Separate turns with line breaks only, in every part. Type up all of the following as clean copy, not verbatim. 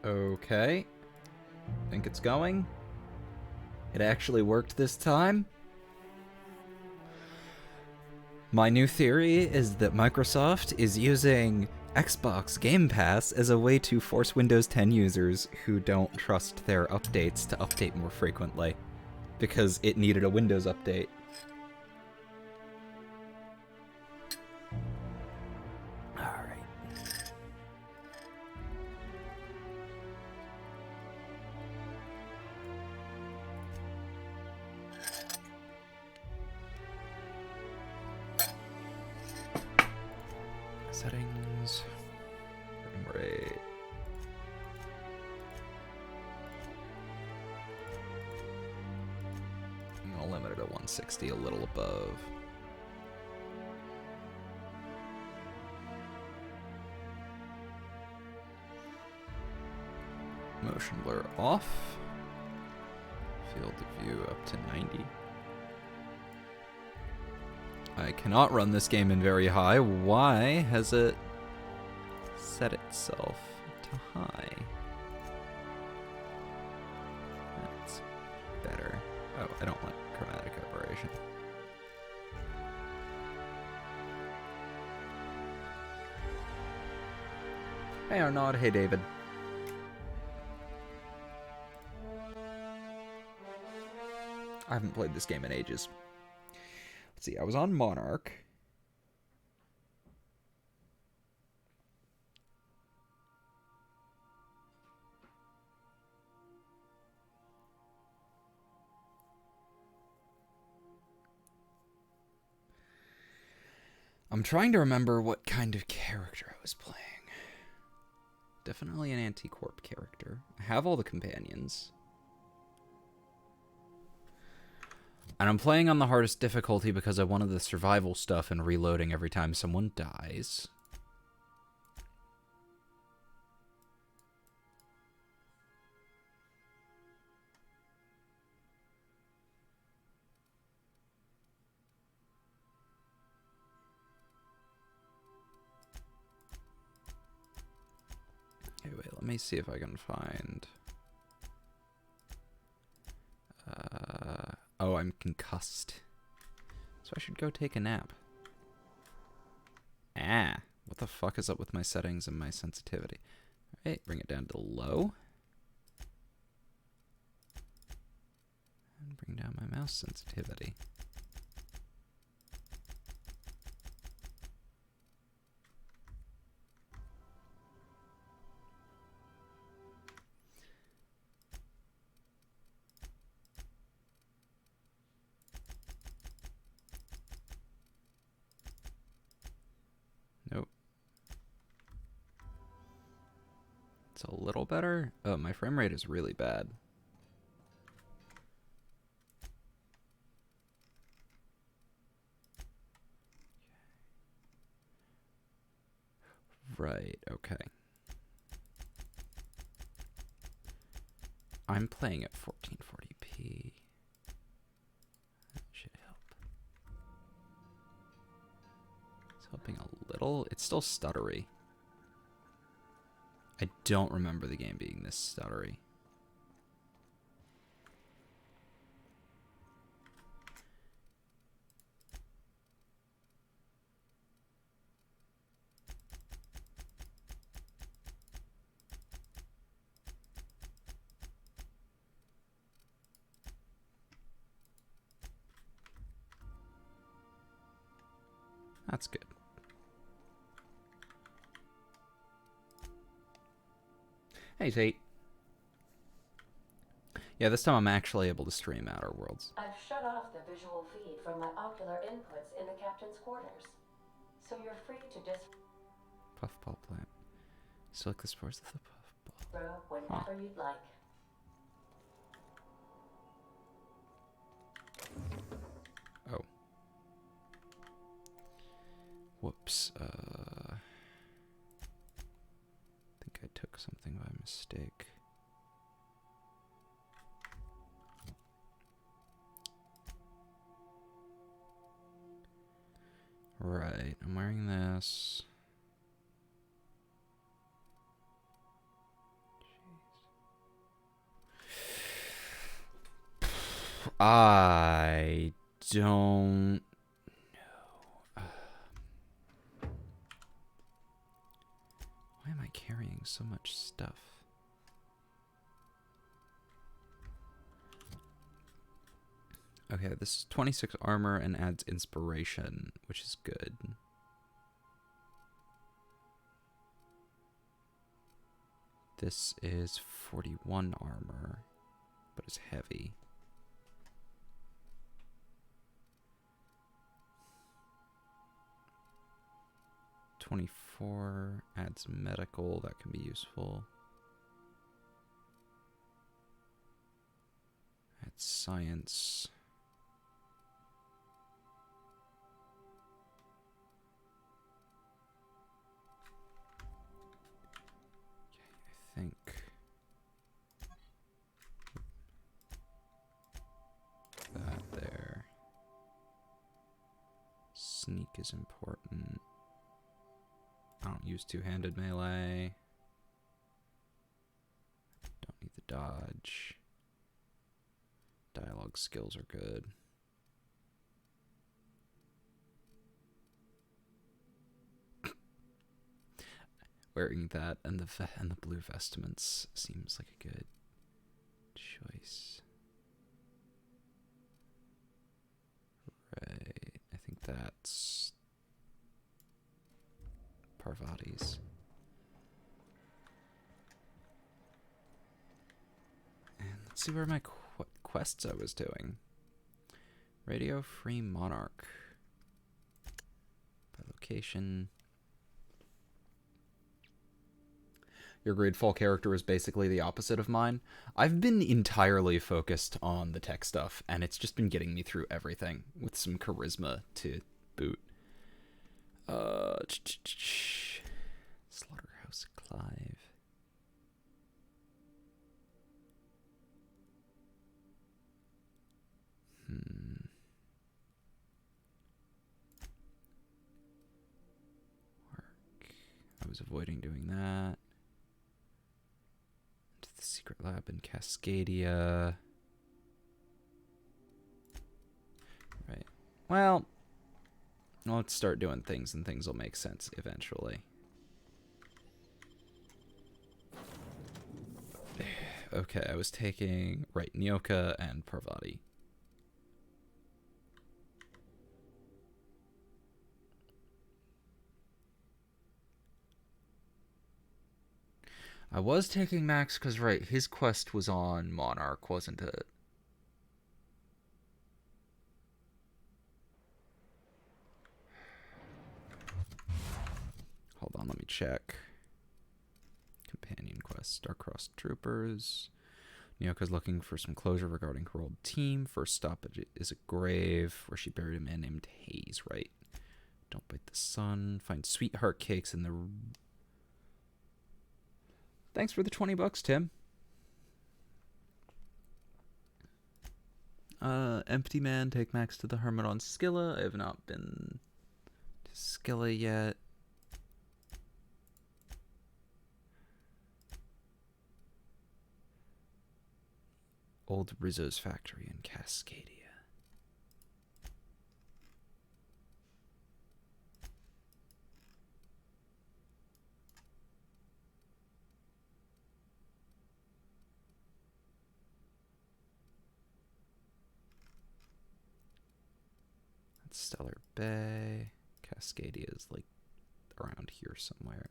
Okay. Think it's going? It actually worked this time? My new theory is that Microsoft is using Xbox Game Pass as a way to force Windows 10 users who don't trust their updates to update more frequently, because it needed a Windows update. Alright. Settings. Frame rate. I'm gonna limit it at 160, a little above. Motion blur off. Field of view up to 90. I cannot run this game in very high. Why has it set itself to high? That's better. Oh, I don't want chromatic aberration. Hey Arnaud, hey David. I haven't played this game in ages. Let's see, I was on Monarch. I'm trying to remember what kind of character I was playing. Definitely an Anticorp character. I have all the companions. And I'm playing on the hardest difficulty because I wanted the survival stuff and reloading every time someone dies. Okay, wait, let me see if I can find... oh, I'm concussed. So I should go take a nap. Ah, what the fuck is up with my settings and my sensitivity? Alright, bring it down to low. And bring down my mouse sensitivity. Nope. It's a little better. Oh, my frame rate is really bad. Right, okay. I'm playing at 1440p. That should help. It's helping a little. It's still stuttery. I don't remember the game being this stuttery. That's good. Hey, Tate. Yeah, this time I'm actually able to stream Outer Worlds.
I've shut off the visual feed from my ocular inputs in the captain's quarters, so you're free to
Puffball plant. Select the spores of the puffball.
whenever you'd like.
Oh. Whoops. I think I took something by mistake. Right, I'm wearing this. I don't know. Why am I carrying so much stuff? Okay, this is 26 armor and adds inspiration, which is good. This is 41 armor, but it's heavy. $24 adds medical, that can be useful. Adds science. Okay, I think that there. Sneak is important. I don't use two-handed melee. Don't need the dodge. Dialogue skills are good. Wearing that and the blue vestments seems like a good choice. Right, I think that's Parvati's. And let's see where my quests I was doing. Radio Free Monarch. By location. Your Greedfall character is basically the opposite of mine. I've been entirely focused on the tech stuff, and it's just been getting me through everything with some charisma to boot. Slaughterhouse Clive. Work. I was avoiding doing that. To the secret lab in Cascadia. Right. Well, let's start doing things and things will make sense eventually. Okay, I was taking, right, Nyoka and Parvati. I was taking Max because, right, his quest was on Monarch, wasn't it? Hold on, let me check. Companion quest, Starcross Troopers. Nyoka's looking for some closure regarding her old team. First stop is a grave where she buried a man named Hayes, right? Don't bite the sun. Find sweetheart cakes in the... Thanks for the $20, Tim. Empty Man, take Max to the Hermit on Scylla. I have not been to Scylla yet. Old Rizzo's factory in Cascadia. That's Stellar Bay. Cascadia is like around here somewhere.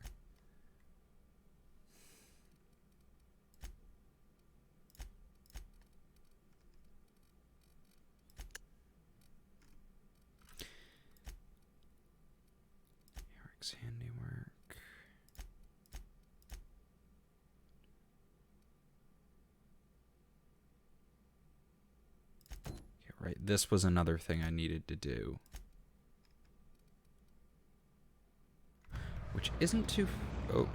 Eric's handiwork. Okay, right. This was another thing I needed to do. Which isn't too... Oh.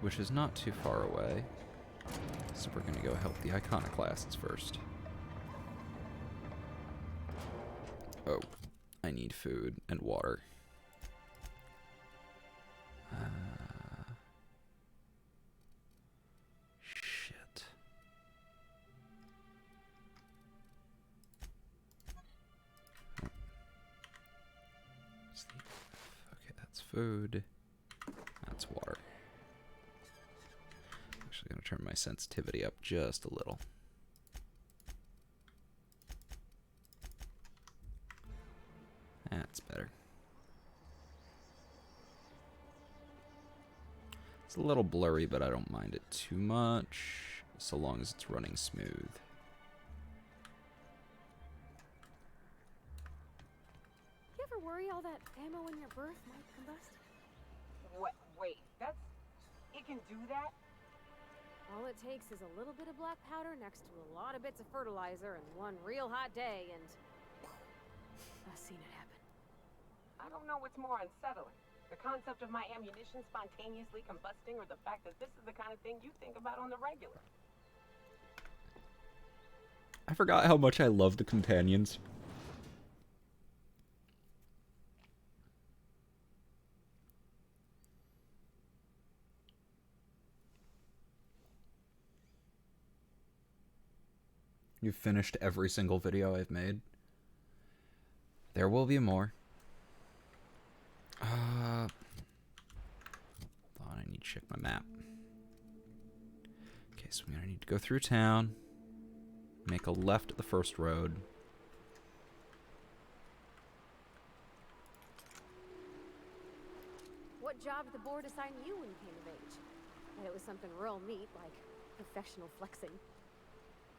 Which is not too far away. So we're going to go help the Iconoclasts first. Oh. I need food and water. Shit. Okay, that's food. That's water. Actually gonna turn my sensitivity up just a little. That's better. It's a little blurry, but I don't mind it too much, so long as it's running smooth.
You ever worry all that ammo in your berth might combust?
What? Wait, that's... It can do that?
All it takes is a little bit of black powder next to a lot of bits of fertilizer and one real hot day, and I've seen it happen.
I don't know what's more unsettling. The concept of my ammunition spontaneously combusting, or the fact that this is the kind of thing you think about on the regular.
I forgot how much I love the companions. You've finished every single video I've made. There will be more. Thought I need to check my map. Okay, so I'm gonna need to go through town, make a left at the first road.
What job did the board assign you when you came of age? And it was something real neat, like professional flexing.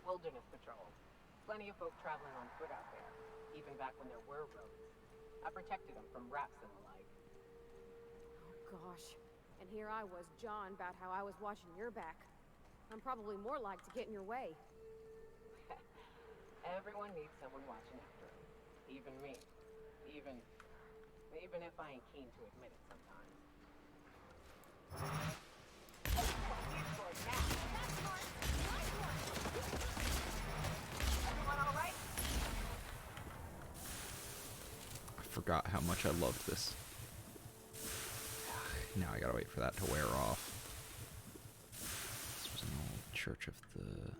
Wilderness patrol. Plenty of folk traveling on foot out there, even back when there were roads. I protected them from rats and the like.
Oh gosh. And here I was jawing about how I was watching your back. I'm probably more like to get in your way.
Everyone needs someone watching after them. Even me. Even if I ain't keen to admit it sometimes. Everyone all right?
I forgot how much I loved this. Now I gotta wait for that to wear off. This was an old Church of the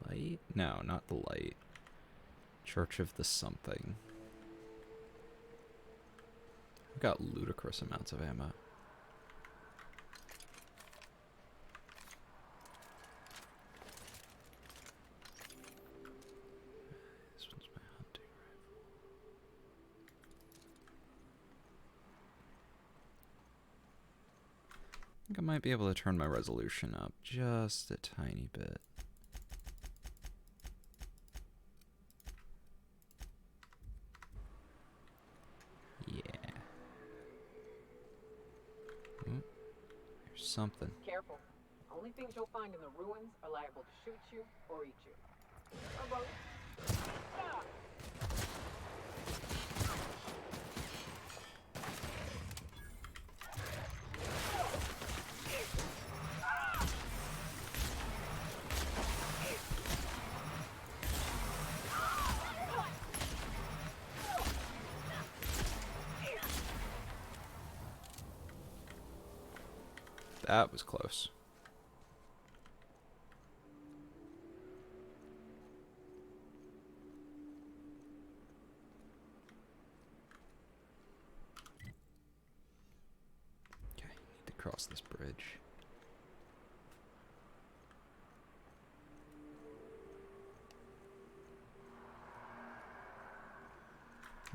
Light? No, not the Light. Church of the something. I've got ludicrous amounts of ammo. This one's my hunting rifle. I think I might be able to turn my resolution up just a tiny bit. Yeah. Ooh, there's something.
Careful. Only things you'll find in the ruins are liable to shoot you or eat you. Or both. Ah!
That was close. Okay, need to cross this bridge.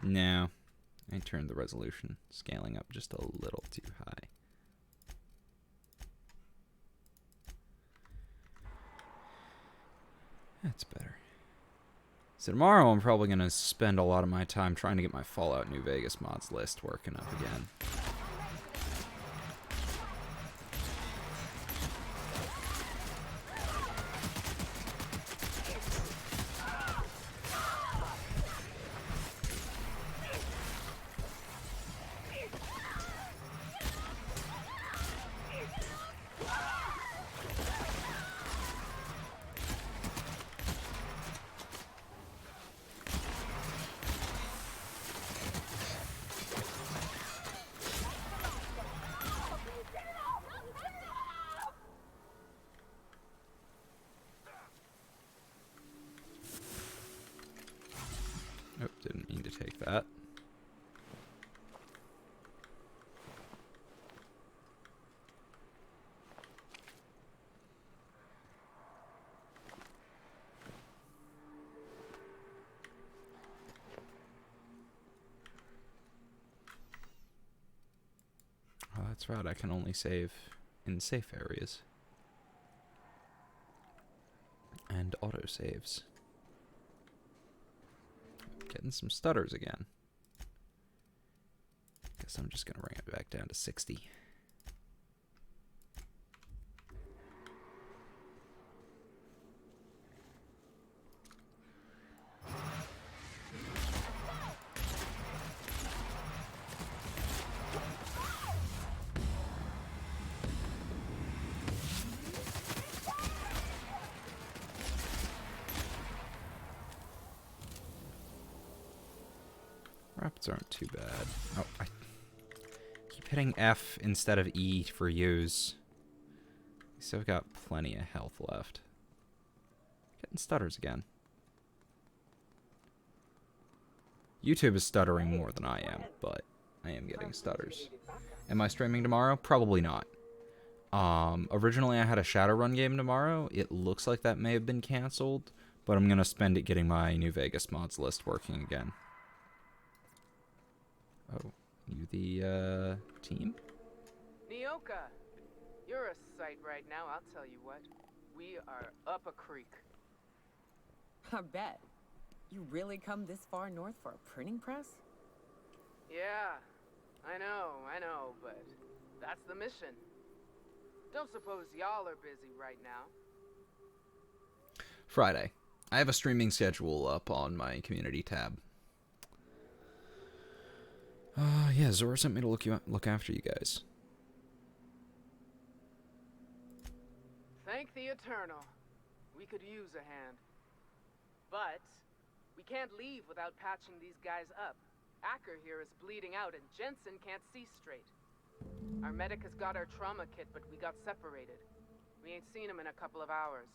No, I turned the resolution scaling up just a little too high. That's better. So tomorrow I'm probably going to spend a lot of my time trying to get my Fallout New Vegas mods list working up again. Didn't mean to take that. Oh, that's right. I can only save in safe areas. And autosaves. Getting some stutters again. Guess I'm just gonna bring it back down to 60. Rapids aren't too bad. Oh, I keep hitting F instead of E for use. So I've got plenty of health left. Getting stutters again. YouTube is stuttering more than I am, but I am getting stutters. Am I streaming tomorrow? Probably not. Originally I had a Shadowrun game tomorrow. It looks like that may have been canceled, but I'm gonna spend it getting my New Vegas mods list working again. Oh, you the, team?
Nyoka, you're a sight right now, I'll tell you what. We are up a creek.
I bet. You really come this far north for a printing press?
Yeah, I know, but that's the mission. Don't suppose y'all are busy right now.
Friday. I have a streaming schedule up on my community tab. Yeah, Zora sent me to look after you guys.
Thank the Eternal. We could use a hand. But we can't leave without patching these guys up. Acker here is bleeding out and Jensen can't see straight. Our medic has got our trauma kit, but we got separated. We ain't seen him in a couple of hours.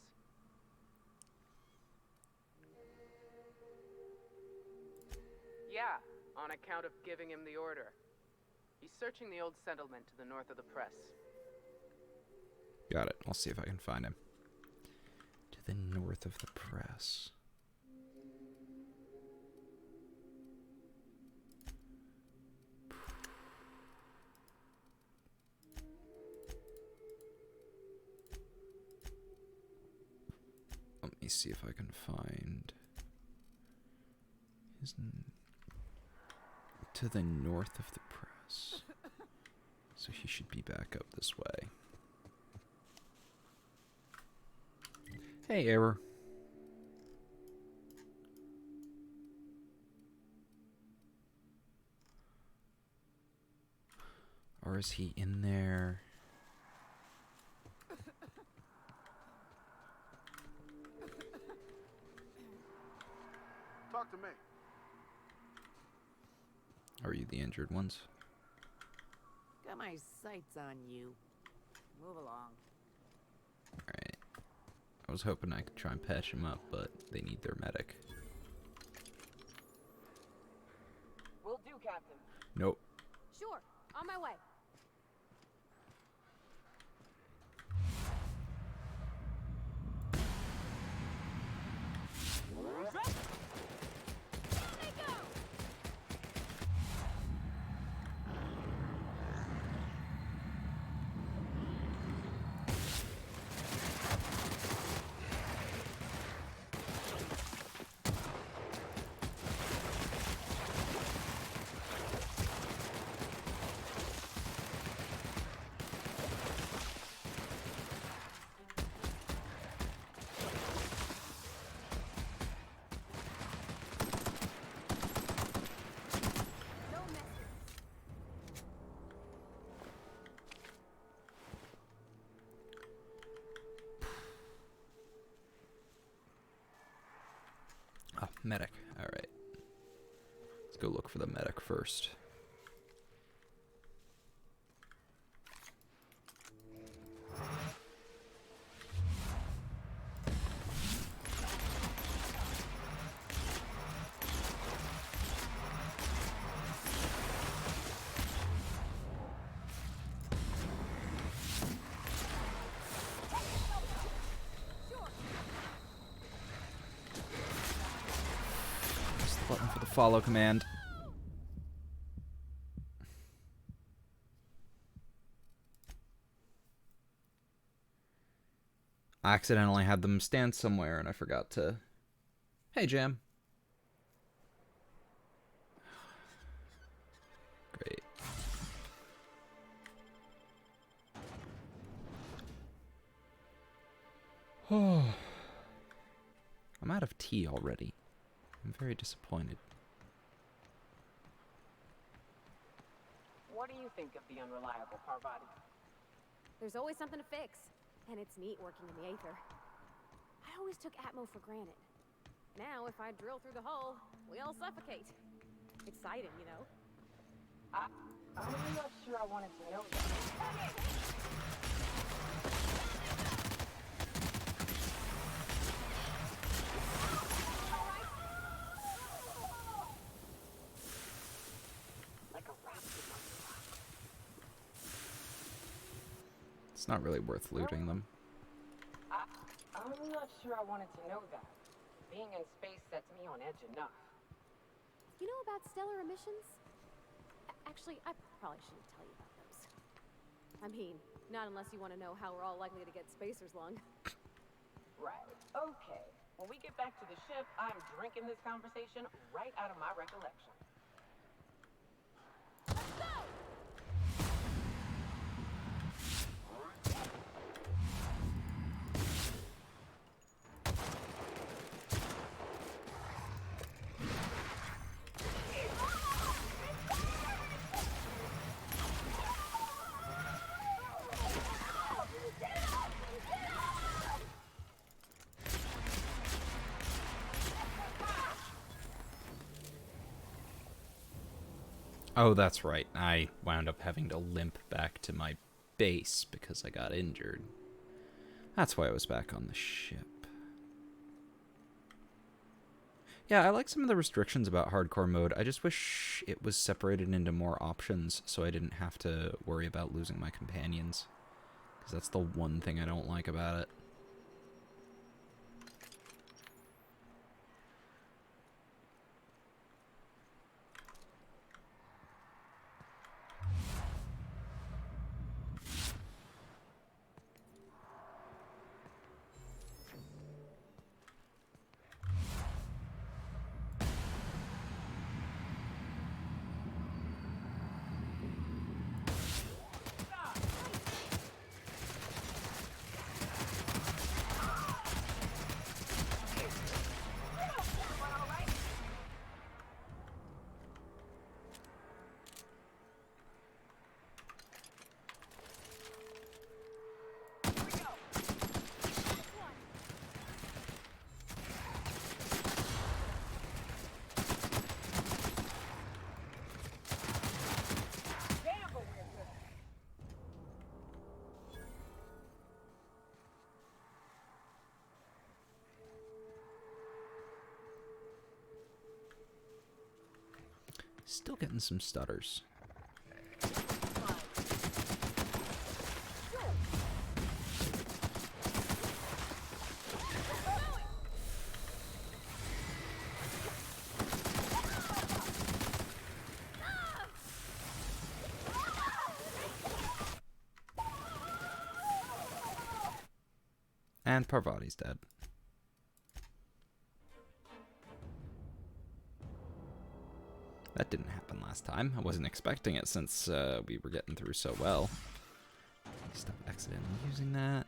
Yeah, on account of giving him the order. He's searching the old settlement to the north of the press.
Got it. I'll see if I can find him. To the north of the press. Let me see if I can find his to the north of the press. So he should be back up this way. Hey, Error. Or is he in there?
Talk to me.
Are you the injured ones?
Got my sights on you. Move along.
Alright. I was hoping I could try and patch him up, but they need their medic.
Will do, Captain.
Nope.
Sure, on my way.
Oh, medic. Alright. Let's go look for the medic first. follow command. I accidentally had them stand somewhere and I forgot to... Hey, Jam. Great. Oh. I'm out of tea already. I'm very disappointed.
What do you think of the unreliable Parvati?
There's always something to fix, and it's neat working in the Aether. I always took Atmo for granted. Now, if I drill through the hole, we all suffocate. Exciting, you know?
I'm not sure I wanted to know that. Like a raptor.
It's not really worth looting them.
I'm not sure I wanted to know that. Being in space sets me on edge enough.
You know about stellar emissions? Actually, I probably shouldn't tell you about those. I mean, not unless you want to know how we're all likely to get spacers lung.
Right. Okay. When we get back to the ship, I'm drinking this conversation right out of my recollection.
Oh, that's right. I wound up having to limp back to my base because I got injured. That's why I was back on the ship. Yeah, I like some of the restrictions about hardcore mode. I just wish it was separated into more options so I didn't have to worry about losing my companions. Because that's the one thing I don't like about it. Still getting some stutters. And Parvati's dead. That didn't happen last time. I wasn't expecting it since we were getting through so well. Stop accidentally using that.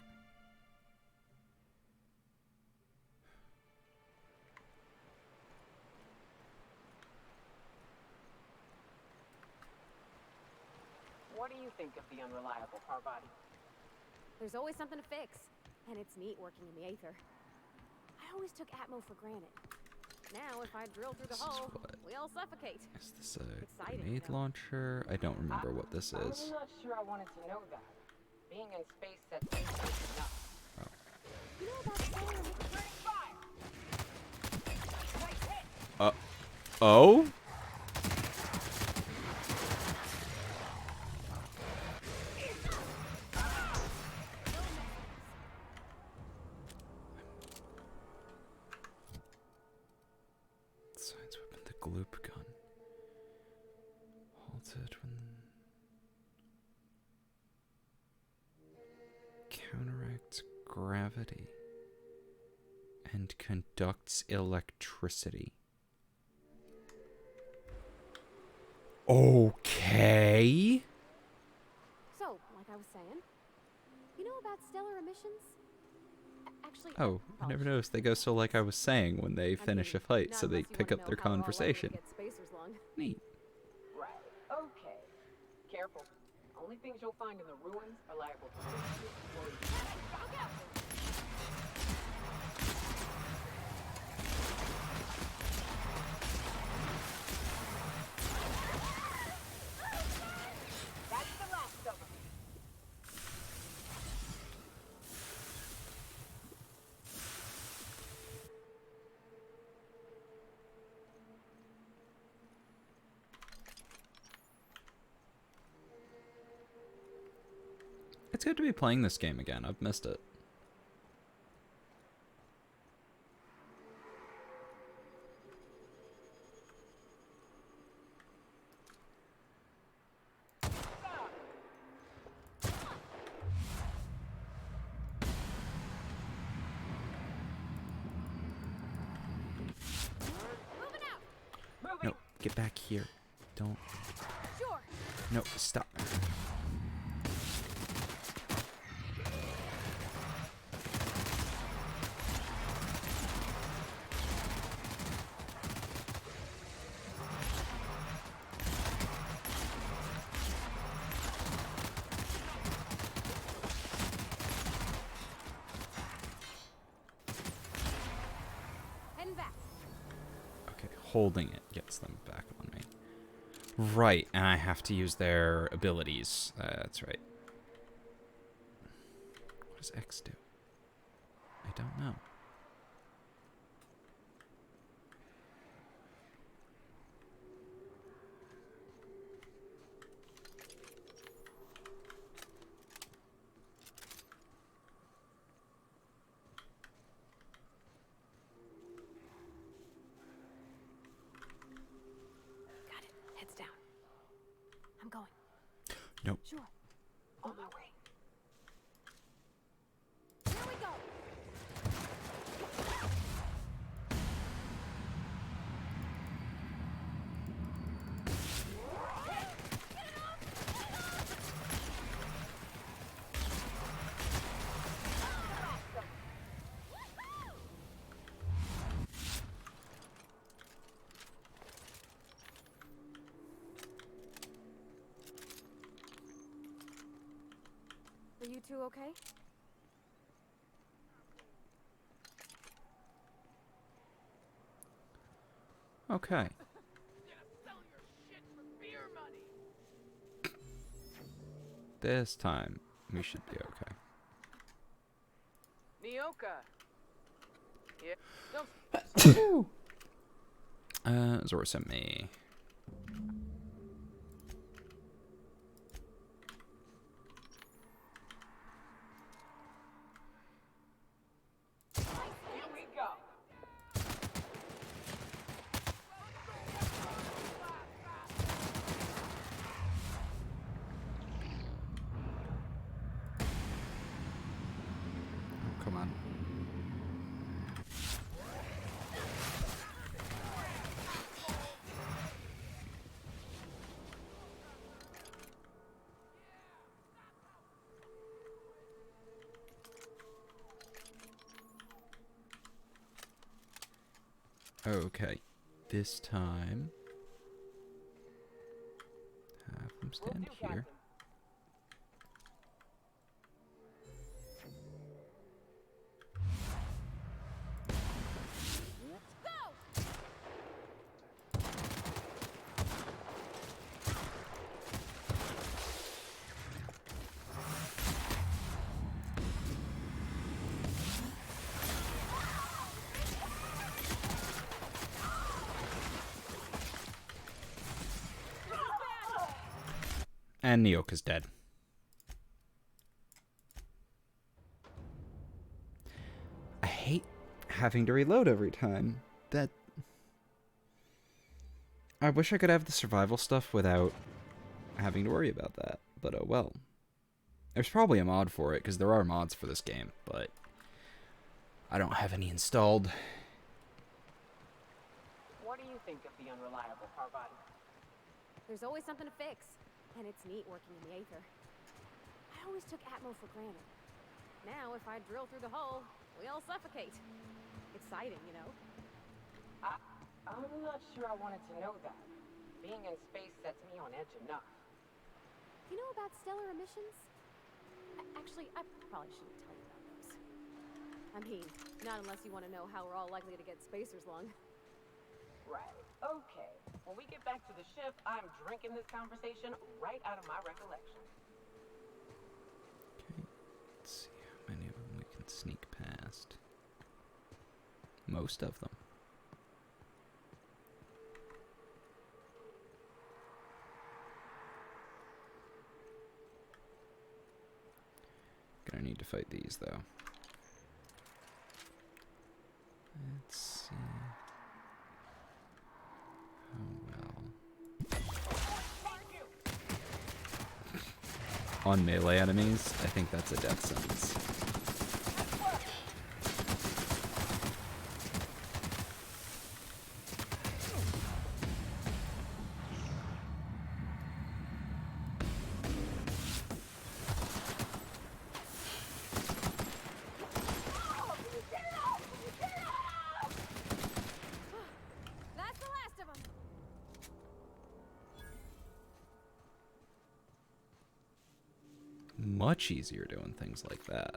What do you think of the unreliable Parvati?
There's always something to fix, and it's neat working in the Aether. I always took Atmo for granted. Now, if I drill through the hole, we all suffocate.
Is this a
Exciting,
grenade
you know?
launcher? I don't remember what this
I'm
is.
not sure I wanted to know that. Being in space sets me on enough.
You know about stellar emissions?
Oh? Science weapon, the gloop gun. Counteracts gravity and conducts electricity. Okay.
So, like I was saying, you know about stellar emissions? Actually,
Oh, I
probably
never
shouldn't.
noticed. They go so like I was saying when they finish a fight,
not
so they
unless you
pick
wanna
up their
know how we're all likely to
conversation.
get spacers lung.
Neat.
Right. Okay. Careful. Only things you'll find in the ruins are liable to That's the last of them.
It's good to be playing this game again. I've missed it.
Moving out!
No, get back here. Don't.
Sure!
No, stop.
Heading back.
Okay, holding it gets them back on me. Right, and I have to use their abilities. That's right. What does X do? I don't know.
Got it. Heads down. I'm going.
Nope.
Sure.
On my way.
Here we go! Are you two okay?
Okay.
Sell your shit for beer money.
This time, we should be okay.
Nyoka. Yeah. Don't
Zora sent me.
Here we go.
Oh, come on. Okay, this time, have them stand here. And Nyoka's dead. I hate having to reload every time. I wish I could have the survival stuff without having to worry about that. But oh well. There's probably a mod for it, because there are mods for this game, but I don't have any installed.
What do you think of the unreliable Parvati?
There's always something to fix, and it's neat working in the Aether. I always took Atmo for granted. Now, if I drill through the hole, we all suffocate. Exciting, you know?
I'm not sure I wanted to know that. Being in space sets me on edge enough.
You know about stellar emissions? Actually, I probably shouldn't tell you about those. I mean, not unless you want to know how we're all likely to get spacers lung.
Right. Okay. When we get back to the ship, I'm drinking this conversation right out of my recollection.
Okay, let's see how many of them we can sneak past. Most of them. Gonna need to fight these, though. Let's see. Oh, well. On melee enemies, I think that's a death sentence.
That's the last of them!
Much easier doing things like that.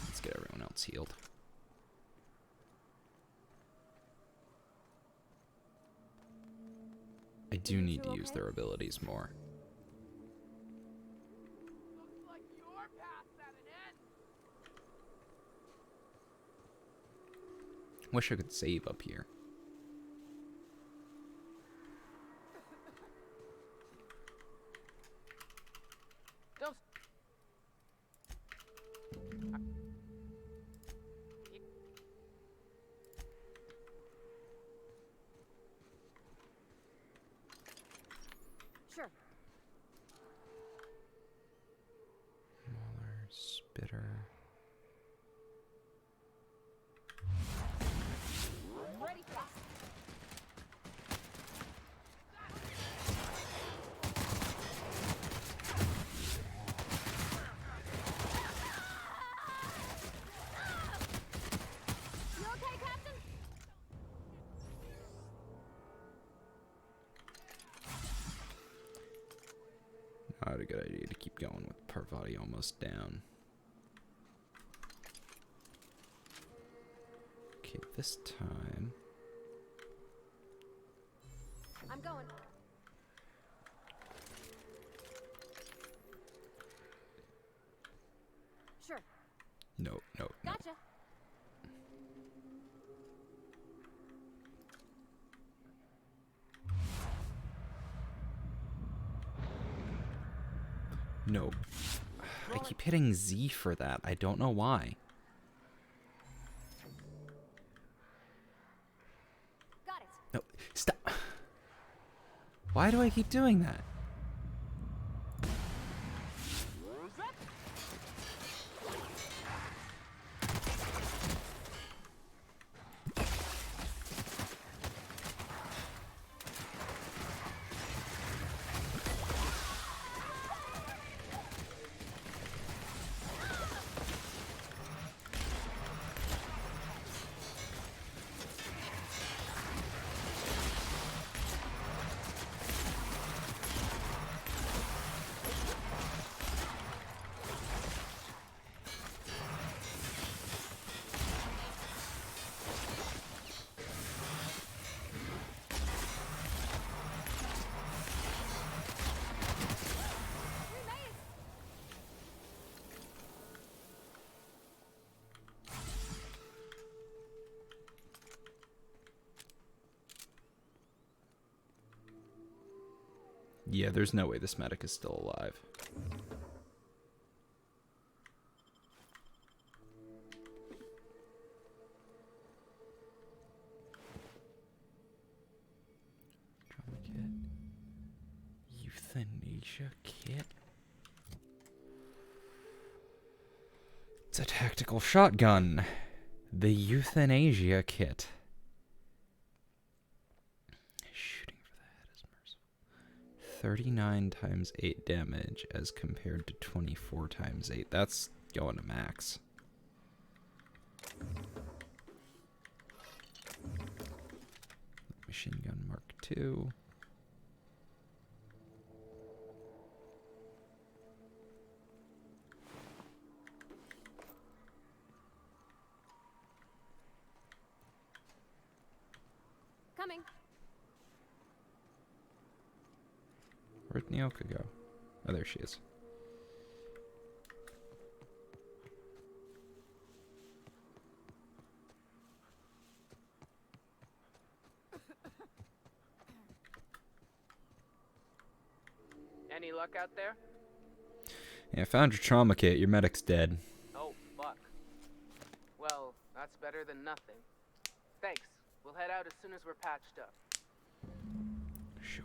Let's get everyone else healed. I do need to use their abilities more.
Looks like your path's at an end.
Wish I could save up here.
Don't.
Sure.
Mauler, Spitter.
Ready for this. You okay, Captain?
Not a good idea to keep going with Parvati almost down. Okay, this time.
I'm going. Sure.
No, no, no.
Gotcha.
No. I keep hitting Z for that. I don't know why.
Got it.
No, stop. Why do I keep doing that? Yeah, there's no way this medic is still alive. Trauma kit. Euthanasia kit. It's a tactical shotgun. The Euthanasia kit. Shooting for the head is merciful. 39 times 8 damage as compared to 24 times 8. That's going to max. Machine gun Mark II.
Coming.
Where'd Nyoka go? Oh, there she is.
Any luck out there?
Yeah, I found your trauma kit. Your medic's dead.
Oh, fuck. Well, that's better than nothing. Thanks. We'll head out as soon as we're patched up.
Sure.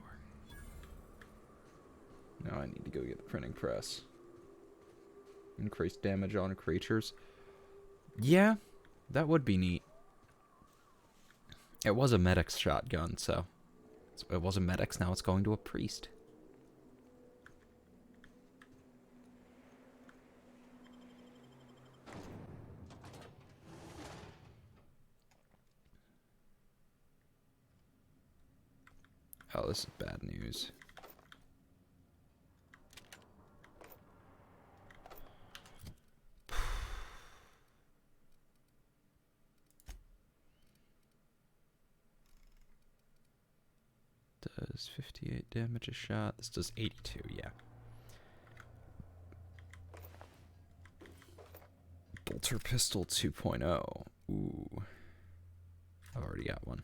Now I need to go get the printing press. Increase damage on creatures. Yeah, that would be neat. It was a medic's shotgun, so... It was a medic's, now it's going to a priest. Oh, this is bad news. Does 58 damage a shot? This does 82, yeah. Bolter Pistol 2.0. Ooh. I've already got one.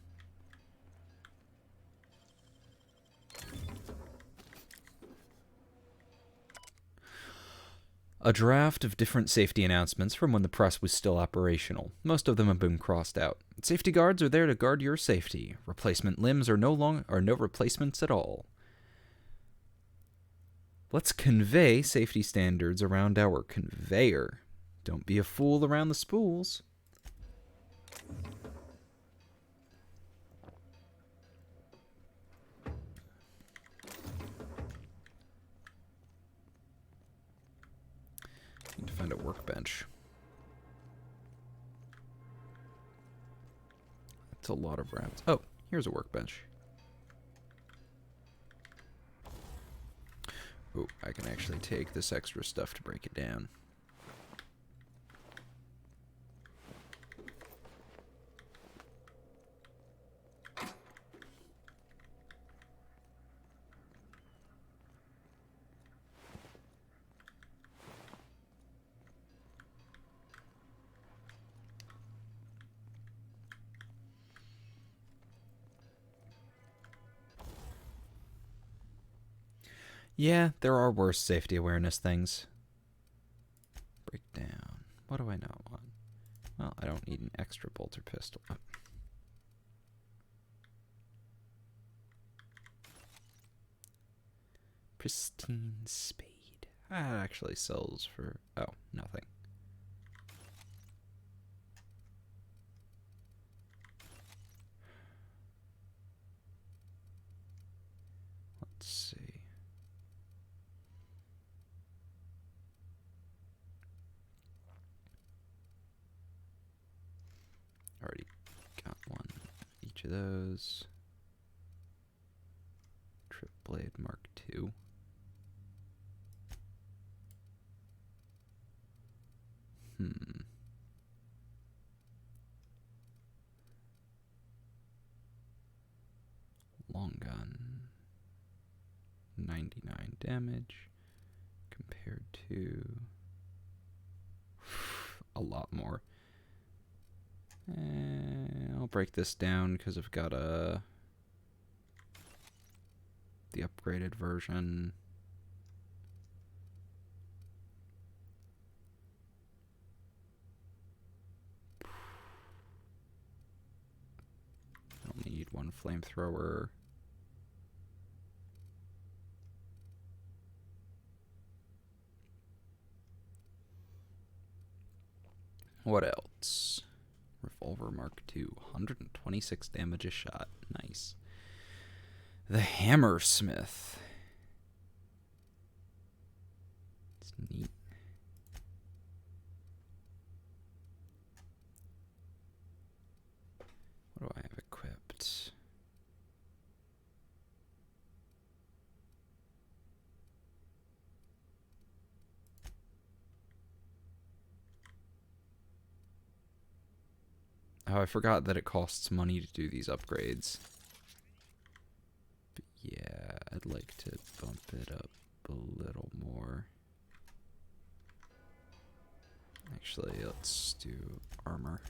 A draft of different safety announcements from when the press was still operational. Most of them have been crossed out. Safety guards are there to guard your safety. Replacement limbs are no replacements at all. Let's convey safety standards around our conveyor. Don't be a fool around the spools. Need to find a workbench. That's a lot of rats. Oh, here's a workbench. Oh, I can actually take this extra stuff to break it down. Yeah, there are worse safety awareness things. Breakdown. What do I not want? Well, I don't need an extra bolter pistol. Oh. Pristine spade. That actually sells for... Oh, nothing. Let's see. Already got one. Each of those. Trip Blade Mark II. Long gun. 99 damage. Compared to... a lot more. I'll break this down because I've got a... the upgraded version. I'll need one flamethrower. What else? Revolver Mark II, 126 damage a shot. Nice. The Hammersmith. It's neat. What do I have equipped? Oh, I forgot that it costs money to do these upgrades. But yeah, I'd like to bump it up a little more. Actually, let's do armor.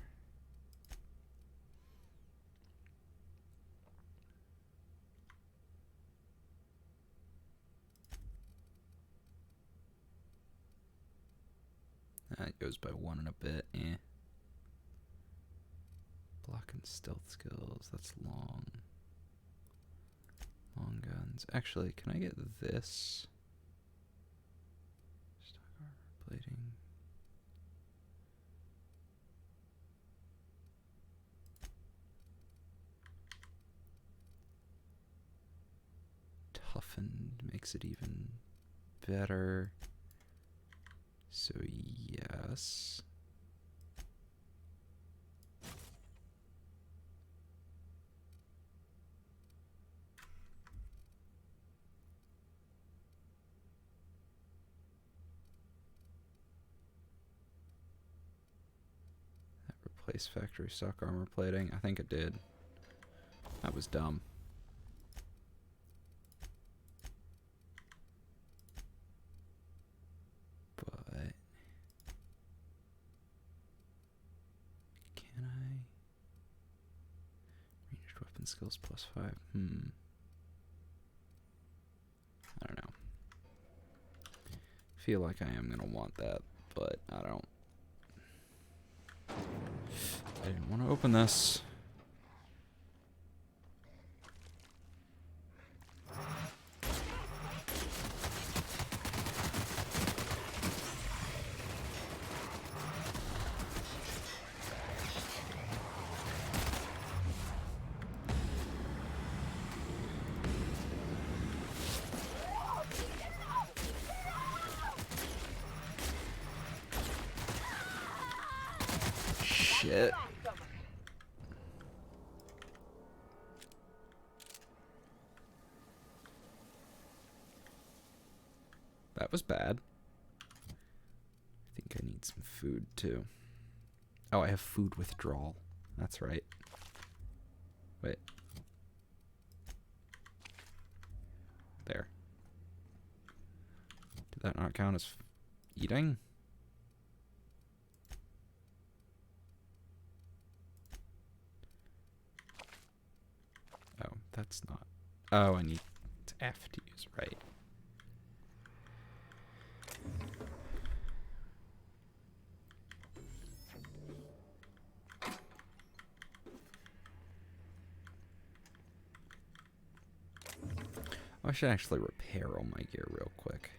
That goes by 1 and a bit, eh. Block and stealth skills, that's long. Long guns. Actually, can I get this? Stock armor plating. Toughened makes it even better. So yes. That replaced factory stock armor plating. I think it did. That was dumb. Skills +5. I don't know. Feel like I am gonna want that, but I don't. I didn't want to open this. Shit. That was bad. I think I need some food too. Oh, I have food withdrawal. That's right. Wait. There. Did that not count as eating? Oh, that's not. Oh, I need. It's F to use, right? I should actually repair all my gear real quick.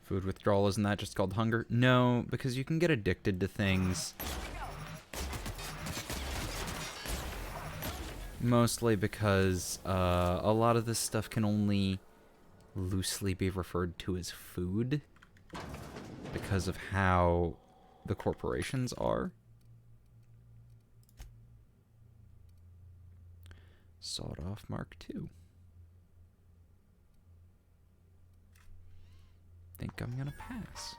Food withdrawal, isn't that just called hunger? No, because you can get addicted to things. Mostly because a lot of this stuff can only loosely be referred to as food because of how the corporations are. Sawed off Mark II. think I'm gonna pass.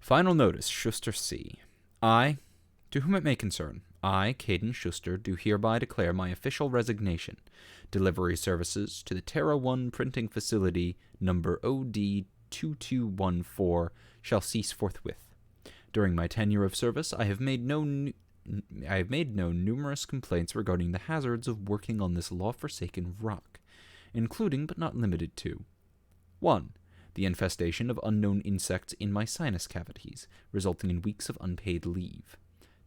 Final notice, Schuster C. I, to whom it may concern, I, Caden Schuster, do hereby declare my official resignation. Delivery services to the Terra 1 printing facility number OD2214 shall cease forthwith. During my tenure of service, I have made known numerous complaints regarding the hazards of working on this law-forsaken rock, including but not limited to 1. The infestation of unknown insects in my sinus cavities, resulting in weeks of unpaid leave.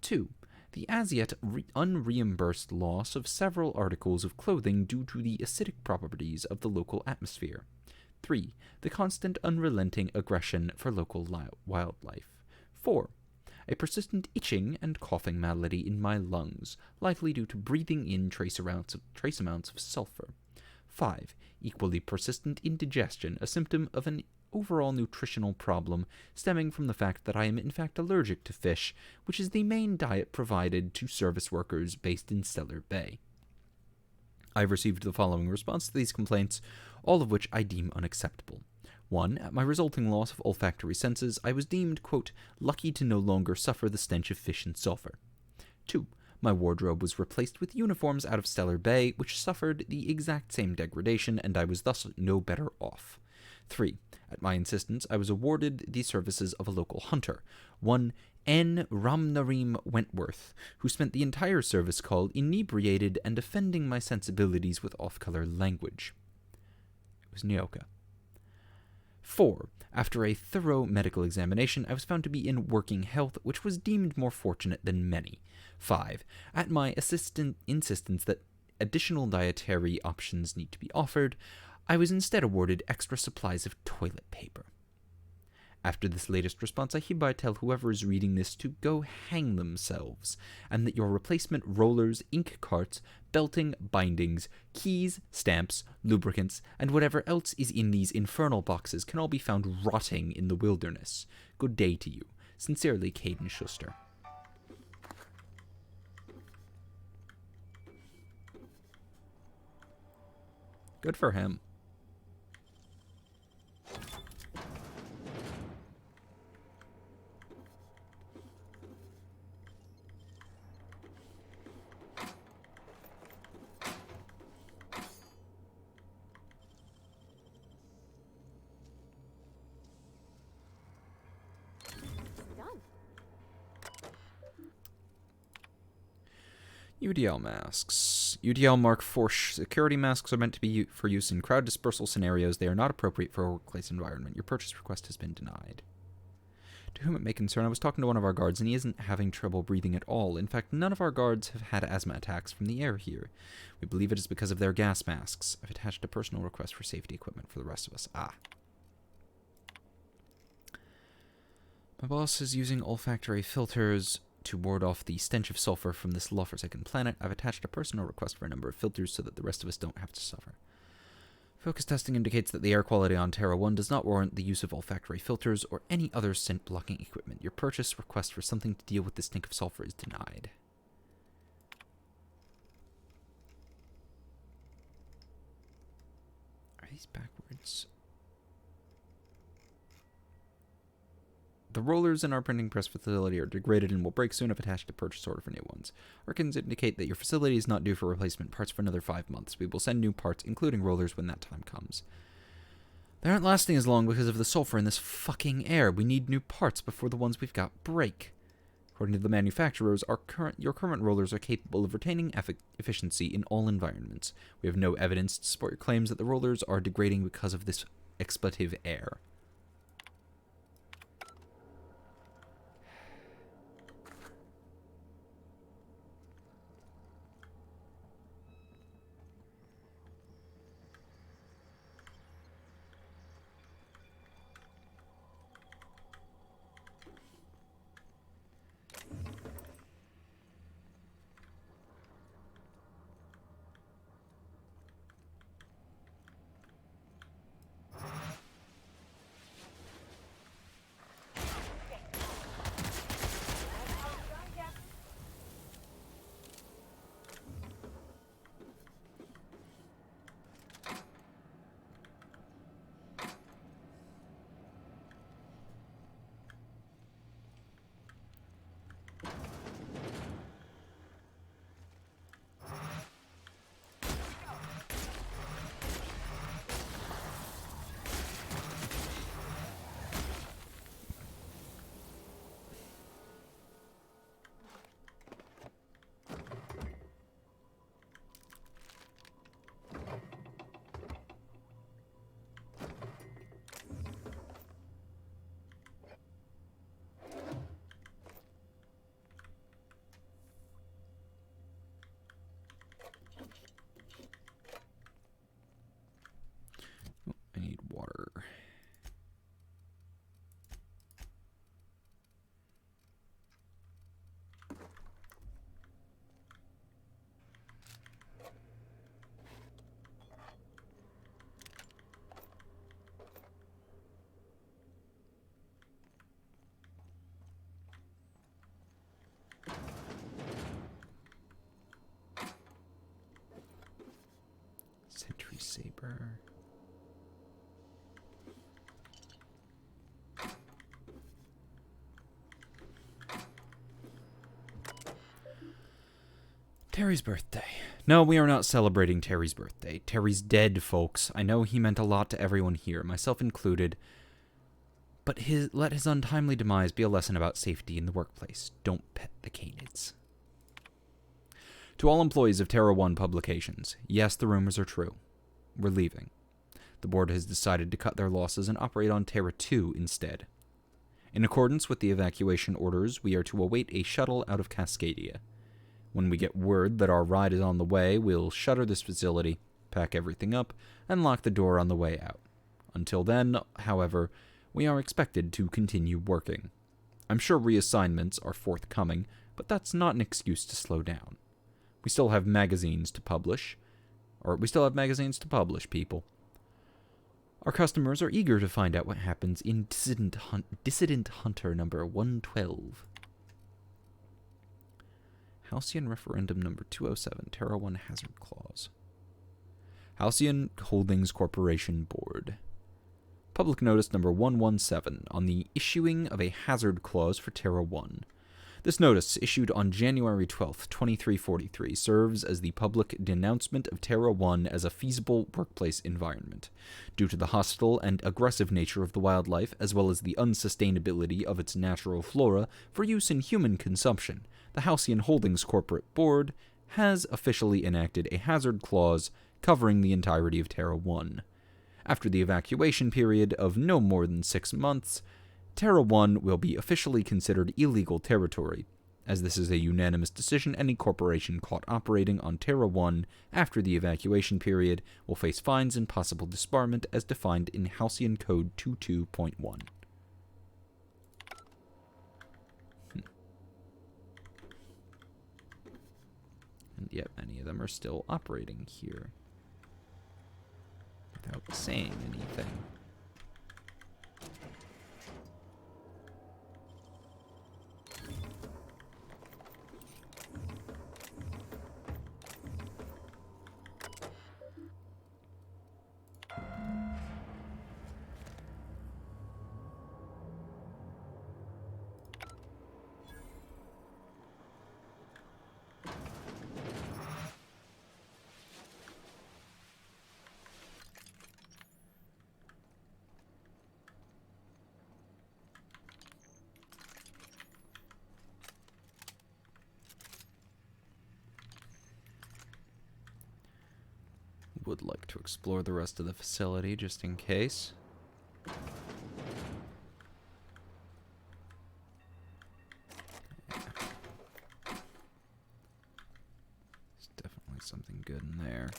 2. The as-yet unreimbursed loss of several articles of clothing due to the acidic properties of the local atmosphere. 3. The constant unrelenting aggression for local wildlife. 4. A persistent itching and coughing malady in my lungs, likely due to breathing in trace amounts of sulfur. 5. Equally persistent indigestion, a symptom of an overall nutritional problem stemming from the fact that I am in fact allergic to fish, which is the main diet provided to service workers based in Stellar Bay. I have received the following response to these complaints, all of which I deem unacceptable. 1. At my resulting loss of olfactory senses, I was deemed, quote, lucky to no longer suffer the stench of fish and sulfur. 2. My wardrobe was replaced with uniforms out of Stellar Bay, which suffered the exact same degradation, and I was thus no better off. 3. At my insistence, I was awarded the services of a local hunter, one N. Ramnareem Wentworth, who spent the entire service call inebriated and offending my sensibilities with off-color language. It was Nyoka. 4. After a thorough medical examination, I was found to be in working health, which was deemed more fortunate than many. 5. At my insistence that additional dietary options need to be offered, I was instead awarded extra supplies of toilet paper. After this latest response, I hereby tell whoever is reading this to go hang themselves, and that your replacement rollers, ink carts, belting, bindings, keys, stamps, lubricants, and whatever else is in these infernal boxes can all be found rotting in the wilderness. Good day to you. Sincerely, Caden Schuster. Good for him. UDL masks. UDL Mark IV security masks are meant to be for use in crowd dispersal scenarios. They are not appropriate for a workplace environment. Your purchase request has been denied. To whom it may concern, I was talking to one of our guards, and he isn't having trouble breathing at all. In fact, none of our guards have had asthma attacks from the air here. We believe it is because of their gas masks. I've attached a personal request for safety equipment for the rest of us. My boss is using olfactory filters to ward off the stench of sulfur from this law-forsaken planet. I've attached a personal request for a number of filters so that the rest of us don't have to suffer. Focus testing indicates that the air quality on Terra 1 does not warrant the use of olfactory filters or any other scent-blocking equipment. Your purchase request for something to deal with the stink of sulfur is denied. Are these backwards? The rollers in our printing press facility are degraded and will break soon if attached to purchase order for new ones. Records indicate that your facility is not due for replacement parts for another 5 months. We will send new parts, including rollers, when that time comes. They aren't lasting as long because of the sulfur in this fucking air. We need new parts before the ones we've got break. According to the manufacturers, your current rollers are capable of retaining efficiency in all environments. We have no evidence to support your claims that the rollers are degrading because of this expletive air. Saber. Terry's birthday. No, we are not celebrating Terry's birthday. Terry's dead, folks. I know he meant a lot to everyone here, myself included. But let his untimely demise be a lesson about safety in the workplace. Don't pet the canids. To all employees of Terra 1 Publications, yes, the rumors are true. We're leaving. The board has decided to cut their losses and operate on Terra 2 instead. In accordance with the evacuation orders, we are to await a shuttle out of Cascadia. When we get word that our ride is on the way, we'll shutter this facility, pack everything up, and lock the door on the way out. Until then, however, we are expected to continue working. I'm sure reassignments are forthcoming, but that's not an excuse to slow down. We still have magazines to publish. People. Our customers are eager to find out what happens in Dissident Hunter number 112. Halcyon Referendum number 207, Terra 1 Hazard Clause. Halcyon Holdings Corporation Board. Public Notice number 117 on the issuing of a hazard clause for Terra 1. This notice, issued on January 12th, 2343, serves as the public denouncement of Terra 1 as a feasible workplace environment. Due to the hostile and aggressive nature of the wildlife, as well as the unsustainability of its natural flora for use in human consumption, the Halcyon Holdings Corporate Board has officially enacted a hazard clause covering the entirety of Terra 1. After the evacuation period of no more than 6 months, Terra 1 will be officially considered illegal territory. As this is a unanimous decision, any corporation caught operating on Terra 1 after the evacuation period will face fines and possible disbarment as defined in Halcyon Code 22.1. And yet many of them are still operating here without saying anything. Would like to explore the rest of the facility just in case. Yeah. There's definitely something good in there.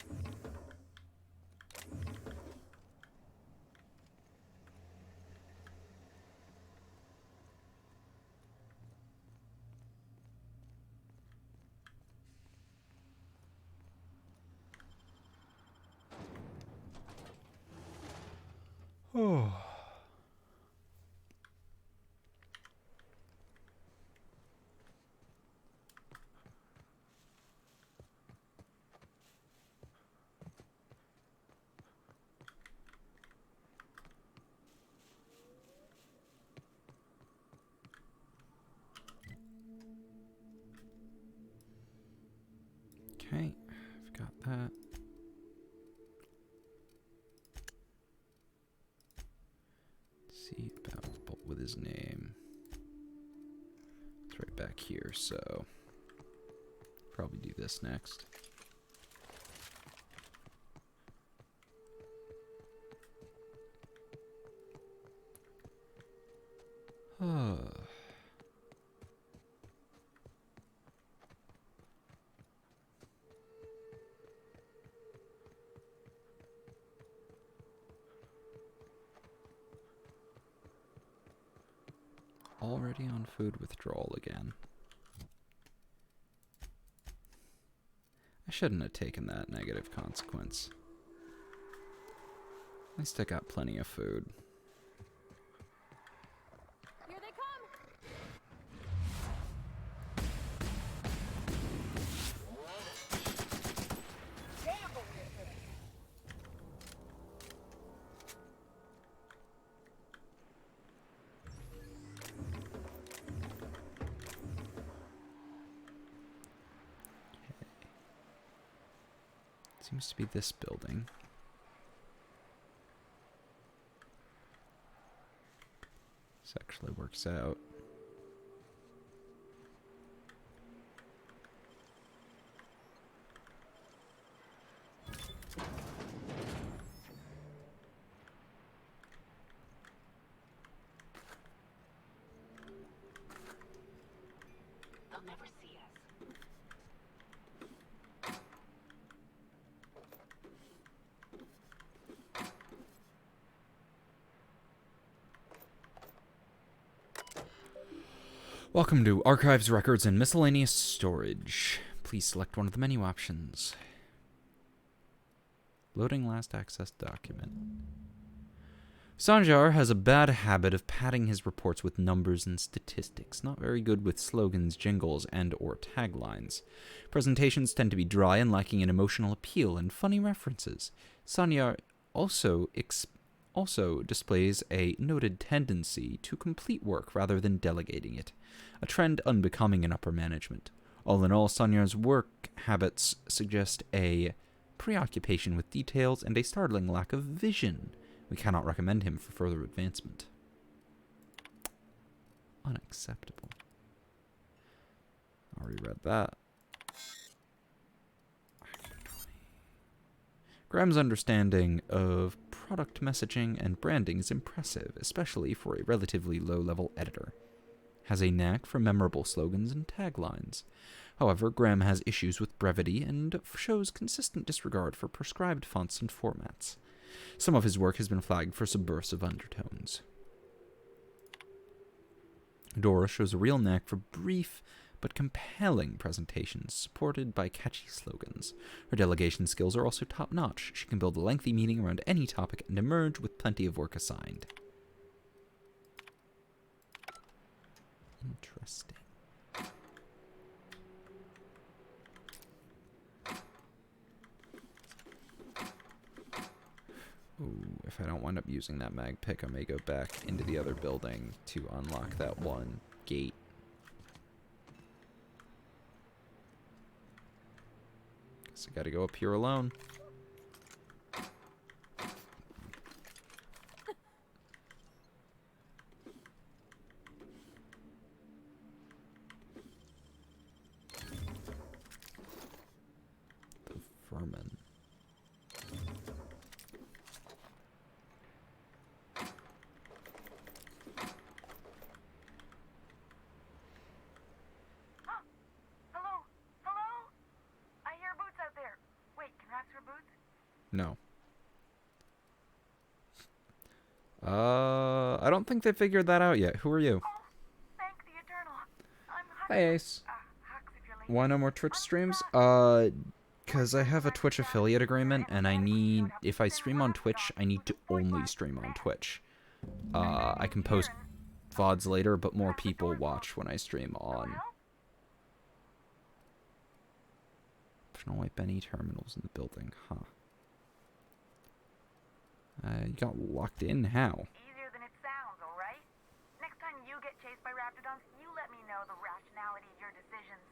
Oh. Okay, I've got that. See about what with his name. It's right back here, so probably do this next. Already on food withdrawal again. I shouldn't have taken that negative consequence. At least I got plenty of food.
Here they come!
Seems to be this building. This actually works out.
They'll never see us.
Welcome to Archives, Records, and Miscellaneous Storage. Please select one of the menu options. Loading last accessed document. Sanjar has a bad habit of padding his reports with numbers and statistics, not very good with slogans, jingles, and or taglines. Presentations tend to be dry and lacking in emotional appeal and funny references. Sanjar also displays a noted tendency to complete work rather than delegating it, a trend unbecoming in upper management. All in all, Sanjar's work habits suggest a preoccupation with details and a startling lack of vision. We cannot recommend him for further advancement. Unacceptable. Already read that. Graham's understanding of product messaging and branding is impressive, especially for a relatively low-level editor. Has a knack for memorable slogans and taglines. However, Graham has issues with brevity and shows consistent disregard for prescribed fonts and formats. Some of his work has been flagged for subversive undertones. Dora shows a real knack for brief but compelling presentations supported by catchy slogans. Her delegation skills are also top-notch. She can build a lengthy meeting around any topic and emerge with plenty of work assigned. Interesting. Ooh, if I don't wind up using that mag pick, I may go back into the other building to unlock that one gate. Guess I gotta go up here alone. The vermin. No. I don't think they figured that out yet. Who are you?
Oh, thank the Eternal. I'm
Hey, Ace.
Hux, if you're late.
Want no more Twitch streams? Because I have a Twitch affiliate agreement, and I need, if I stream on Twitch, I need to only stream on Twitch. I can post VODs later, but more people watch when I stream on. Optional wipe any terminals in the building, huh? You got locked in, how?
Easier than it sounds, alright? Next time you get chased by Raptidons, you let me know the rationality of your decisions.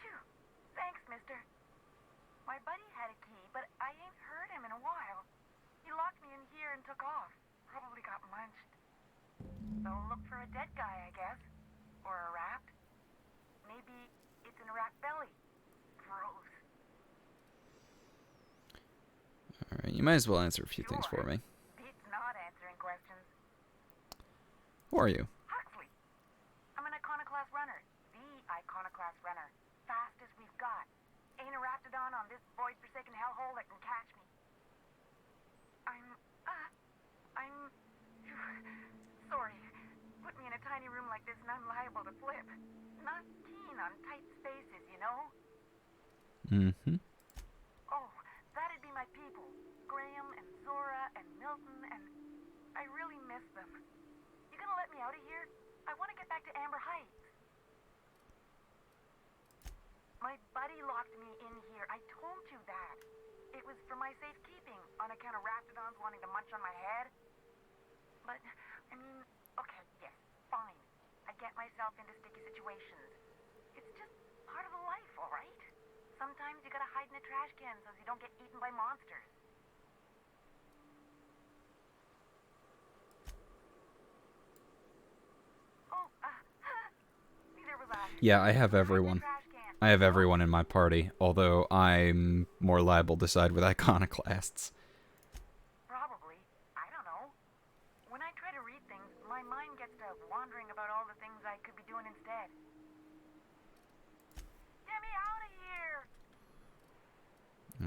Phew. Thanks, mister. My buddy had a key, but I ain't heard him in a while. He locked me in here and took off. Probably got munched. So look for a dead guy, I guess. Or a rat. Maybe it's in a rat belly. Gross.
Alright, you might as well answer a few things for me.
Beats not answering questions.
Who are you?
Huxley. I'm an Iconoclast runner. The Iconoclast runner. Fastest we've got. Ain't a Raptidon on this void-forsaken hellhole that can catch me. I'm sorry. Put me in a tiny room like this and I'm liable to flip. Not keen on tight spaces, you know?
Mm-hmm.
Oh, that'd be my people. Graham and Zora and Milton and... I really miss them. You gonna let me out of here? I want to get back to Amber Heights. My buddy locked me in here. I told you that. It was for my safekeeping, on account of Raptidons wanting to munch on my head. But, I mean, okay, yes, fine. I get myself into sticky situations. It's just part of the life, all right? Sometimes you gotta hide in the trash can so you don't get eaten by monsters. Oh, neither was I.
Yeah, I have everyone.
Trash can.
I have everyone in my party, although I'm more liable to side with iconoclasts.
Probably. I don't know. When I try to read things, my mind gets to wandering about all the things I could be doing instead. Get me out of here!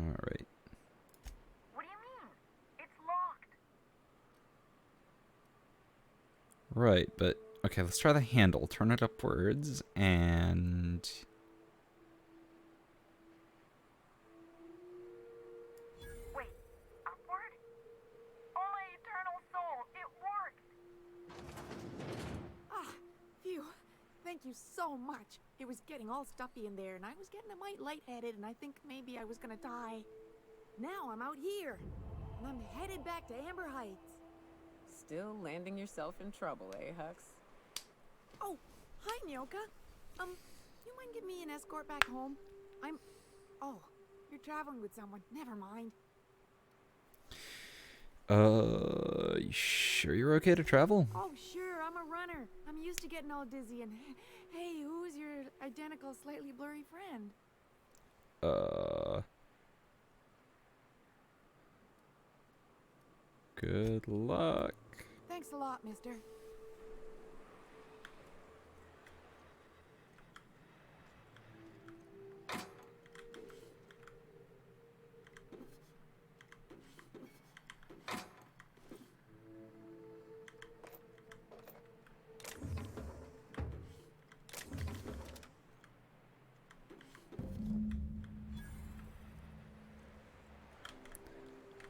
Alright.
What do you mean? It's locked.
Right, but... Okay, let's try the handle. Turn it upwards, and...
Wait, upward? Oh, my eternal soul, it worked!
Ah, phew. Thank you so much. It was getting all stuffy in there, and I was getting a mite lightheaded, and I think maybe I was gonna die. Now I'm out here, and I'm headed back to Amber Heights.
Still landing yourself in trouble, eh, Hux?
Oh, hi, Nyoka. You mind giving me an escort back home? Oh, you're traveling with someone. Never mind.
You sure you're okay to travel?
Oh, sure, I'm a runner. I'm used to getting all dizzy, and hey, who's your identical, slightly blurry friend?
Good luck.
Thanks a lot, mister.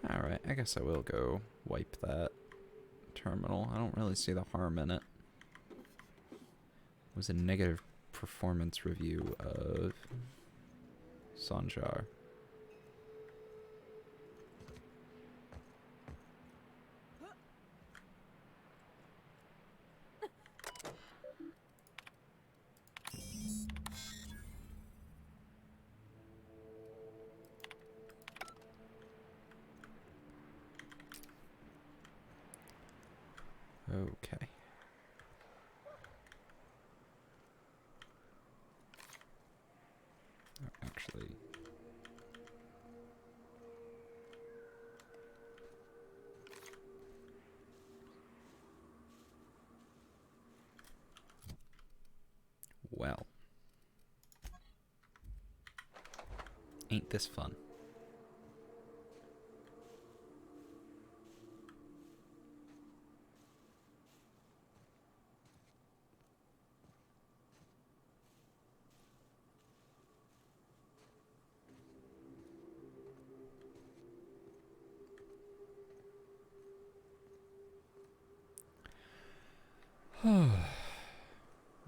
Alright, I guess I will go wipe that terminal. I don't really see the harm in it. It was a negative performance review of Sanjar. Okay. Actually... Well. Ain't this fun?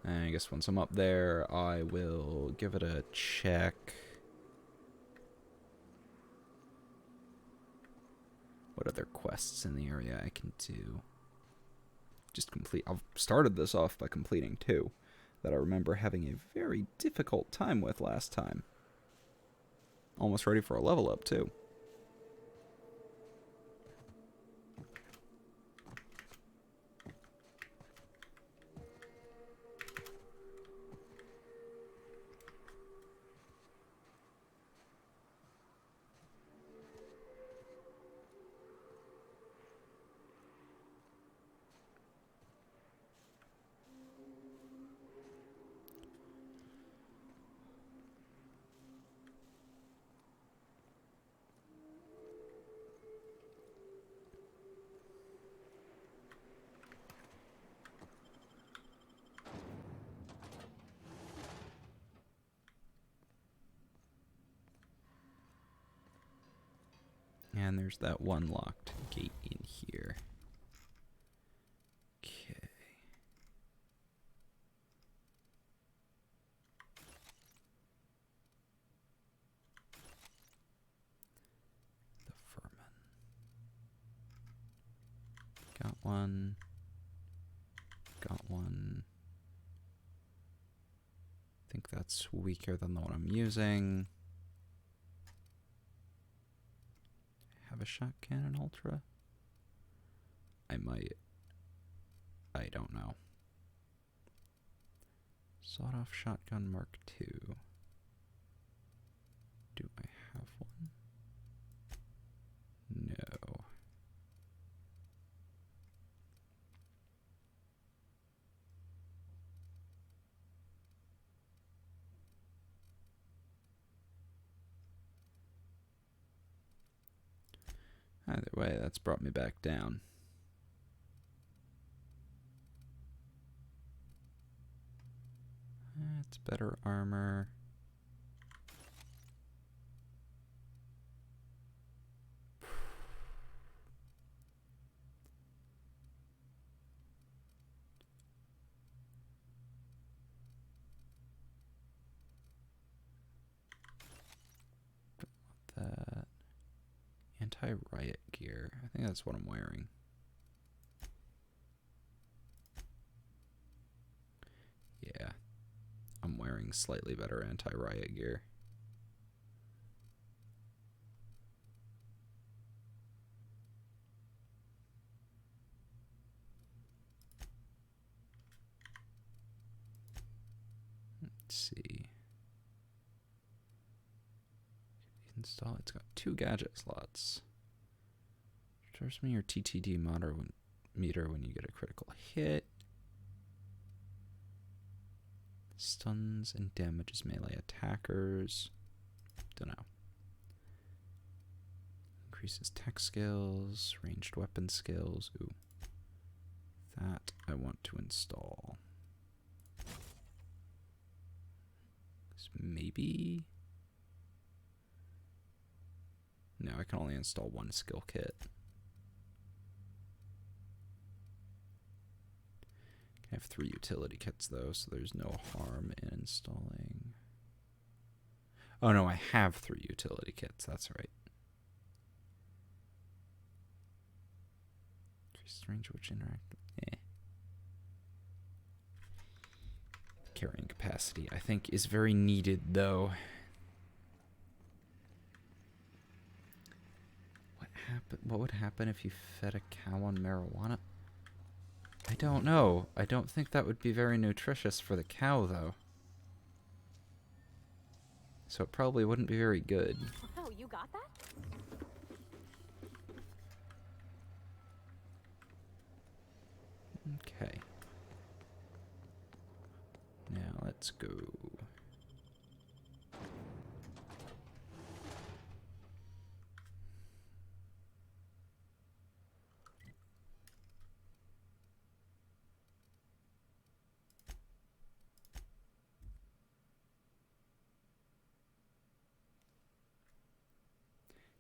I guess once I'm up there, I will give it a check. What other quests in the area I can do? Just complete. I've started this off by completing 2 that I remember having a very difficult time with last time. Almost ready for a level up, too. And there's that one locked gate in here. Okay. The vermin. Got one. Got one. I think think that's weaker than the one I'm using. Have a shot cannon ultra? I might. I don't know. Sawed-off shotgun Mark II. Do I have one? No. Either way, that's brought me back down. That's better armor. That anti-riot gear. I think that's what I'm wearing. Yeah. I'm wearing slightly better anti-riot gear. Let's see. Install. It's got 2 gadget slots. Charge me your TTD meter when you get a critical hit. Stuns and damages melee attackers. Dunno. Increases tech skills, ranged weapon skills. Ooh. That I want to install. Maybe. No, I can only install 1 skill kit. I have 3 utility kits though, so there's no harm in installing. Oh no, I have 3 utility kits, that's right. Increase range which interact. Carrying capacity, I think, is very needed though. What would happen if you fed a cow on marijuana? I don't know. I don't think that would be very nutritious for the cow, though. So it probably wouldn't be very good.
Wow, you got that?
Okay. Now let's go.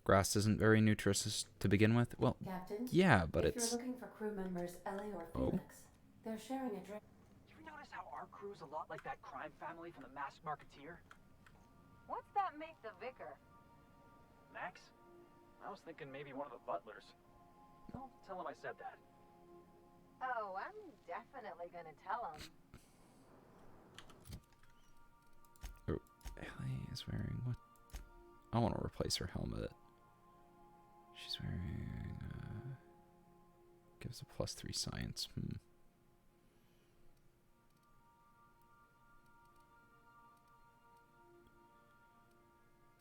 Grass isn't very nutritious to begin with. Well,
Captain?
yeah, but
if
it's...
you're looking for crew members Ellie or
Oh.
Felix, they're sharing a drink.
You notice how our crew's a lot like that crime family from The Masked Marketeer?
What's that make the vicar?
Max? I was thinking maybe one of the butlers. Don't tell him I said that.
Oh, I'm definitely gonna tell him.
Oh, Ellie is wearing what? I want to replace her helmet. She's wearing, gives a +3 science.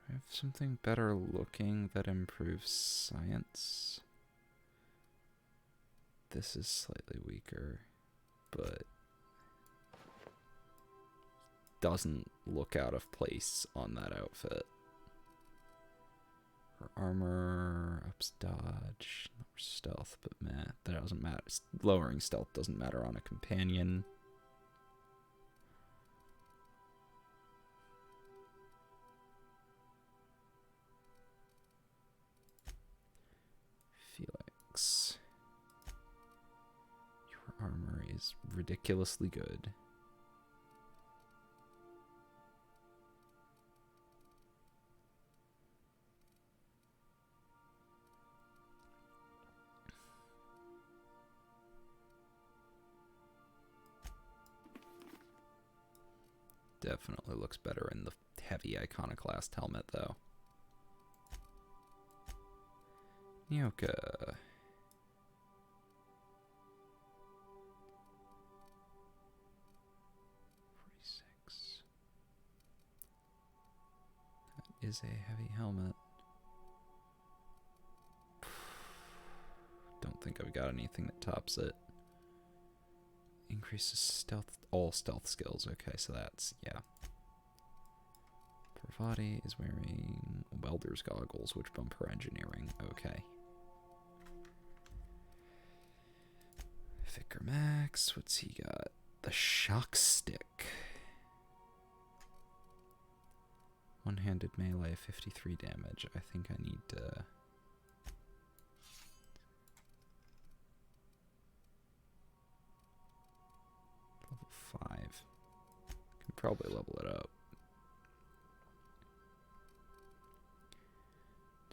I have something better looking that improves science. This is slightly weaker, but doesn't look out of place on that outfit. Her armor ups dodge, lower stealth, but man, that doesn't matter. Lowering stealth doesn't matter on a companion. Felix, your armor is ridiculously good. Definitely looks better in the heavy iconoclast helmet, though. Nyoka. 46. That is a heavy helmet. Don't think I've got anything that tops it. Increases stealth, all stealth skills. Okay, so that's, yeah. Parvati is wearing welder's goggles, which bump her engineering. Okay. Vicar Max, what's he got? The shock stick. One-handed melee, 53 damage. I think I need to... Level 5. Can probably level it up.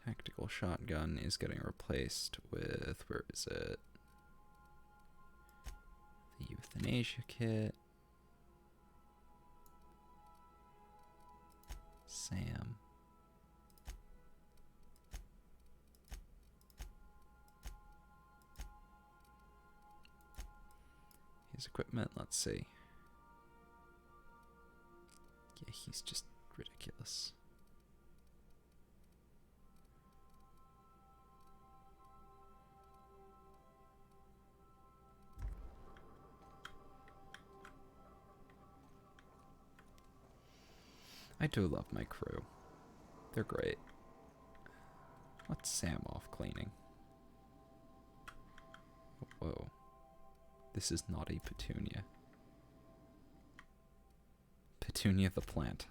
Tactical shotgun is getting replaced with, where is it? The euthanasia kit. Sam. His equipment, let's see. Yeah, he's just ridiculous. I do love my crew. They're great. What's Sam off cleaning? Whoa. This is not a Petunia. Petunia the plant.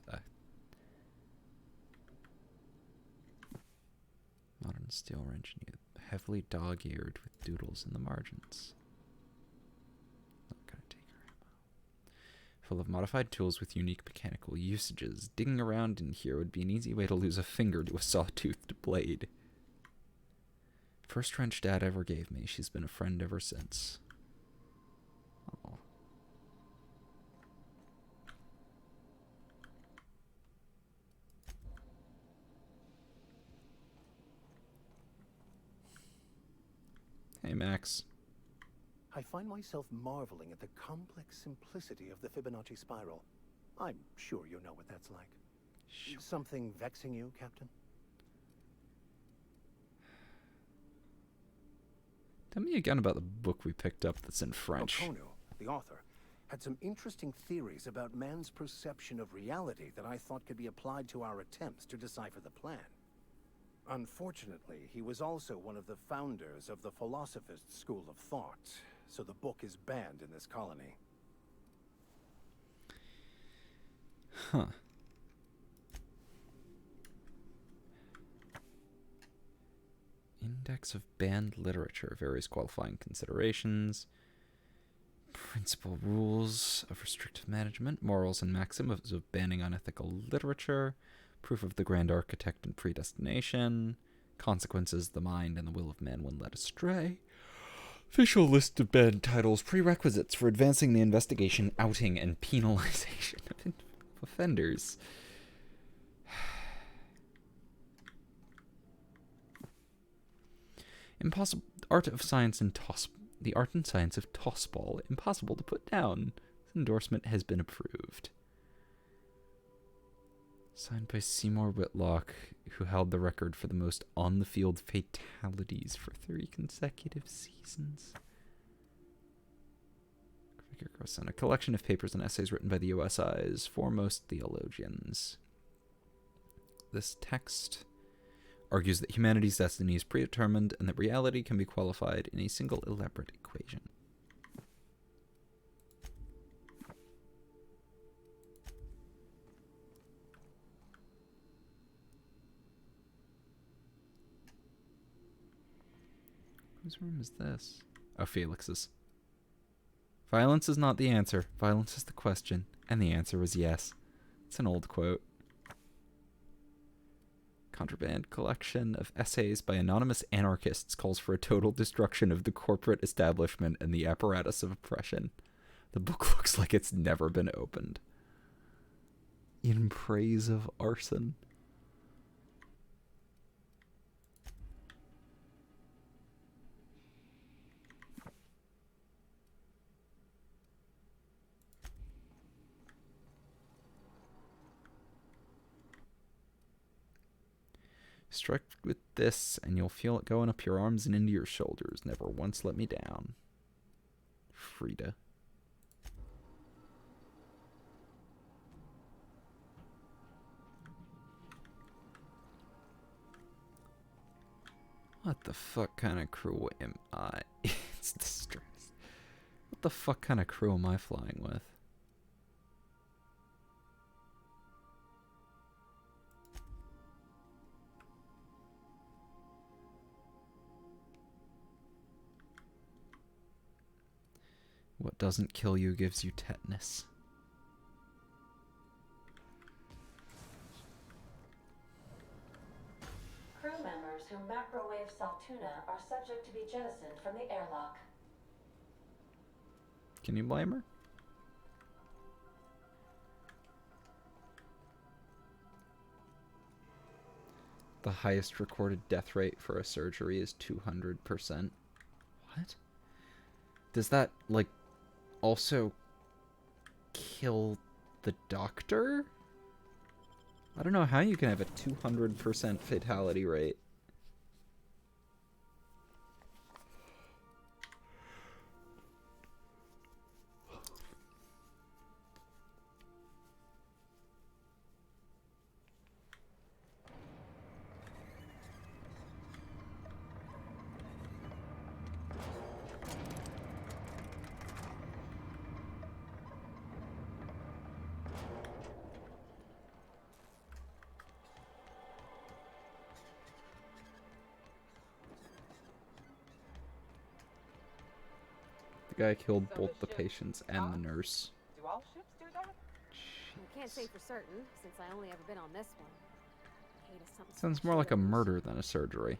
Modern steel wrench, heavily dog-eared with doodles in the margins. Not gonna take her ammo. Full of modified tools with unique mechanical usages. Digging around in here would be an easy way to lose a finger to a sawtoothed blade. First wrench Dad ever gave me. She's been a friend ever since. Oh. Hey, Max.
I find myself marveling at the complex simplicity of the Fibonacci spiral. I'm sure you know what that's like.
Sure.
Something vexing you, Captain?
Tell me again about the book we picked up that's in French.
Okonu, the author, had some interesting theories about man's perception of reality that I thought could be applied to our attempts to decipher the plan. Unfortunately, he was also one of the founders of the Philosophist School of Thought, so the book is banned in this colony.
Huh. Index of banned literature, various qualifying considerations, principal rules of restrictive management, morals and maxims of banning unethical literature, proof of the grand architect and predestination, consequences, the mind and the will of man when led astray, official list of banned titles, prerequisites for advancing the investigation, outing, and penalization of offenders. Impossible art of science and the art and science of tossball, impossible to put down. This endorsement has been approved. Signed by Seymour Whitlock, who held the record for the most on-the-field fatalities for 3 consecutive seasons. A collection of papers and essays written by the USI's foremost theologians. This text argues that humanity's destiny is predetermined and that reality can be qualified in a single elaborate equation. Whose room is this? Oh, Felix's. Violence is not the answer. Violence is the question. And the answer was yes. It's an old quote. Contraband collection of essays by anonymous anarchists calls for a total destruction of the corporate establishment and the apparatus of oppression. The book looks like it's never been opened. In praise of arson. Strike with this, and you'll feel it going up your arms and into your shoulders. Never once let me down. Frida. What the fuck kind of crew am I? It's distress. What the fuck kind of crew am I flying with? What doesn't kill you gives you tetanus.
Crew members who macrowave Saltuna are subject to be jettisoned from the airlock.
Can you blame her? The highest recorded death rate for a surgery is 200%. What? Does that, like, also kill the doctor? I don't know how you can have a 200% fatality rate. The guy killed
So
both
the
the
ship
patients and the nurse.
Do all ships do that?
I can't say for certain, since I only ever been on this one. Ada something
Sounds more like a murder than a surgery.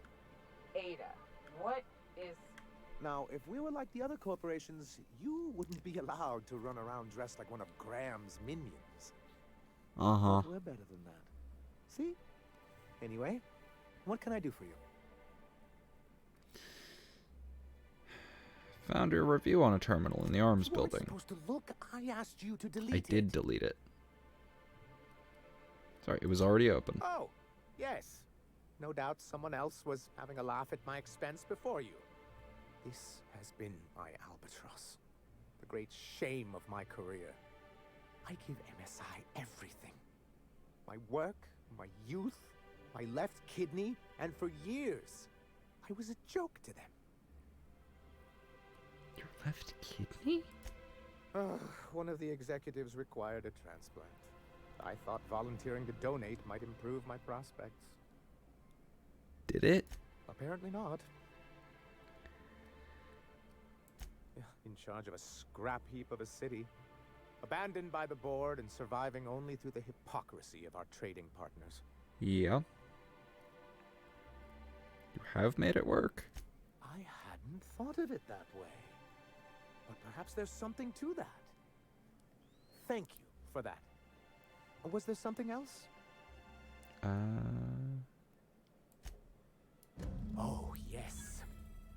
Ada, what is...
Now, if we were like the other corporations, you wouldn't be allowed to run around dressed like one of Graham's minions.
Uh-huh.
But we're better than that. See? Anyway, what can I do for you?
Found your review on a terminal in the arms
You weren't
building.
supposed to look. I asked you to delete
I
it.
did delete it. Sorry, it was already open.
Oh, yes. No doubt someone else was having a laugh at my expense before you. This has been my albatross. The great shame of my career. I give MSI everything. My work, my youth, my left kidney, and for years, I was a joke to them.
Your left kidney?
One of the executives required a transplant. I thought volunteering to donate might improve my prospects.
Did it?
Apparently not. In charge of a scrap heap of a city. Abandoned by the board and surviving only through the hypocrisy of our trading partners.
Yeah. You have made it work.
I hadn't thought of it that way. But perhaps there's something to that. Thank you for that. Was there something else? Oh, yes.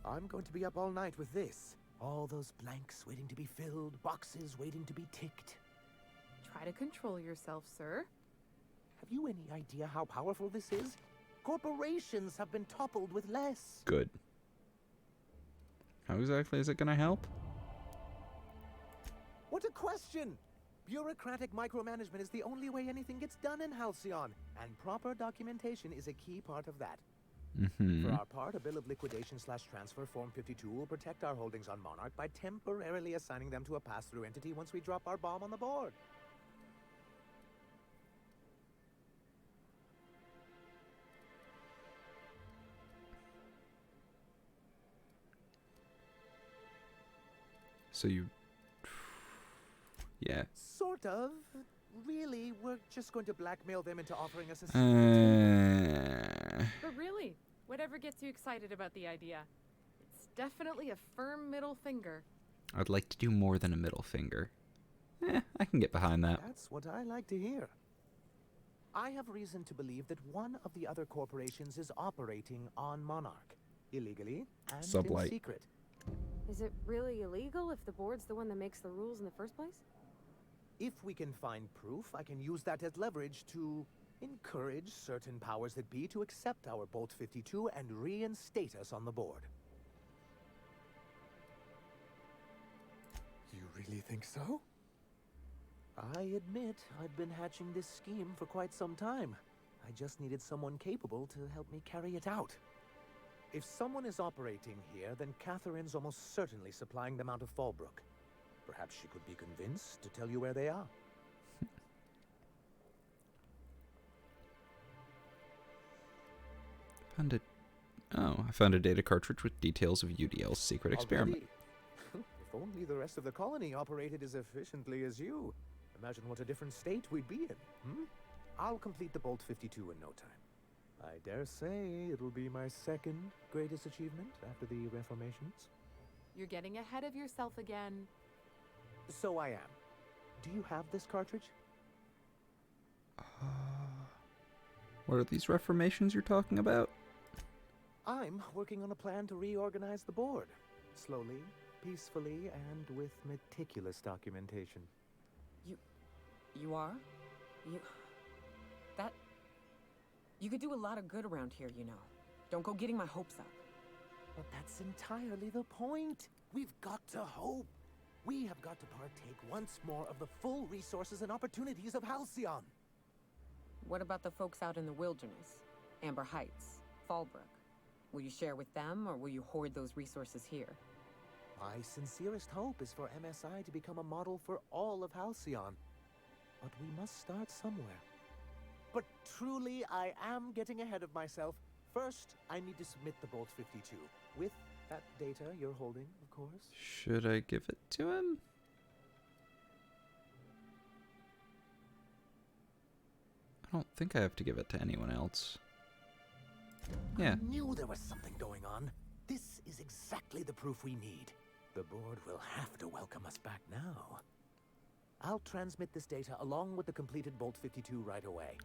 I'm going to be up all night with this. All those blanks waiting to be filled, boxes waiting to be ticked.
Try to control yourself, sir.
Have you any idea how powerful this is? Corporations have been toppled with less.
Good. How exactly is it gonna help?
What a question! Bureaucratic micromanagement is the only way anything gets done in Halcyon, and proper documentation is a key part of that. For our part, a bill of liquidation/transfer Form 52 will protect our holdings on Monarch by temporarily assigning them to a pass-through entity once we drop our bomb on the board.
So you... Yeah.
Sort of. Really, we're just going to blackmail them into offering us a...
But really, whatever gets you excited about the idea, it's definitely a firm middle finger.
I'd like to do more than a middle finger. I can get behind that.
That's what I like to hear. I have reason to believe that one of the other corporations is operating on Monarch, illegally and
Sublight.
in secret.
Is it really illegal if the board's the one that makes the rules in the first place?
If we can find proof, I can use that as leverage to encourage certain powers that be to accept our Bolt 52 and reinstate us on the board. You really think so? I admit I've been hatching this scheme for quite some time. I just needed someone capable to help me carry it out. If someone is operating here, then Catherine's almost certainly supplying them out of Fallbrook. Perhaps she could be convinced to tell you where they are.
I found a data cartridge with details of UDL's secret experiment.
Already? If only the rest of the colony operated as efficiently as you. Imagine what a different state we'd be in, hmm? I'll complete the Bolt 52 in no time. I dare say it'll be my second greatest achievement after the Reformations.
You're getting ahead of yourself again.
So I am. Do you have this cartridge?
What are these reformations you're talking about?
I'm working on a plan to reorganize the board. Slowly, peacefully, and with meticulous documentation.
You are? You could do a lot of good around here, you know. Don't go getting my hopes up.
But that's entirely the point. We've got to hope. We have got to partake once more of the full resources and opportunities of Halcyon.
What about the folks out in the wilderness? Amber Heights, Fallbrook. Will you share with them, or will you hoard those resources here?
My sincerest hope is for MSI to become a model for all of Halcyon. But we must start somewhere. But truly, I am getting ahead of myself. First, I need to submit the Bolt 52. With that data you're holding, of course.
Should I give it to him? I don't think I have to give it to anyone else. Yeah.
I knew there was something going on. This is exactly the proof we need. The board will have to welcome us back now. I'll transmit this data along with the completed Bolt 52 right away.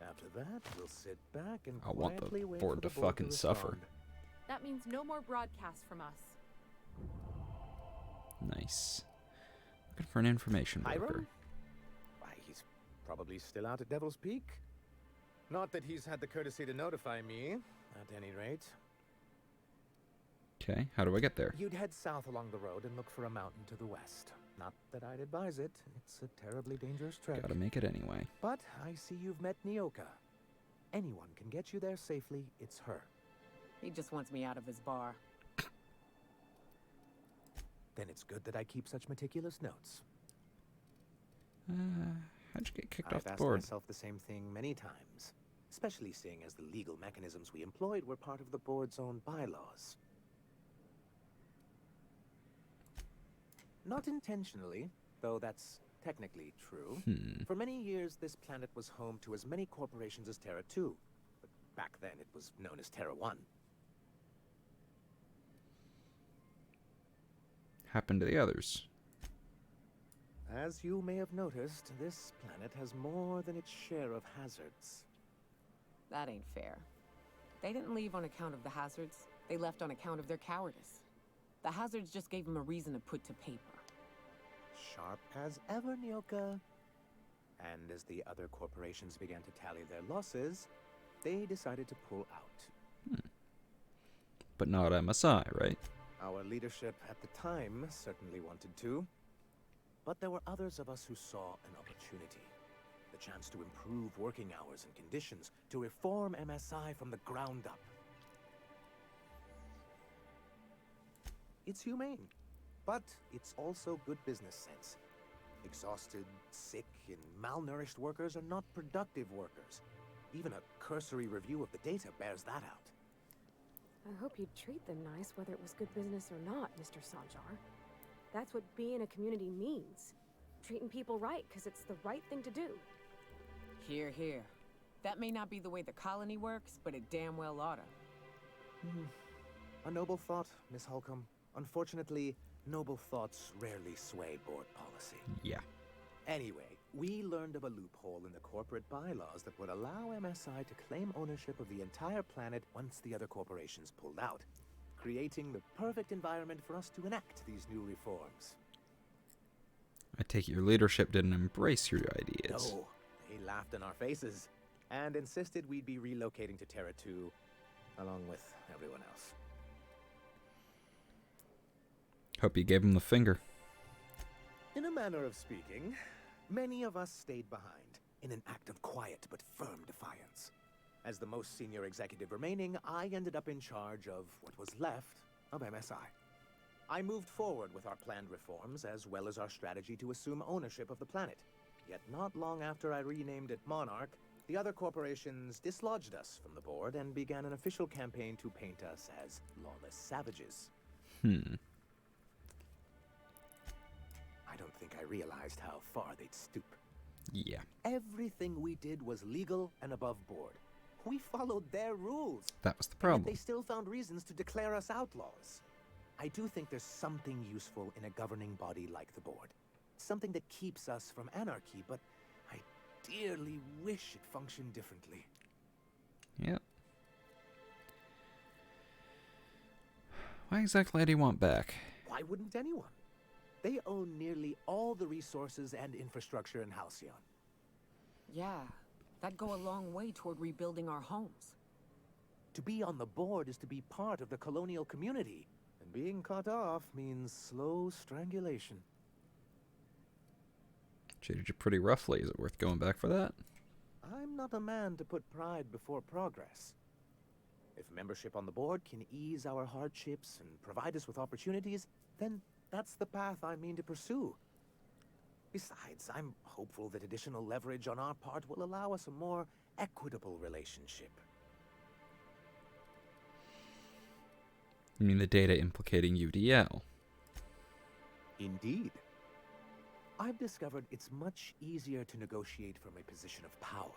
After that, we'll sit back and
I want
quietly
the
wait
board
for
to
the board
fucking
respond.
suffer.
That means no more broadcasts from us.
Nice. Looking for an information
Hiram?
broker.
Why, he's probably still out at Devil's Peak. Not that he's had the courtesy to notify me, at any rate.
Okay, how do I get there?
You'd head south along the road and look for a mountain to the west. Not that I'd advise it. It's a terribly dangerous trek.
Gotta make it anyway.
But I see you've met Nyoka. Anyone can get you there safely, it's her.
He just wants me out of his bar.
Then it's good that I keep such meticulous notes.
How'd you get kicked
I've
off the
asked
board?
myself the same thing many times, especially seeing as the legal mechanisms we employed were part of the board's own bylaws. Not intentionally, though that's technically true. For many years, this planet was home to as many corporations as Terra 2. But back then, it was known as Terra 1.
Happened to the others.
As you may have noticed, this planet has more than its share of hazards.
That ain't fair. They didn't leave on account of the hazards. They left on account of their cowardice. The hazards just gave them a reason to put to paper.
Sharp as ever, Nyoka. And as the other corporations began to tally their losses, they decided to pull out.
But not MSI, right?
Our leadership at the time certainly wanted to. But there were others of us who saw an opportunity. The chance to improve working hours and conditions, to reform MSI from the ground up. It's humane, but it's also good business sense. Exhausted, sick, and malnourished workers are not productive workers. Even a cursory review of the data bears that out.
I hope you'd treat them nice, whether it was good business or not, Mr. Sanjar. That's what being a community means. Treating people right, because it's the right thing to do.
Here, here. That may not be the way the colony works, but it damn well oughta.
A noble thought, Miss Holcomb. Unfortunately, noble thoughts rarely sway board policy.
Yeah.
Anyway, we learned of a loophole in the corporate bylaws that would allow MSI to claim ownership of the entire planet once the other corporations pulled out, creating the perfect environment for us to enact these new reforms.
I take it your leadership didn't embrace your ideas.
No, they laughed in our faces and insisted we'd be relocating to Terra 2 along with everyone else.
Hope you gave him the finger.
In a manner of speaking, many of us stayed behind in an act of quiet but firm defiance. As the most senior executive remaining, I ended up in charge of what was left of MSI. I moved forward with our planned reforms as well as our strategy to assume ownership of the planet. Yet not long after I renamed it Monarch, the other corporations dislodged us from the board and began an official campaign to paint us as lawless savages. I don't think I realized how far they'd stoop.
Yeah.
Everything we did was legal and above board. We followed their rules.
That was the
Yet
problem.
they still found reasons to declare us outlaws. I do think there's something useful in a governing body like the board. Something that keeps us from anarchy, but I dearly wish it functioned differently.
Yep. Why exactly do you want back?
Why wouldn't anyone? They own nearly all the resources and infrastructure in Halcyon.
Yeah, that'd go a long way toward rebuilding our homes.
To be on the board is to be part of the colonial community, and being cut off means slow strangulation.
Treated you pretty roughly. Is it worth going back for that?
I'm not a man to put pride before progress. If membership on the board can ease our hardships and provide us with opportunities, then that's the path I mean to pursue. Besides, I'm hopeful that additional leverage on our part will allow us a more equitable relationship.
You mean the data implicating UDL?
Indeed. I've discovered it's much easier to negotiate from a position of power.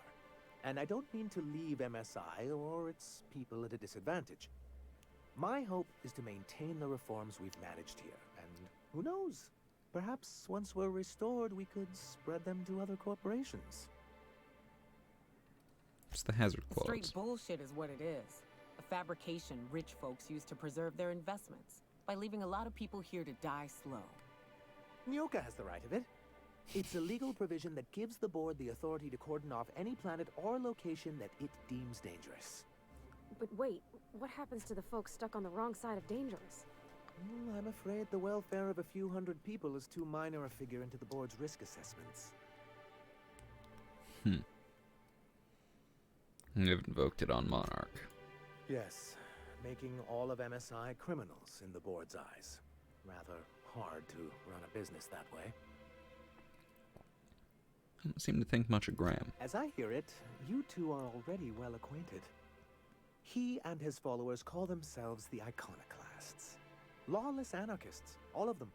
And I don't mean to leave MSI or its people at a disadvantage. My hope is to maintain the reforms we've managed here, and who knows? Perhaps once we're restored, we could spread them to other corporations.
It's the hazard clause.
Straight bullshit is what it is. A fabrication rich folks use to preserve their investments, by leaving a lot of people here to die slow.
Nyoka has the right of it. It's a legal provision that gives the board the authority to cordon off any planet or location that it deems dangerous.
But wait, what happens to the folks stuck on the wrong side of dangerous?
I'm afraid the welfare of a few hundred people is too minor a figure into the board's risk assessments.
You've invoked it on Monarch.
Yes, making all of MSI criminals in the board's eyes. Rather hard to run a business that way.
I don't seem to think much of Graham.
As I hear it, you two are already well acquainted. He and his followers call themselves the Iconoclasts. Lawless anarchists, all of them.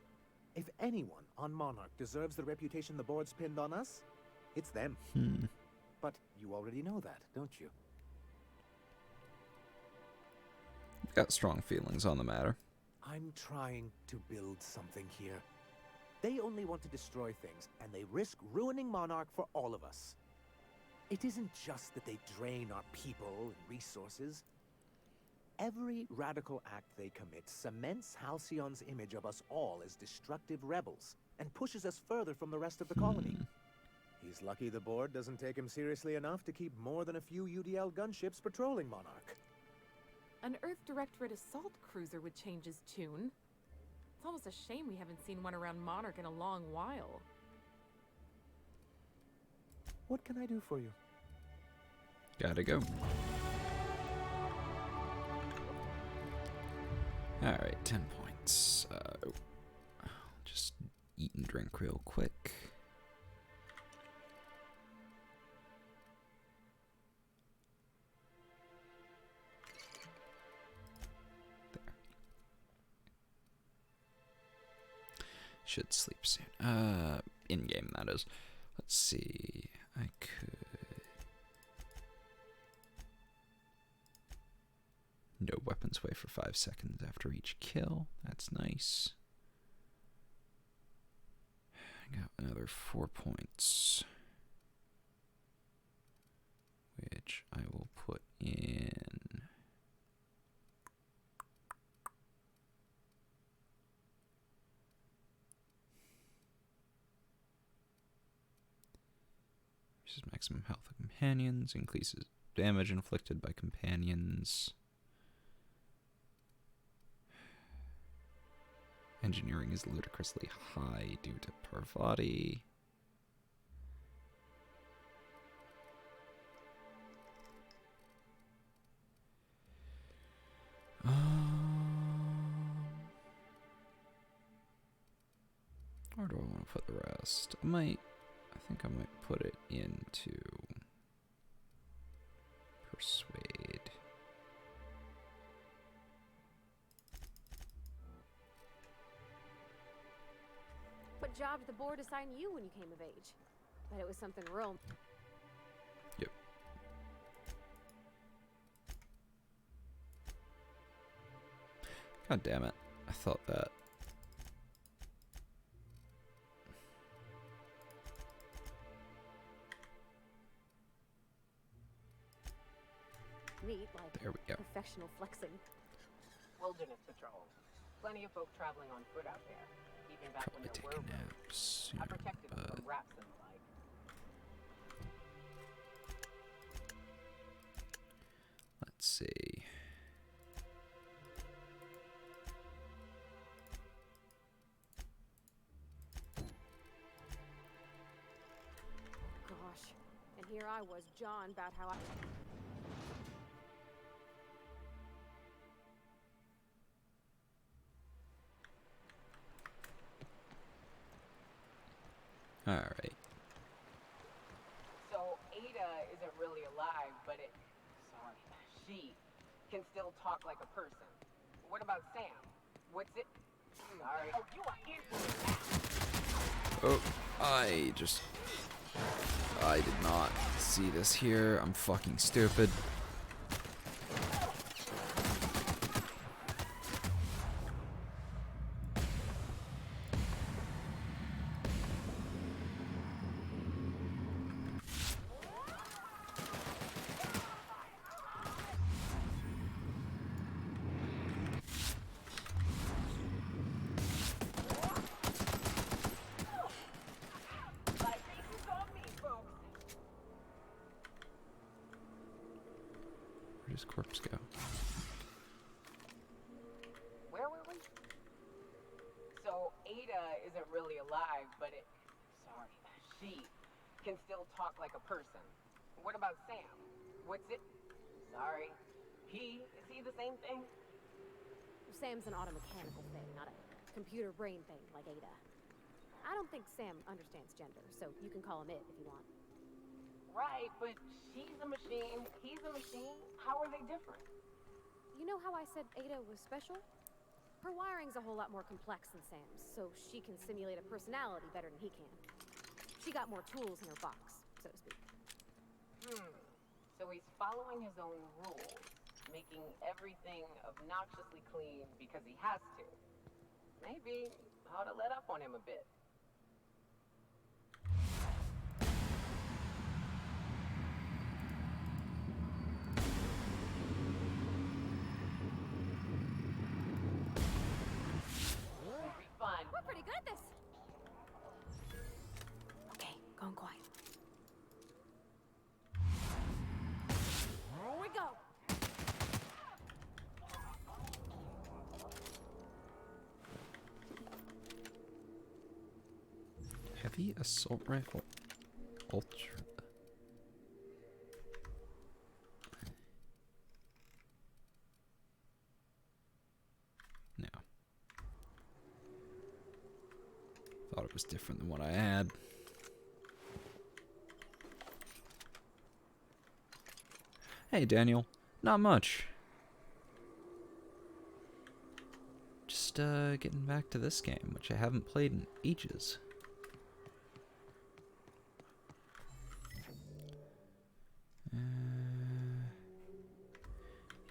If anyone on Monarch deserves the reputation the board's pinned on us, it's them. But you already know that, don't you?
I've got strong feelings on the matter.
I'm trying to build something here. They only want to destroy things, and they risk ruining Monarch for all of us. It isn't just that they drain our people and resources. Every radical act they commit cements Halcyon's image of us all as destructive rebels, and pushes us further from the rest of the colony. He's lucky the board doesn't take him seriously enough to keep more than a few UDL gunships patrolling Monarch.
An Earth Directorate assault cruiser would change his tune. It's almost a shame we haven't seen one around Monarch in a long while.
What can I do for you?
Gotta go. Alright, 10 points. Just eat and drink real quick. There. Should sleep soon. In-game, that is. Let's see. I could... No weapons away for 5 seconds after each kill. That's nice. I got another another 4 points, which I will put in. Reduces maximum health of companions, increases damage inflicted by companions. Engineering is ludicrously high due to Parvati. Where do I want to put the rest? I think I might put it into Persuade.
What job did the board assign you when you came of age? Bet it was something real.
Yep. God damn it. I thought that.
Neat, like
there we go.
Professional flexing.
Wilderness patrol. Plenty of folk traveling on foot out there. Even back
Probably
when there
take
were
a nap
roads.
soon,
I protected them
but
from rats and the like.
let's see.
Gosh. And here I was, John, about how I...
Alright.
So Ada isn't really alive, but she can still talk like a person. What about Sam? What's it? Sorry. Oh, you are in.
Oh, I did not see this here. I'm fucking stupid. Where does corpse go?
Where were we? So Ada isn't really alive, but she can still talk like a person. What about Sam? What's it? Sorry. Is he the same thing?
Sam's an automechanical thing, not a computer brain thing like Ada. I don't think Sam understands gender, so you can call him it if you want.
Right, but she's a machine, he's a machine. How are they different?
You know how I said Ada was special? Her wiring's a whole lot more complex than Sam's, so she can simulate a personality better than he can. She got more tools in her box, so to speak.
So he's following his own rules, making everything obnoxiously clean because he has to. Maybe I ought to let up on him a bit.
We're pretty good at this. Okay, going quiet. Here we go.
Heavy assault rifle. Ultra. No. Thought it was different than what I had. Hey, Daniel. Not much. Just getting back to this game, which I haven't played in ages.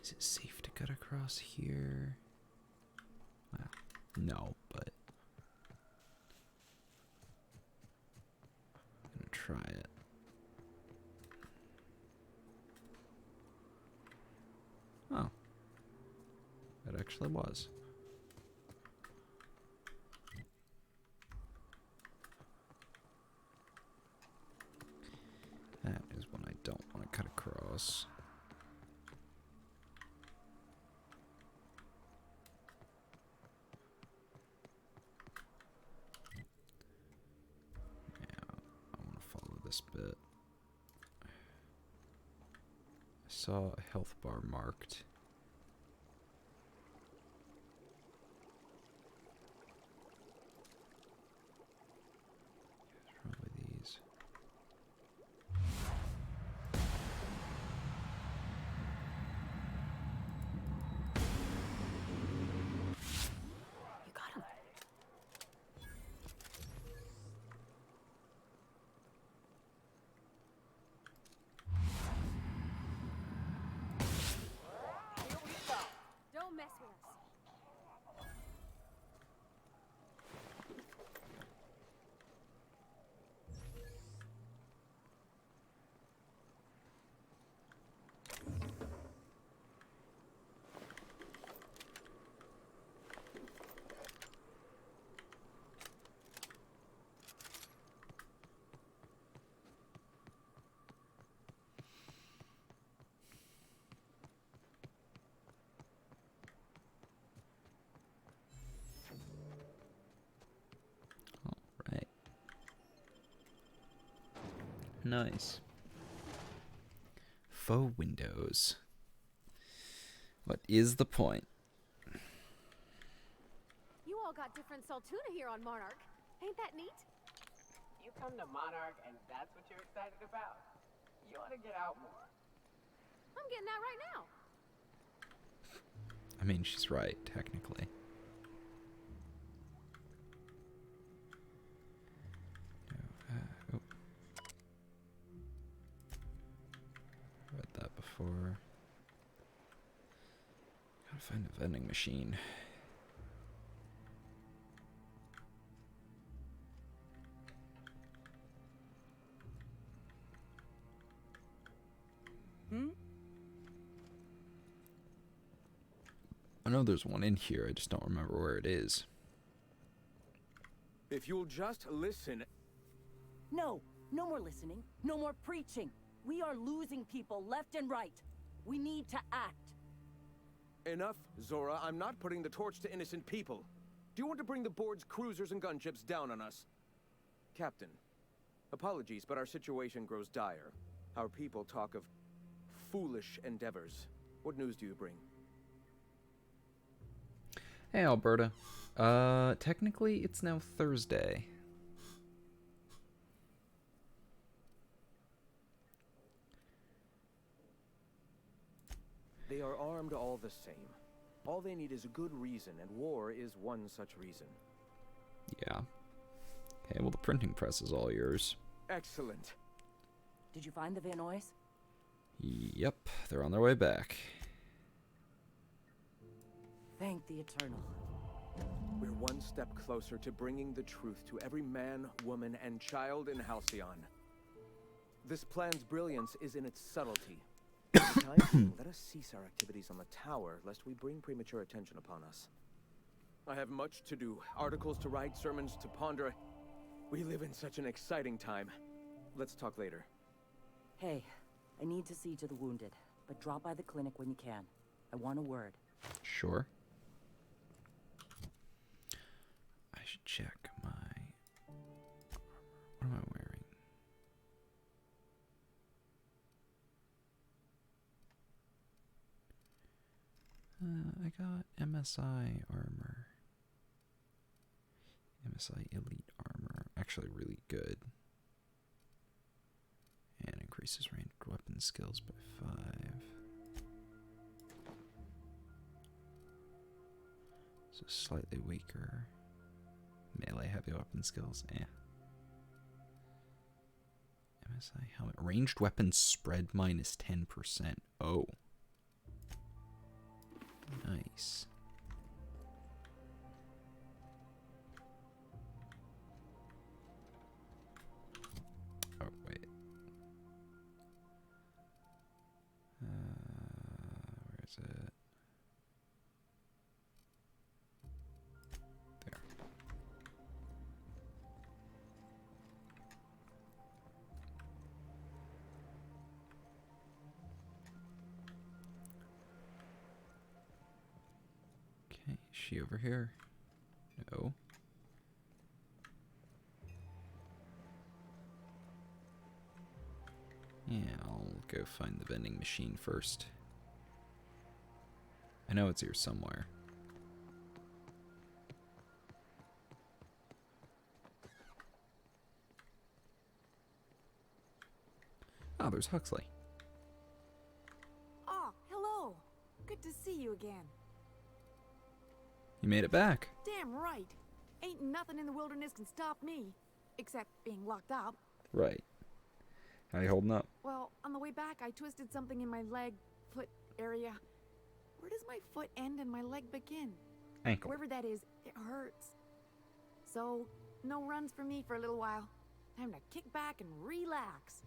Is it safe to cut across here? Well, no, but... try it. Oh. It actually was. That is one I don't want to cut across. Yeah, I want to follow this bit. I saw a health bar marked. Probably these.
You got him. Don't mess with us.
Right. Nice. Faux windows. What is the point?
You all got different Saltuna here on Monarch. Ain't that neat?
You come to Monarch and that's what you're excited about? You ought to get out more.
I'm getting out right now.
I mean, she's right, technically. Oh. Read that before. Gotta find a vending machine. I know there's one in here, I just don't remember where it is.
If you'll just listen...
No, no more listening, no more preaching. We are losing people left and right. We need to act.
Enough, Zora. I'm not putting the torch to innocent people. Do you want to bring the board's cruisers and gunships down on us? Captain, apologies, but our situation grows dire. Our people talk of foolish endeavors. What news do you bring?
Hey, Alberta. Technically, it's now Thursday.
They are armed all the same. All they need is a good reason, and war is one such reason.
Yeah. Okay, well, the printing press is all yours.
Excellent.
Did you find the Vanoys?
Yep, they're on their way back.
Thank the Eternal.
We're one step closer to bringing the truth to every man, woman, and child in Halcyon. This plan's brilliance is in its subtlety. For the time being, let us cease our activities on the tower, lest we bring premature attention upon us. I have much to do, articles to write, sermons to ponder. We live in such an exciting time. Let's talk later.
Hey, I need to see to the wounded, but drop by the clinic when you can. I want a word.
Sure. I should check my... What am I wearing? I got MSI armor. MSI Elite armor. Actually really good. And increases ranged weapon skills by 5. So slightly weaker. Melee heavy weapon skills. MSI helmet. Ranged weapons spread minus 10%. Oh. Nice. Oh, she over here? No. Yeah, I'll go find the vending machine first. I know it's here somewhere. Oh, there's Huxley.
Oh, hello. Good to see you again.
You made it back.
Damn right. Ain't nothing in the wilderness can stop me. Except being locked up.
Right. How you holding up?
Well, on the way back, I twisted something in my leg, foot area. Where does my foot end and my leg begin?
Ankle.
Wherever that is, it hurts. So, no runs for me for a little while. Time to kick back and relax.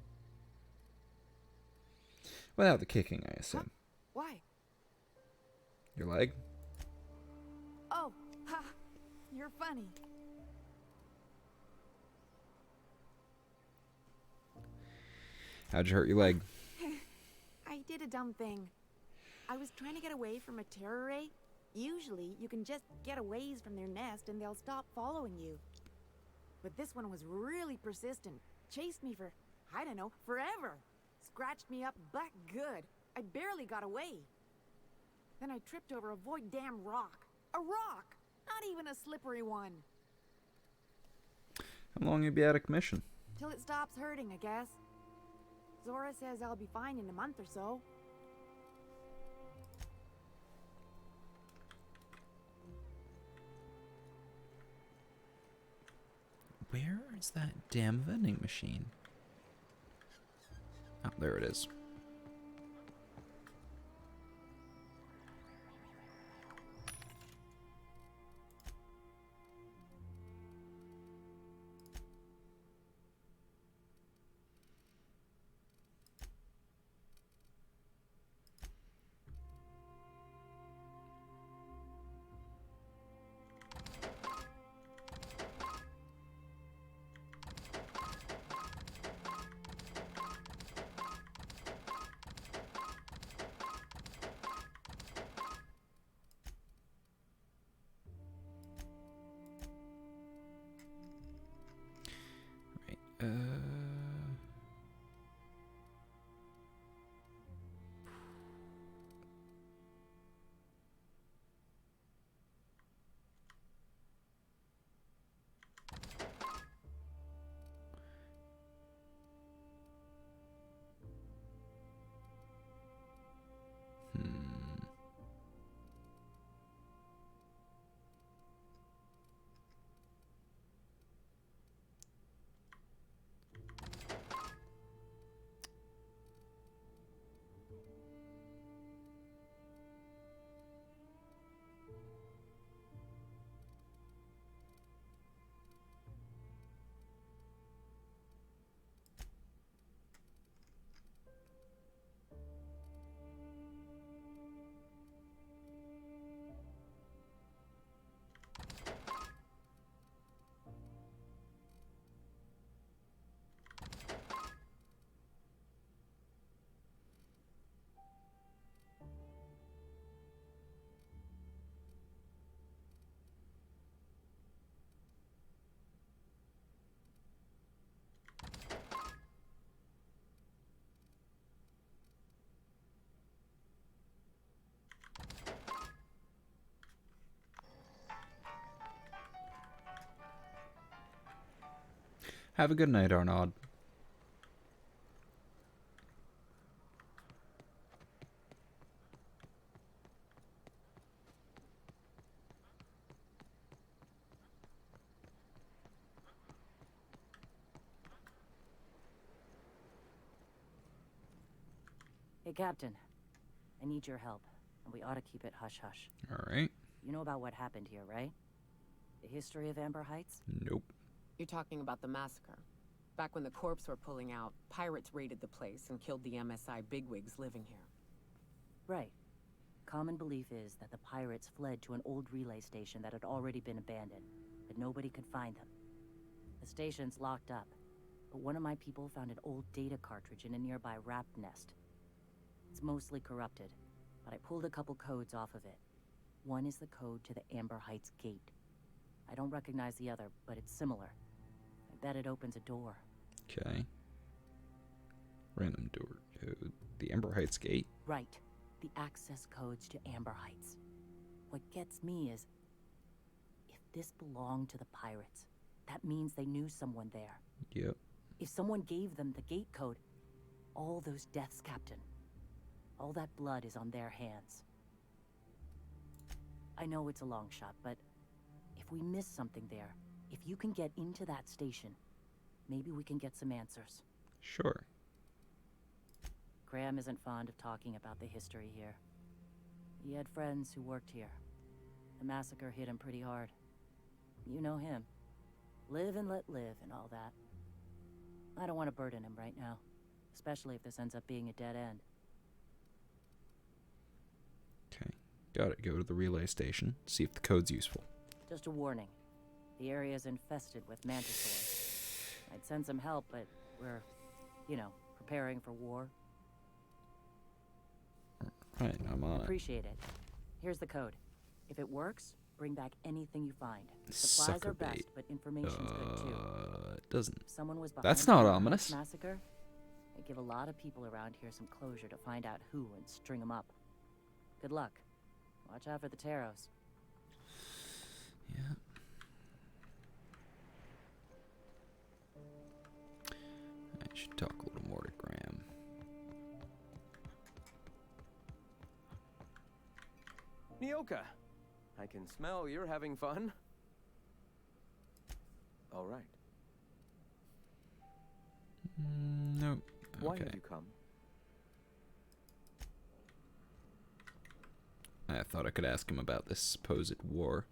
Without the kicking, I assume.
Huh? Why?
Your leg?
Oh, ha! You're funny.
How'd you hurt your leg?
I did a dumb thing. I was trying to get away from a terror ray. Usually, you can just get a ways from their nest and they'll stop following you. But this one was really persistent. Chased me for, I don't know, forever. Scratched me up back good. I barely got away. Then I tripped over a void damn rock. A rock! Not even a slippery one.
How long you be out of commission?
Till it stops hurting, I guess. Zora says I'll be fine in a month or so.
Where is that damn vending machine? Oh, there it is. Have a good night, Arnaud.
Hey, Captain. I need your help, and we ought to keep it hush-hush.
All right.
You know about what happened here, right? The history of Amber Heights?
Nope.
You're talking about the massacre. Back when the corps were pulling out, pirates raided the place and killed the MSI bigwigs living here.
Right. Common belief is that the pirates fled to an old relay station that had already been abandoned, but nobody could find them. The station's locked up, but one of my people found an old data cartridge in a nearby raft nest. It's mostly corrupted, but I pulled a couple codes off of it. One is the code to the Amber Heights gate. I don't recognize the other, but it's similar. I bet it opens a door.
Okay. Random door code. The Amber Heights gate?
Right. The access codes to Amber Heights. What gets me is, if this belonged to the pirates, that means they knew someone there.
Yep.
If someone gave them the gate code, all those deaths, Captain, all that blood is on their hands. I know it's a long shot, but if we miss something there, if you can get into that station, maybe we can get some answers.
Sure.
Graham isn't fond of talking about the history here. He had friends who worked here. The massacre hit him pretty hard. You know him. Live and let live and all that. I don't want to burden him right now, especially if this ends up being a dead end.
Okay. Got it. Go to the relay station. See if the code's useful.
Just a warning. The area is infested with mantisaurs. I'd send some help, but we're, preparing for war.
Right, I'm on it.
Appreciate it. Here's the code. If it works, bring back anything you find. Supplies
Sucker
are best,
bait.
but information's good too.
It doesn't.
If someone was behind
That's not
the
ominous.
massacre, it'd give a lot of people around here some closure to find out who and string them up. Good luck. Watch out for the Taros.
Yeah. I should talk a little more to Graham.
Nyoka, I can smell you're having fun. All right.
Nope.
Why
Okay.
have you come?
I thought I could ask him about this supposed war.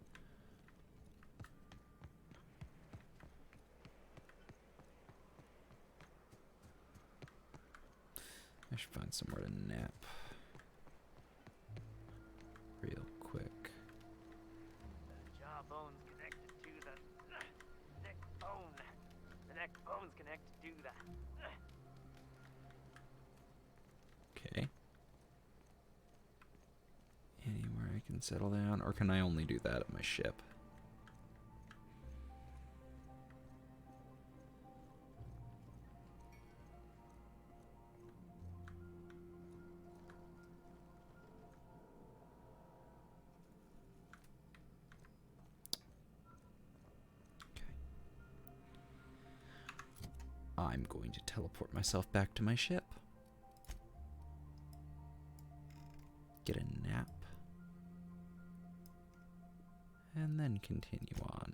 I should find somewhere to nap. Real quick.
The jawbone's connected to the neck bone. The neck bone's connected to the...
Okay. Anywhere I can settle down, or can I only do that at my ship? I'm going to teleport myself back to my ship. Get a nap. And then continue on.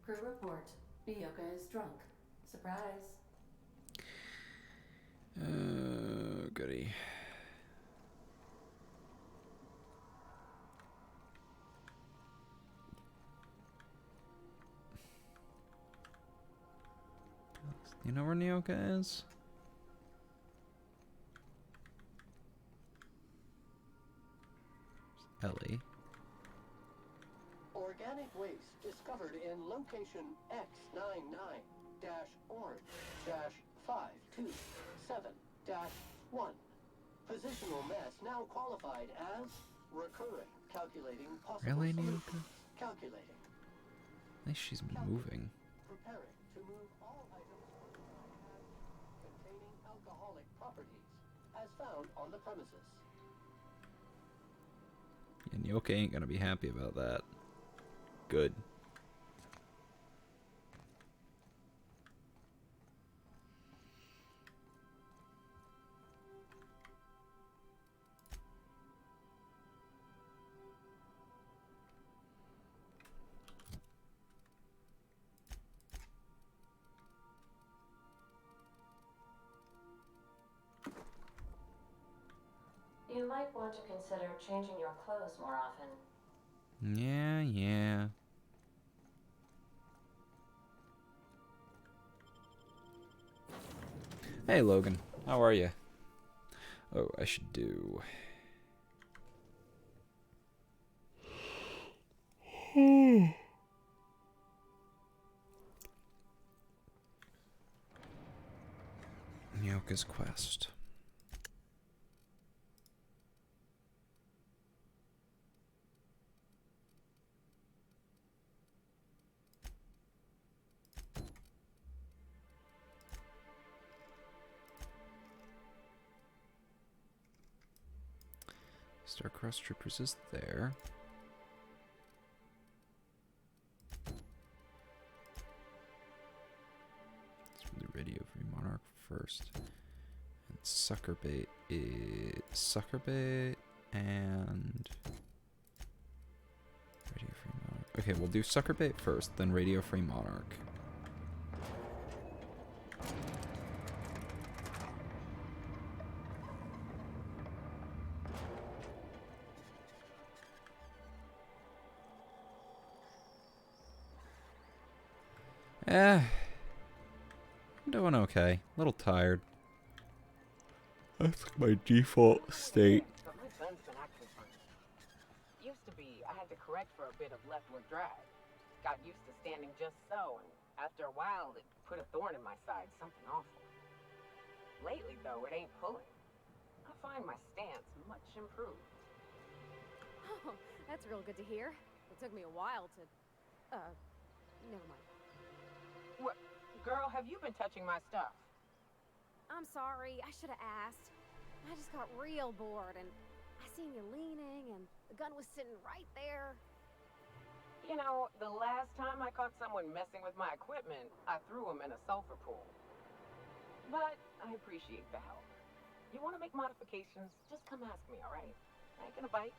Crew report. Nyoka is drunk. Surprise.
Goody. You know where Nyoka is? Ellie.
Organic waste discovered in location X99-orange-527-1. Positional mass now qualified as recurring. Calculating possible
Really,
solutions.
Nyoka?
Calculating.
At least she's moving.
Preparing to move all items containing alcoholic properties as found on the premises.
And Nyoka ain't gonna be happy about that. Good.
You might want to consider changing your clothes more often.
Yeah. Hey, Logan. How are you? Oh, I should do... Nyoka Marcus quest. Starcross Troopers is there. Let's really Radio Free Monarch first. And Suckerbait is Suckerbait and Radio Free Monarch. Okay, we'll do Suckerbait first, then Radio Free Monarch. I'm doing okay. A little tired. That's my default state.
But my son's been acting funny. Used to be, I had to correct for a bit of leftward drive. Got used to standing just so, and after a while, it put a thorn in my side, something awful. Lately, though, it ain't pulling. I find my stance much improved.
Oh, that's real good to hear. It took me a while to... never mind.
What? Girl, have you been touching my stuff?
I'm sorry, I should have asked. I just got real bored, and I seen you leaning, and the gun was sitting right there.
You know, the last time I caught someone messing with my equipment, I threw him in a sulfur pool. But I appreciate the help. You want to make modifications, just come ask me, alright? I ain't gonna bite.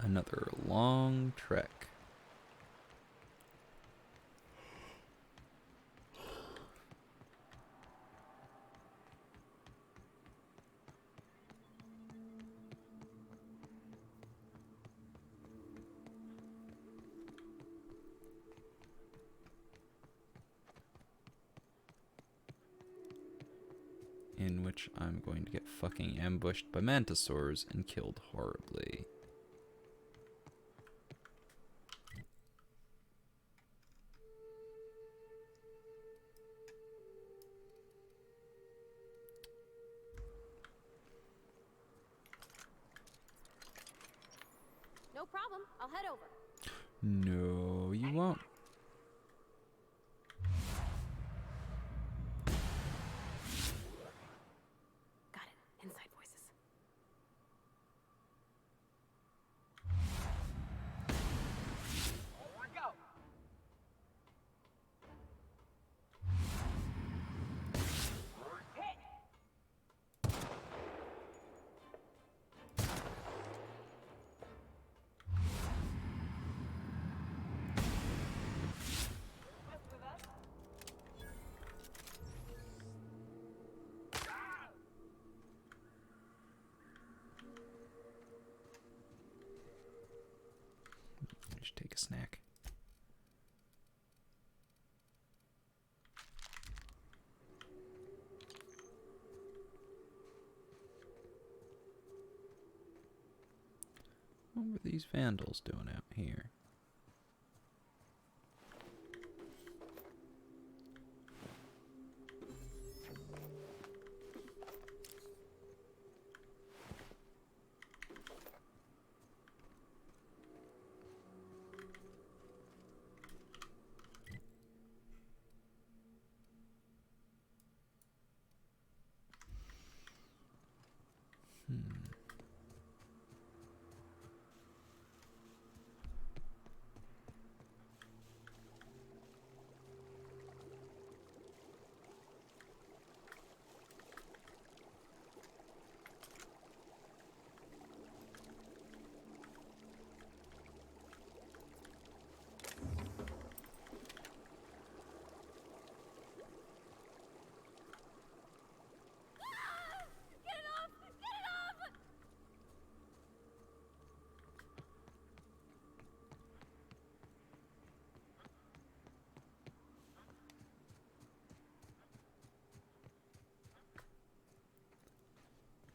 Another long trek. In which I'm going to get fucking ambushed by mantisaurs and killed horribly.
No problem. I'll head over.
No, you won't.
Got it. Inside voices.
On go! Hit!
Just take a snack. What were these vandals doing out here?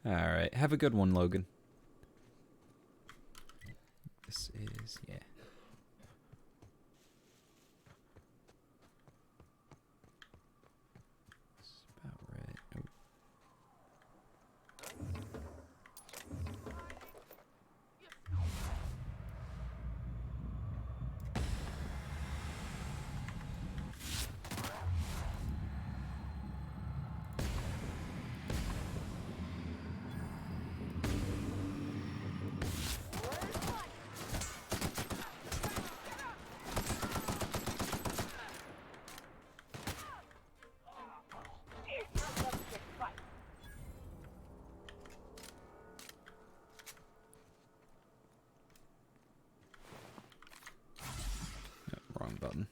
Alright, have a good one, Logan. This is, yeah. That's about right. Oh. Wrong button.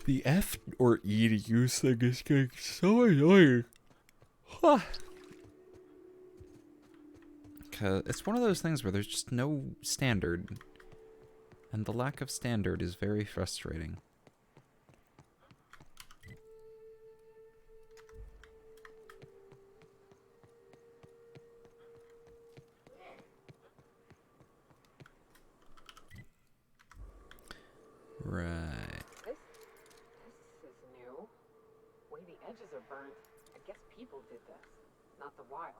The F or E to use thing is getting so annoying. Huh. Cause it's one of those things where there's just no standard. And the lack of standard is very frustrating. Right.
This is new. Way the edges are burnt. I guess people did this, not the wild.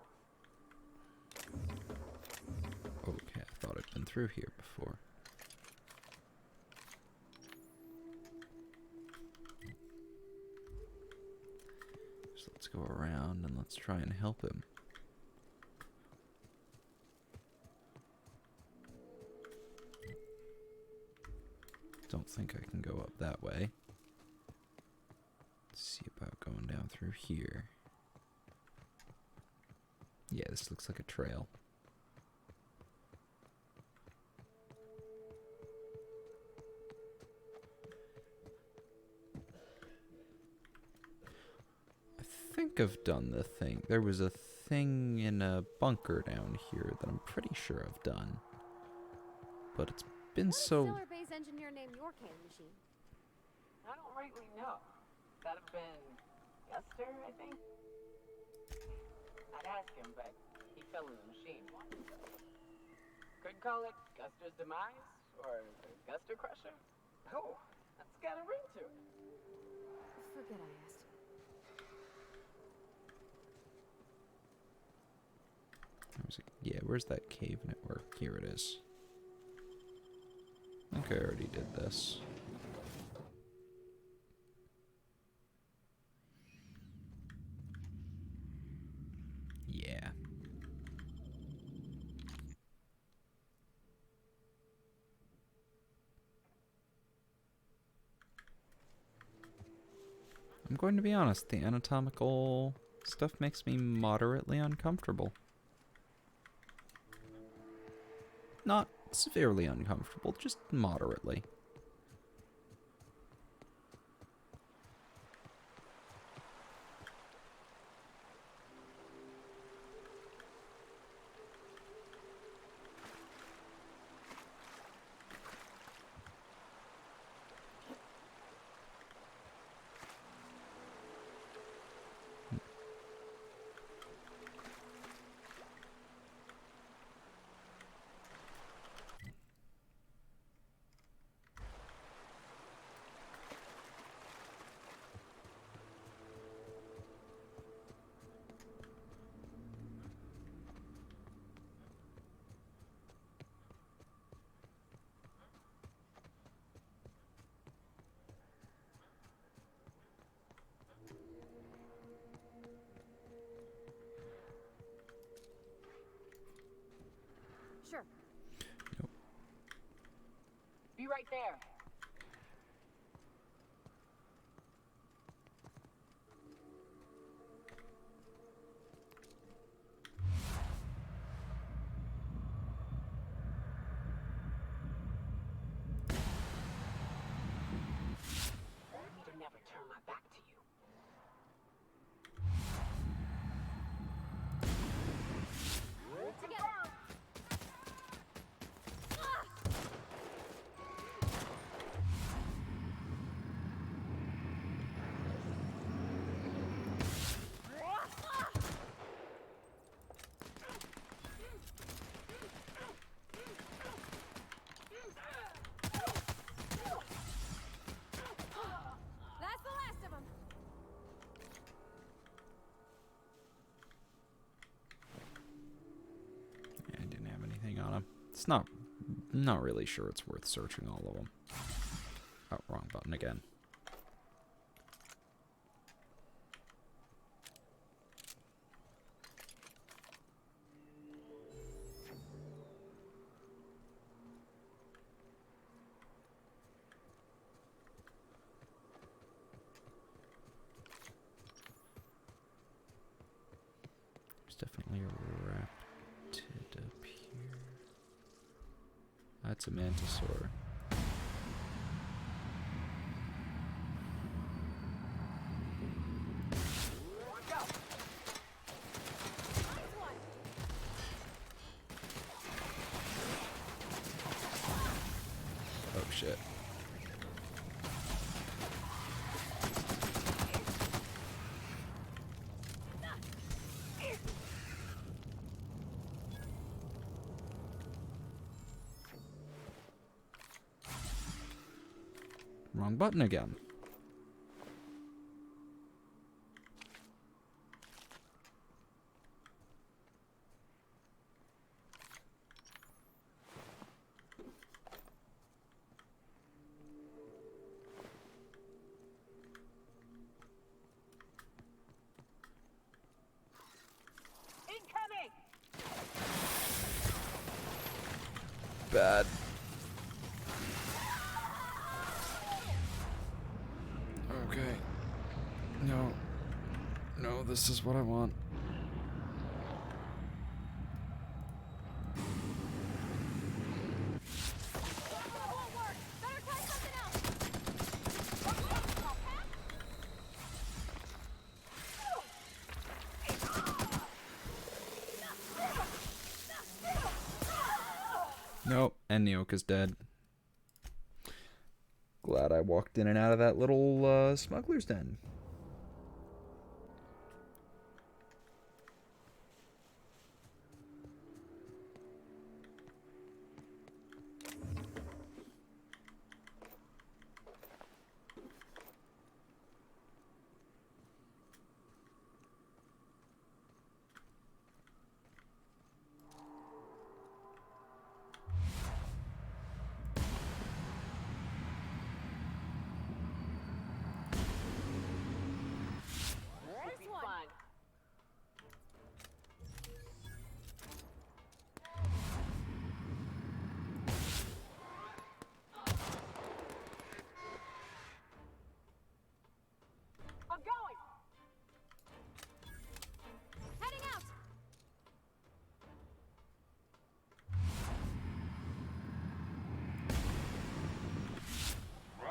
Okay, I thought I'd been through here before. So let's go around and let's try and help him. Don't think I can go up that way. Let's see about going down through here. Yeah, this looks like a trail. I think I've done the thing. There was a thing in a bunker down here that I'm pretty sure I've done. But it's been so...
Stellar base engineer named your cannon machine?
I don't rightly know. That'd have been Guster, I think. I'd ask him, but he fell in the machine. Could call it Guster's demise or the Guster Crusher. Oh, that's got a ring to it.
Forget I asked.
Yeah, where's that cave network? Here it is. I think I already did this. Yeah. I'm going to be honest, the anatomical stuff makes me moderately uncomfortable. Not severely uncomfortable, just moderately.
Sure.
Nope.
Be right there. I need to never turn my back to you.
Together.
on them. It's not really sure it's worth searching all of them. Oh, wrong button again. Definitely a raptid up here. That's a mantisaur. Oh shit. Wrong button again.
Incoming!
Bad. Okay. No. No, this is what I want. Nope, and Nyoka's dead. Glad I walked in and out of that little smuggler's den.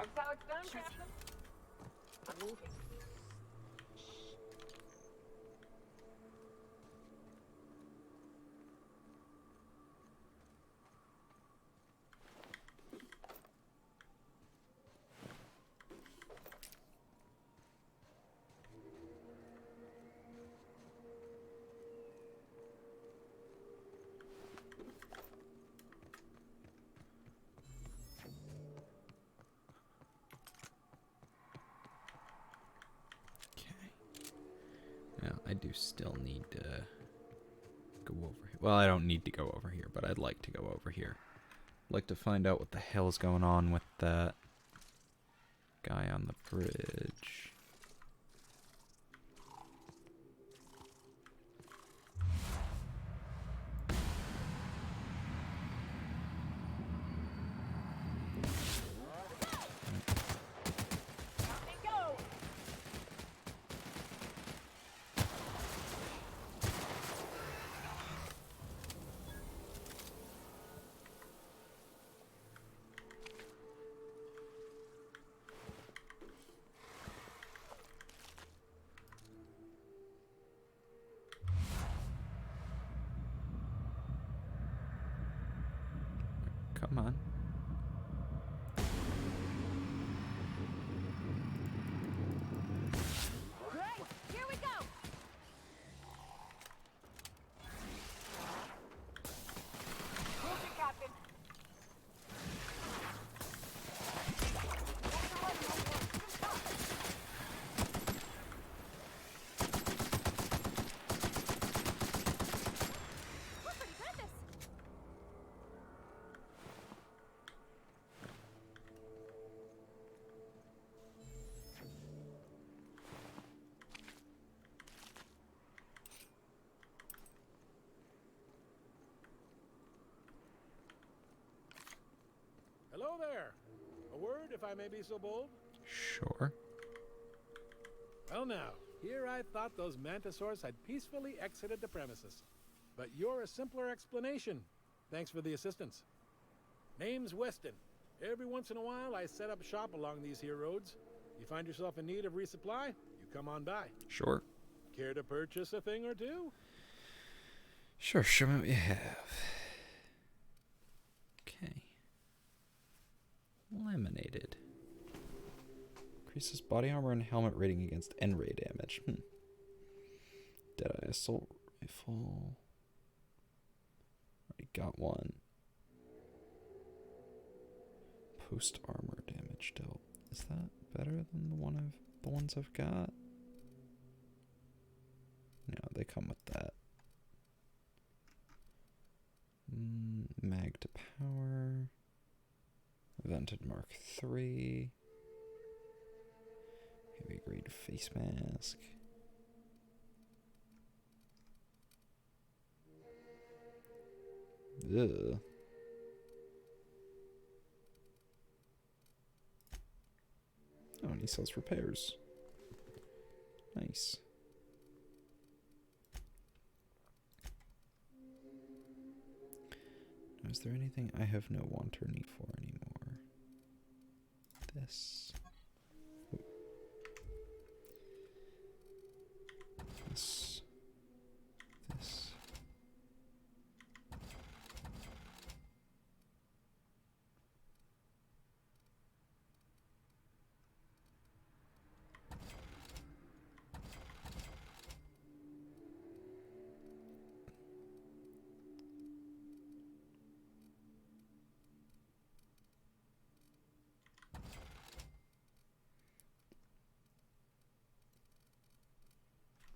That's how it's done, Captain. I'm moving.
I do still need to go over here. Well, I don't need to go over here, but I'd like to go over here. I'd like to find out what the hell's going on with that guy on the bridge. Come on.
Great! Here we go!
Moving, Captain.
We're pretty good at this.
Hello there. A word, if I may be so bold?
Sure.
Well now, here I thought those Mantisaurs had peacefully exited the premises. But you're a simpler explanation. Thanks for the assistance. Name's Weston. Every once in a while, I set up shop along these here roads. You find yourself in need of resupply, you come on by.
Sure.
Care to purchase a thing or two?
Sure, show me what you have. Okay. Laminated. Increases body armor and helmet rating against N-ray damage. Deadeye assault rifle. Already got one. Post armor damage dealt. Is that better than the ones I've got? No, they come with that. Mag to power. Vented Mark III. Heavy grade face mask. Ugh. Oh, and he sells repairs. Nice. Now, is there anything I have no want or need for anymore? This. Ooh. This. This.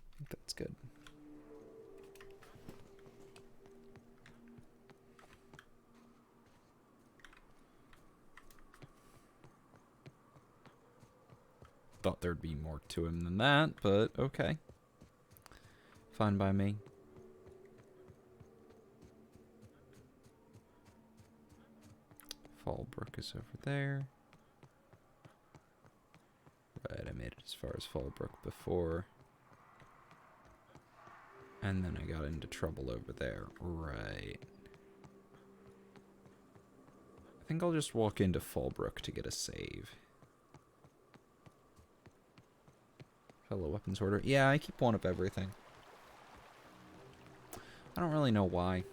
I think that's good. Thought there'd be more to him than that, but okay. Fine by me. Fallbrook is over there. Right, I made it as far as Fallbrook before. And then I got into trouble over there. Right. I think I'll just walk into Fallbrook to get a save. Fellow weapons order. Yeah, I keep one of everything. I don't really know why.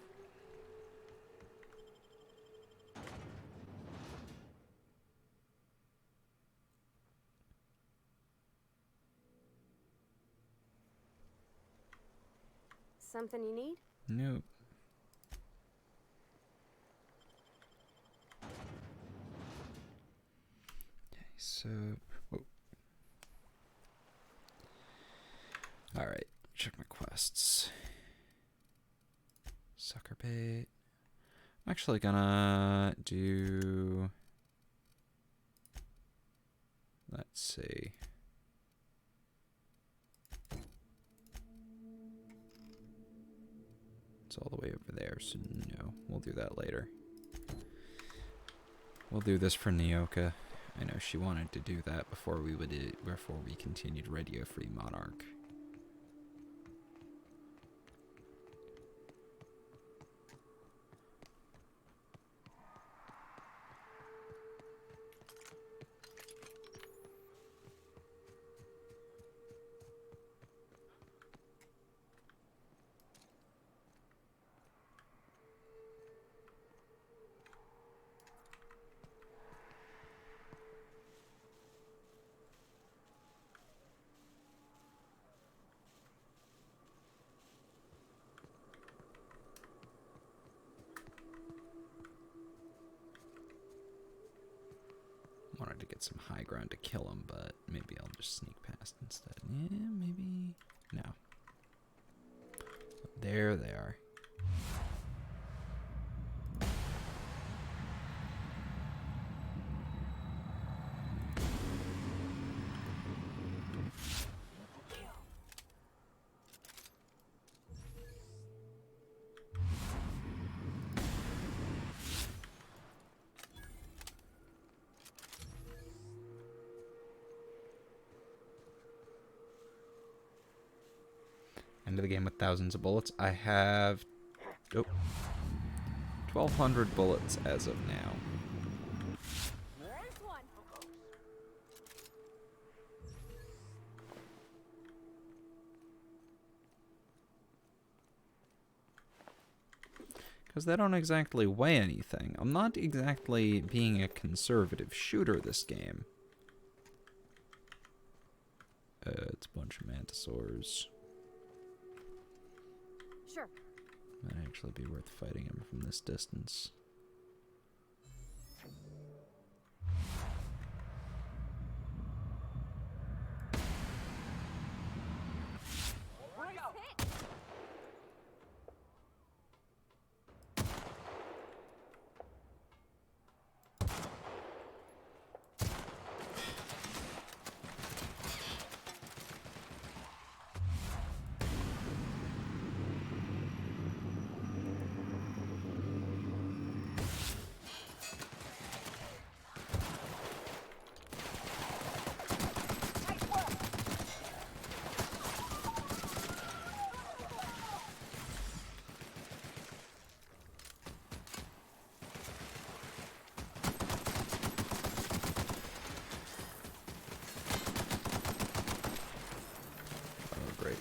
Something you need?
Nope. Okay, so... Whoa. Alright, check my quests. Sucker bait. I'm actually gonna do... Let's see. It's all the way over there, so no. We'll do that later. We'll do this for Nyoka. I know she wanted to do that before we continued Radio Free Monarch. Wanted to get some high ground to kill him, but maybe I'll just sneak past instead. Yeah, maybe... No. There they are. into the game with thousands of bullets. I have 1,200 bullets as of now. Because they don't exactly weigh anything. I'm not exactly being a conservative shooter this game. It's a bunch of mantisaurs.
Sure.
Might actually be worth fighting him from this distance.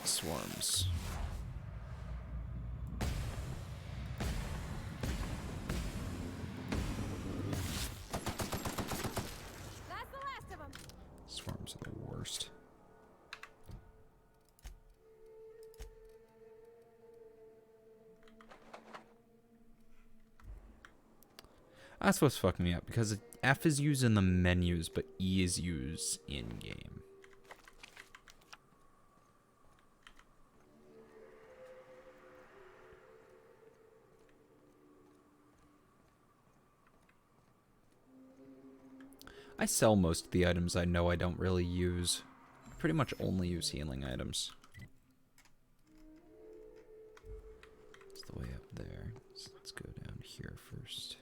Swarms.
That's the last of them.
Swarms are the worst. That's what's fucking me up, because F is used in the menus, but E is used in-game. I sell most of the items I know I don't really use. I pretty much only use healing items. It's the way up there. So let's go down here first.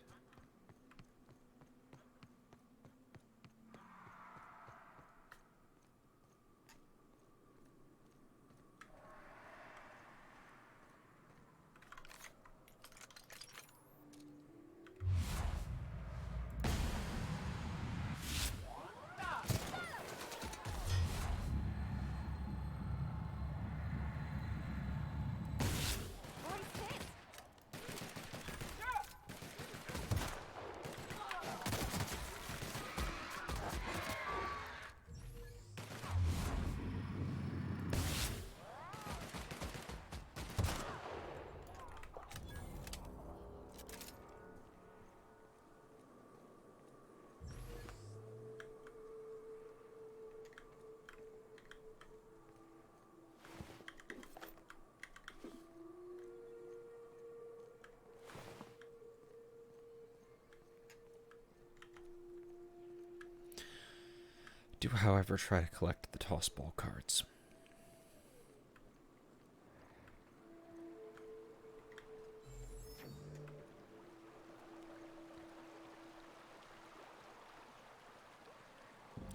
Do, however, try to collect the toss ball cards.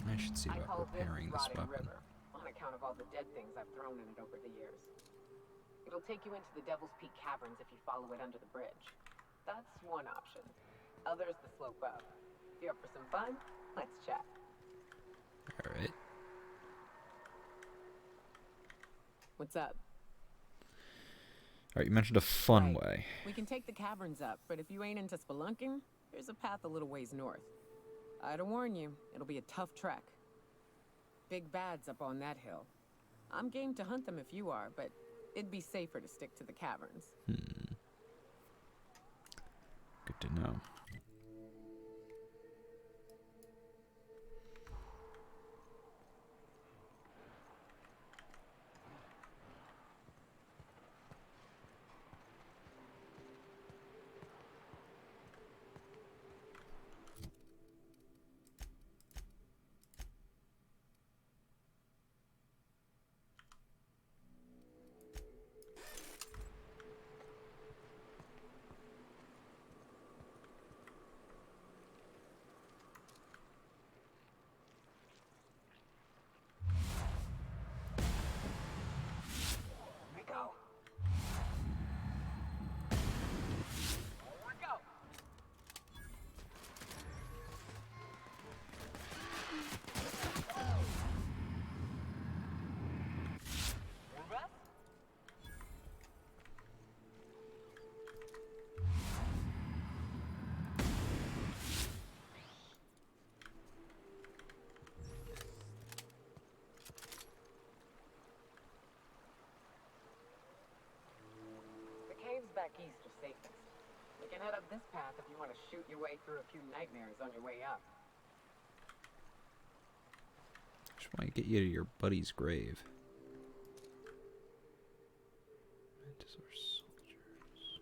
I should see about repairing this weapon.
River, on account of all the dead things I've thrown in it over the years. It'll take you into the Devil's Peak Caverns if you follow it under the bridge. That's one option. Other's the slope up. If you're up for some fun, let's chat.
Alright.
What's up?
Alright, you mentioned a fun way.
We can take the caverns up, but if you ain't into spelunking, there's a path a little ways north. I'd warn you, it'll be a tough trek. Big bads up on that hill. I'm game to hunt them if you are, but it'd be safer to stick to the caverns.
Good to know.
east are safest. We can head up this path if you want to shoot your way through a few nightmares on your way up.
Just want to get you to your buddy's grave. Mantisaur soldiers.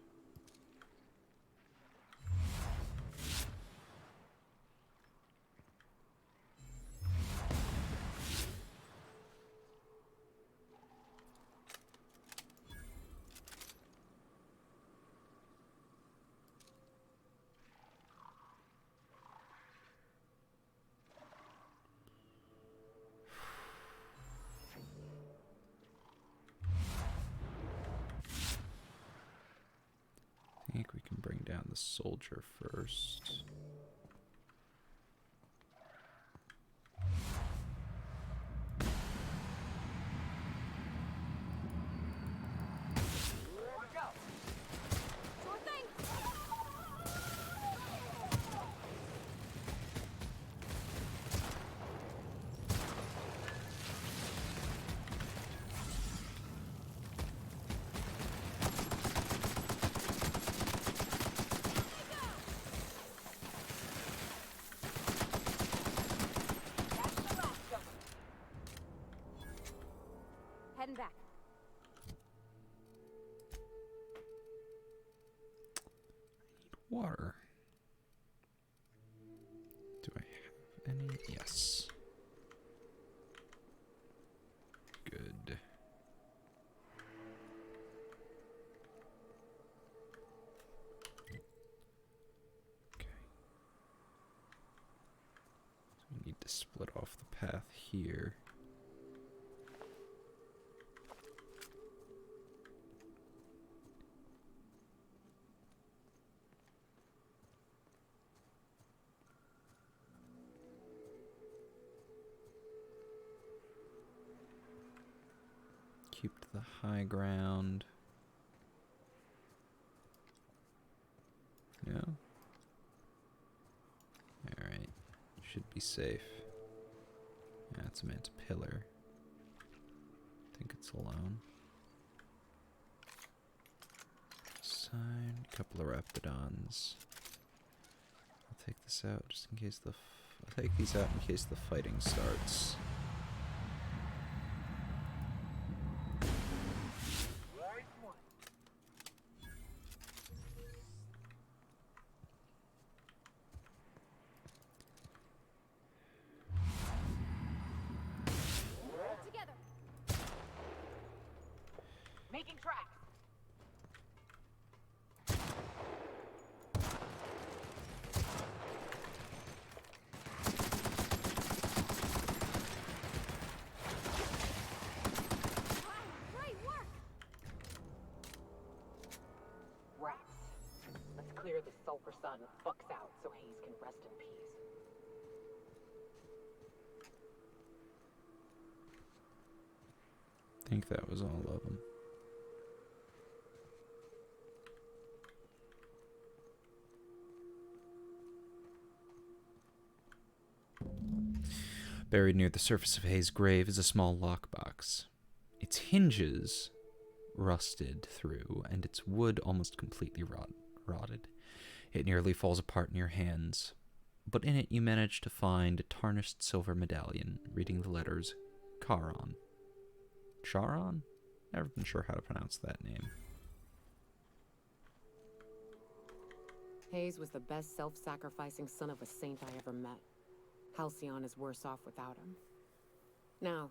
I think we can bring down the soldier first.
Heading back.
Water. Do I have any? Yes. Good. Okay. So we need to split off the path here. Keep to the high ground. Yeah. Alright. Should be safe. Yeah, it's a man's pillar. I think it's alone. Sign. A couple of Raptidons. I'll take this out just in case the. I'll take these out in case the fighting starts.
Making tracks.
Great work.
Rats. Let's clear the sulfur sun fucks out so Hayes can rest in peace.
I think that was all of them. Buried near the surface of Hayes' grave is a small lockbox. Its hinges rusted through, and its wood almost completely rotted. It nearly falls apart in your hands, but in it you manage to find a tarnished silver medallion reading the letters Charon. Charon? Never been sure how to pronounce that name.
Hayes was the best self-sacrificing son of a saint I ever met. Halcyon is worse off without him. Now,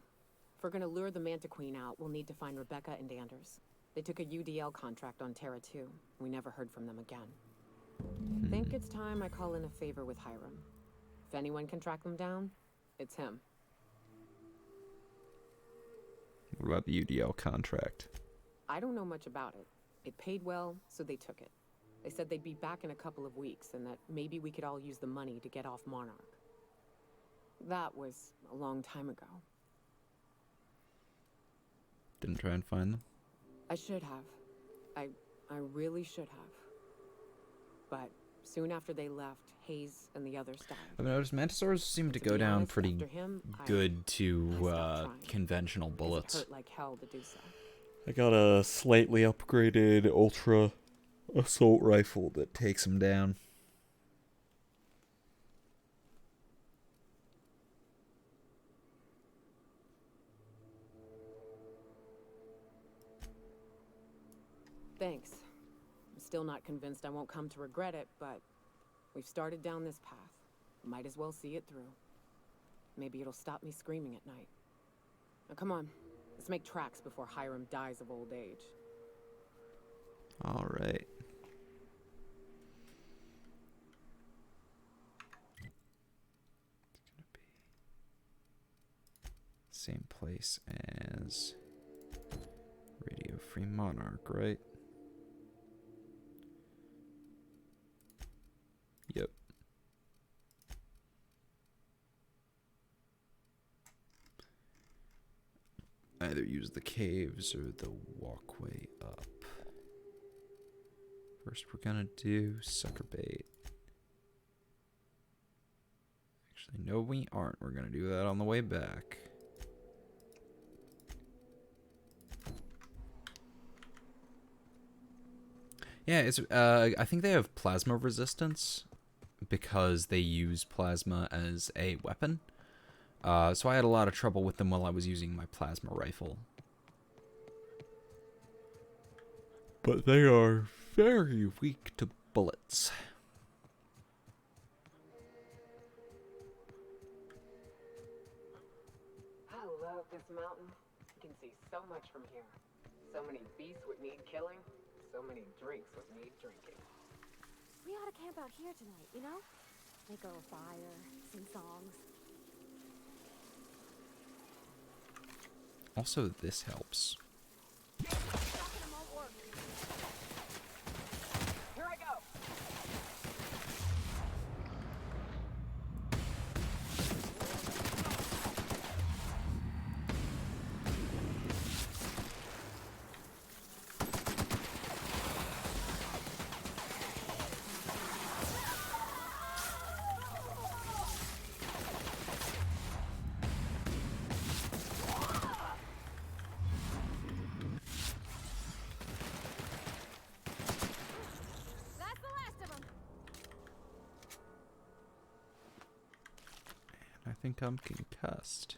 if we're gonna lure the Manta Queen out, we'll need to find Rebecca and Anders. They took a UDL contract on Terra 2. We never heard from them again. Think it's time I call in a favor with Hiram. If anyone can track them down, it's him.
What about the UDL contract?
I don't know much about it. It paid well, so they took it. They said they'd be back in a couple of weeks, and that maybe we could all use the money to get off Monarch. That was a long time ago.
Didn't try and find them?
I should have. I really should have. But soon after they left, Hayes and the others died.
I've noticed Mantisaurs seem to go down pretty good to conventional bullets.
It hurt like hell to do so.
I got a slightly upgraded Ultra assault rifle that takes him down.
Thanks. I'm still not convinced I won't come to regret it, but we've started down this path. Might as well see it through. Maybe it'll stop me screaming at night. Now come on, let's make tracks before Hiram dies of old age.
All right. It's gonna be same place as Radio Free Monarch, right? Yep. Either use the caves or the walkway up. First, we're gonna do sucker bait. Actually, no, we aren't. We're gonna do that on the way back. Yeah, it's. I think they have plasma resistance because they use plasma as a weapon. So I had a lot of trouble with them while I was using my plasma rifle. But they are very weak to bullets.
I love this mountain. You can see so much from here. So many beasts would need killing. So many drinks would need drinking.
We ought to camp out here tonight, you know? Make a fire, sing songs.
Also, this helps.
Here I go.
I think I'm concussed.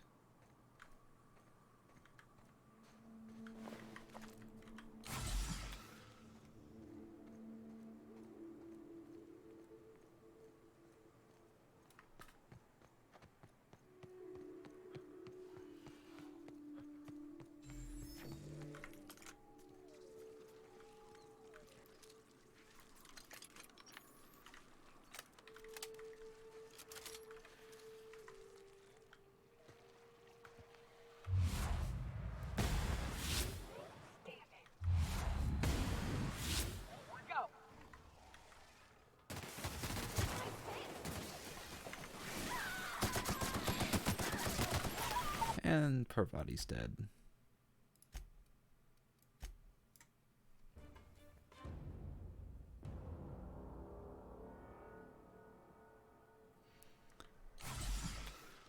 And Parvati's dead.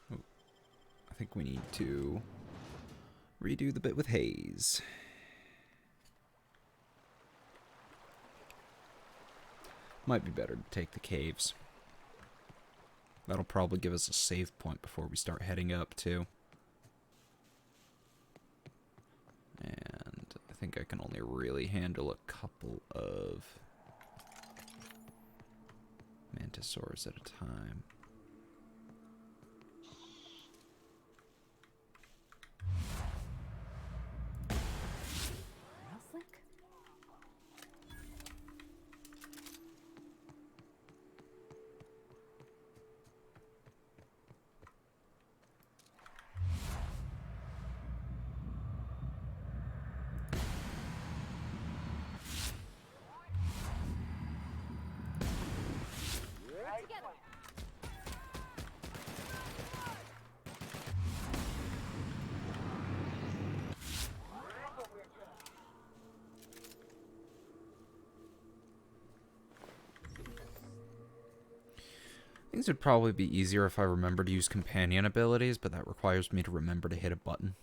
Oh, I think we need to redo the bit with Hayes. Might be better to take the caves. That'll probably give us a save point before we start heading up, too. And I think I can only really handle a couple of Mantisaurs at a time. Things would probably be easier if I remembered to use companion abilities, but that requires me to remember to hit a button.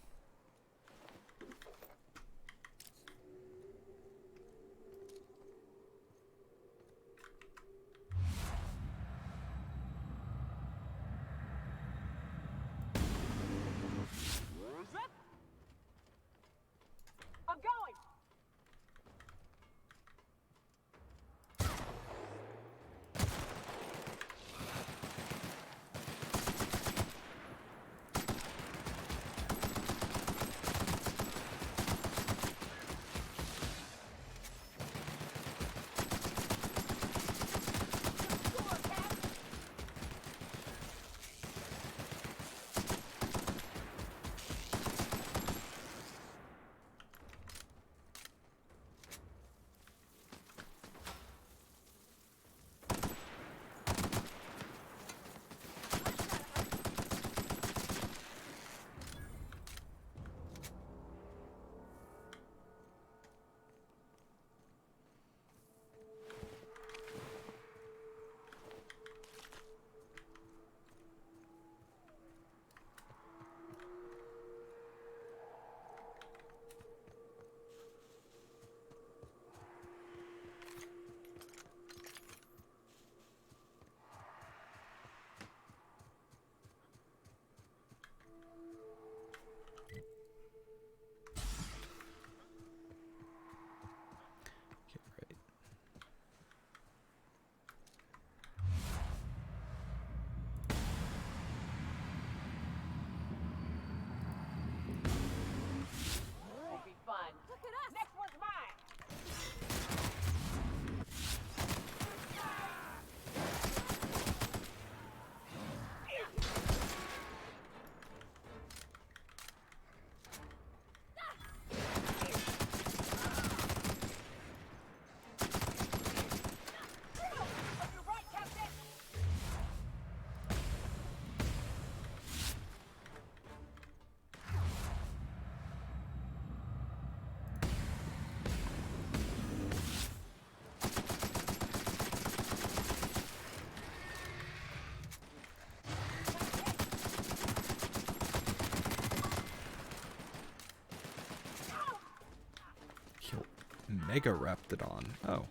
Mega Raptidon. Oh.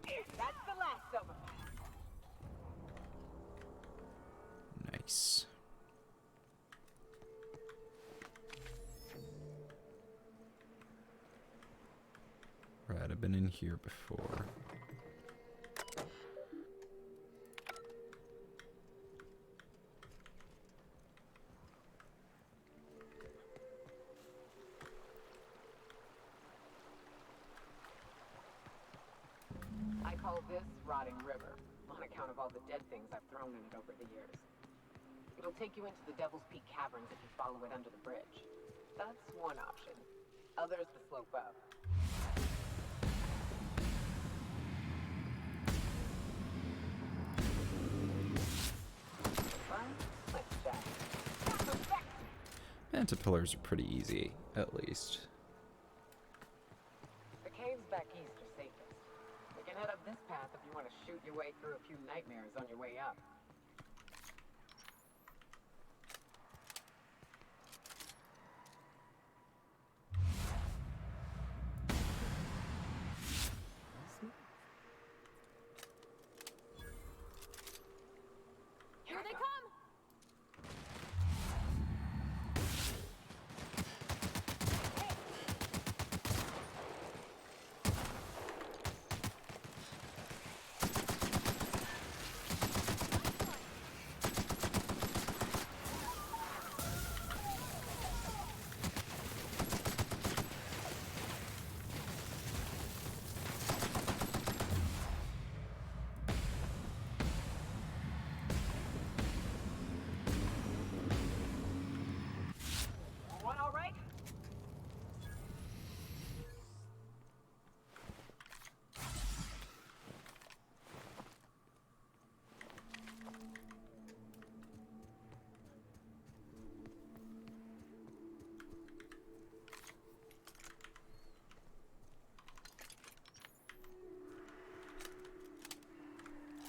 That's the last of them.
Nice. Right, I've been in here before.
I call this Rotting River, on account of all the dead things I've thrown in it over the years. It'll take you into the Devil's Peak Caverns if you follow it under the bridge. That's one option. Others the slope up.
Mantipillars are pretty easy, at least.
The caves back east are safest. We can head up this path if you want to shoot your way through a few nightmares on your way up.
Here they come!
One all right?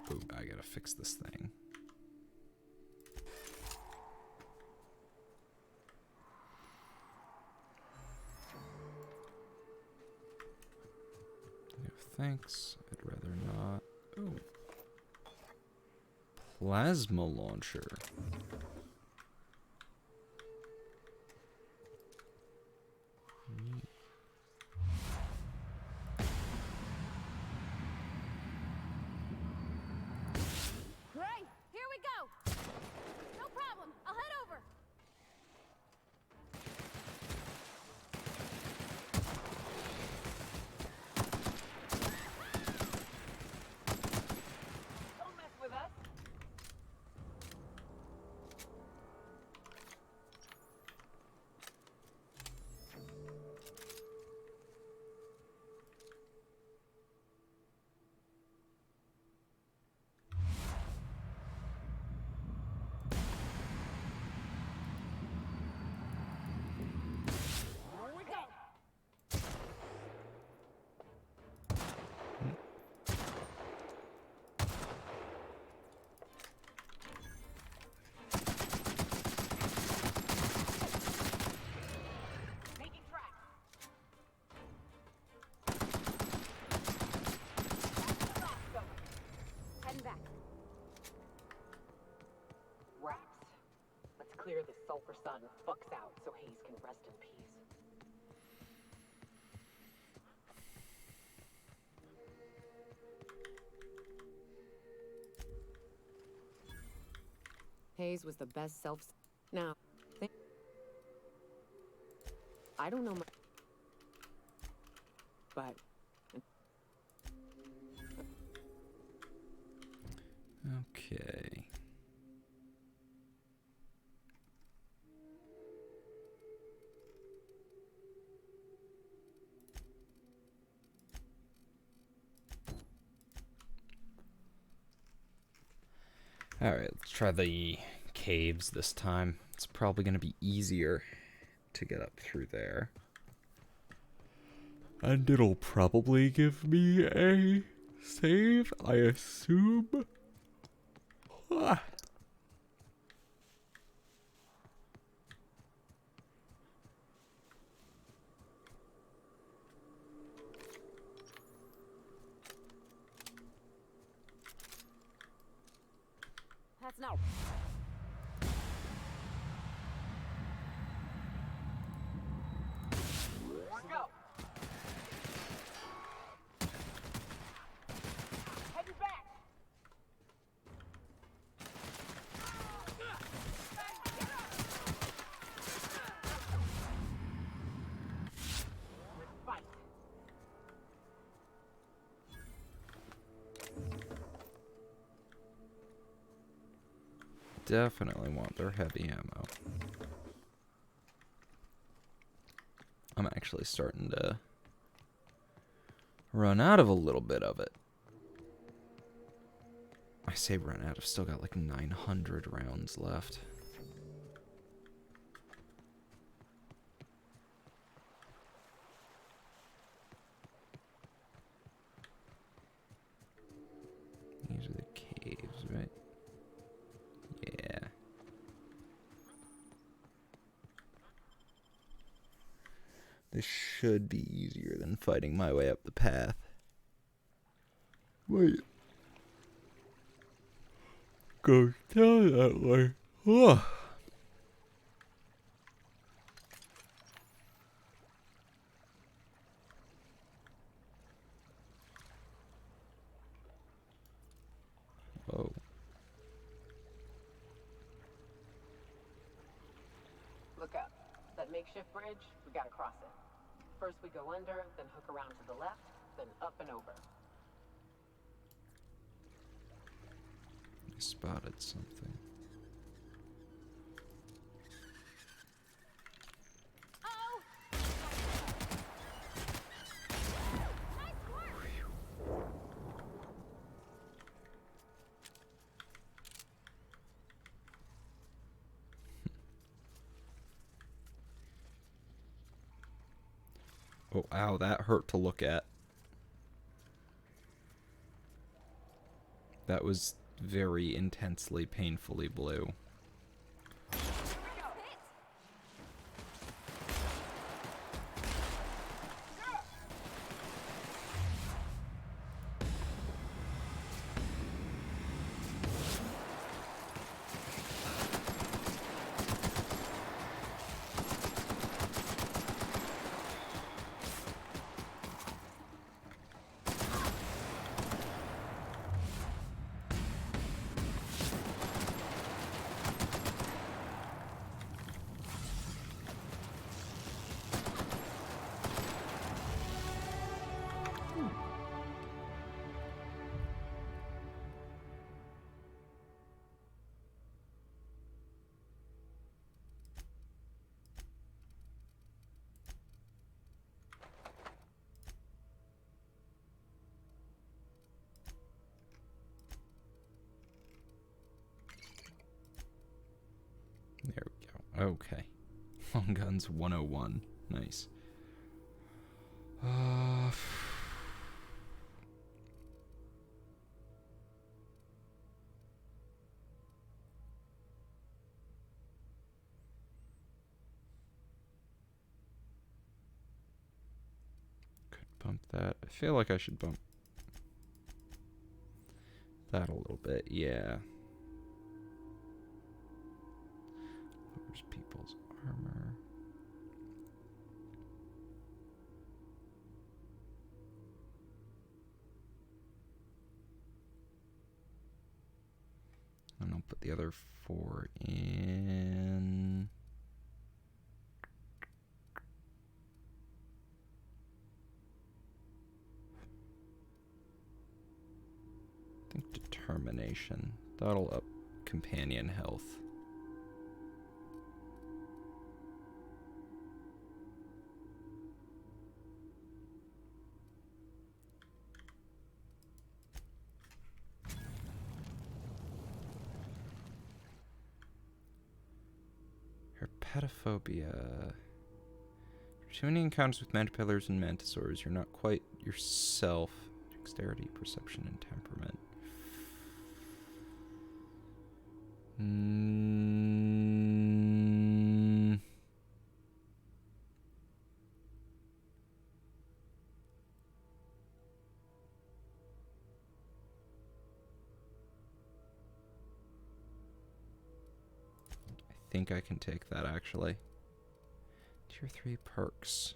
Ooh, I gotta fix this thing. No thanks. I'd rather not. Ooh. Plasma launcher.
Great! Here we go! No problem. I'll head over.
Don't mess with us. Here we go. Making tracks. That's the last of them.
Heading back.
Rats. Let's clear this sulfur sun fucks out so Hayes can rest in peace.
Hayes was the best self. Now, I don't know much, but
Okay. Alright, let's try the caves this time. It's probably going to be easier to get up through there. And it'll probably give me a save, I assume. Ah.
Let's know.
Let's go. Heading back. Let's fight.
Definitely want their heavy ammo. I'm actually starting to run out of a little bit of it. I say run out, I've still got like 900 rounds left. These are the caves, right? Yeah. This should be easier than fighting my way up the path. Wait. Go down that way. Ugh. Oh.
Look up. That makeshift bridge, we gotta cross it. First we go under, then hook around to the left, then up and over.
I spotted something. Oh, ow, that hurt to look at. That was very intensely, painfully blue. There we go. Okay. Long Guns 101. Nice. Could bump that. I feel like I should bump that a little bit. Yeah. Lowers people's armor. And I'll put the other 4 in. I think determination. That'll up companion health. Herpetophobia. After too many encounters with mantipellaries and mantisaurs, you're not quite yourself. Dexterity, perception, and temperament. think I can take that, actually. Tier 3 perks.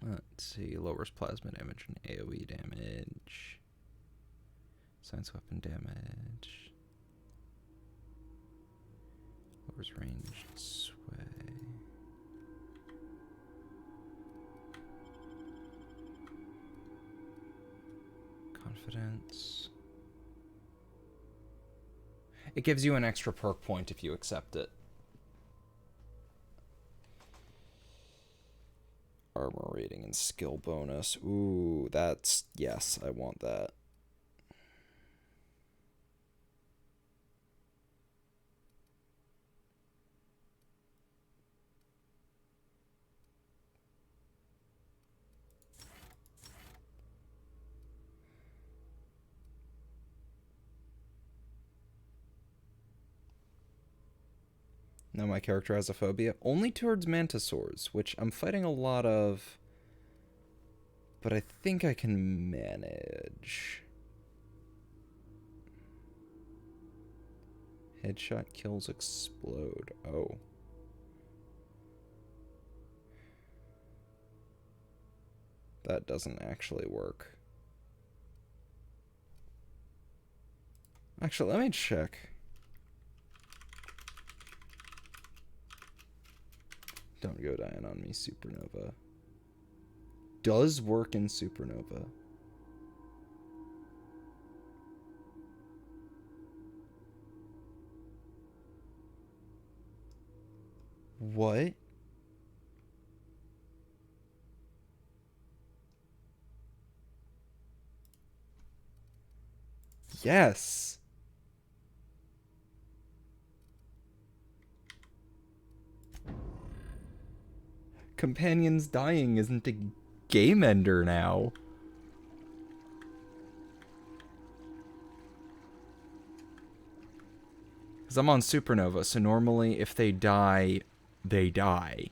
Let's see. Lowers plasma damage and AoE damage. Science weapon damage. Lowers ranged sway. Confidence. It gives you an extra perk point if you accept it. Armor rating and skill bonus. Ooh, that's... Yes, I want that. Now my character has a phobia only towards mantisaurs, which I'm fighting a lot of, but I think I can manage. Headshot kills explode. Oh. That doesn't actually work. Actually, let me check. Don't go dying on me, Supernova. Does work in Supernova. What? Yes. Companions dying isn't a game ender now. Because I'm on Supernova, so normally if they die, they die.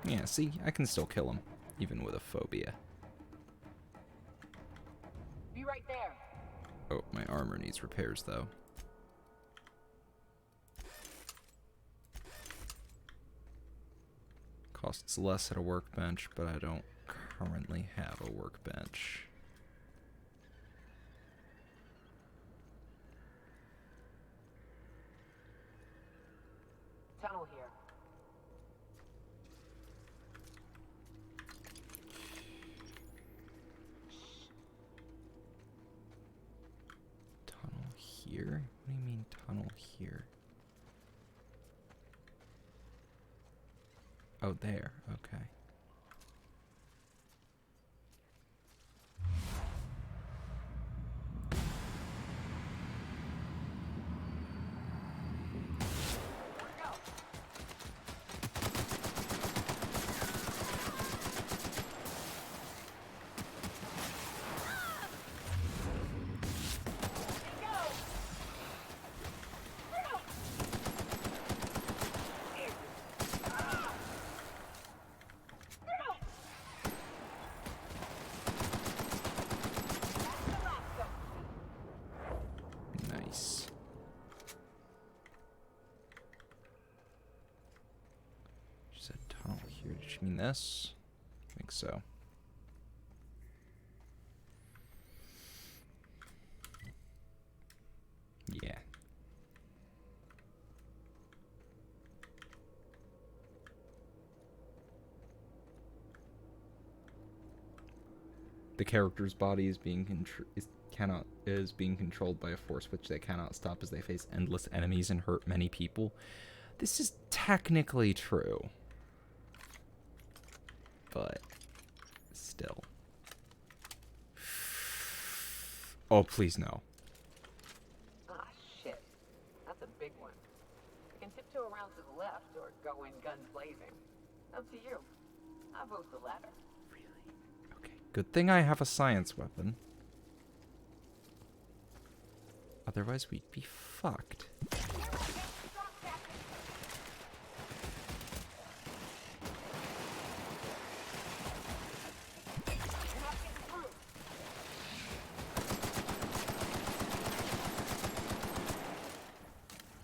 Yeah, see, I can still kill him, even with a phobia.
Be right there.
Oh, my armor needs repairs, though. Costs less at a workbench, but I don't currently have a workbench.
Tunnel here.
Tunnel here? What do you mean tunnel here? Oh, there. Okay. Nice. She said tunnel here. Did she mean this? I think so. Yeah. The character's body is being controlled by a force which they cannot stop as they face endless enemies and hurt many people. This is technically true. But still. Oh, please no.
Ah, shit. That's a big one. You can tiptoe around to the left or go in guns blazing. Up to you. I vote the latter.
Good thing I have a science weapon. Otherwise, we'd be fucked.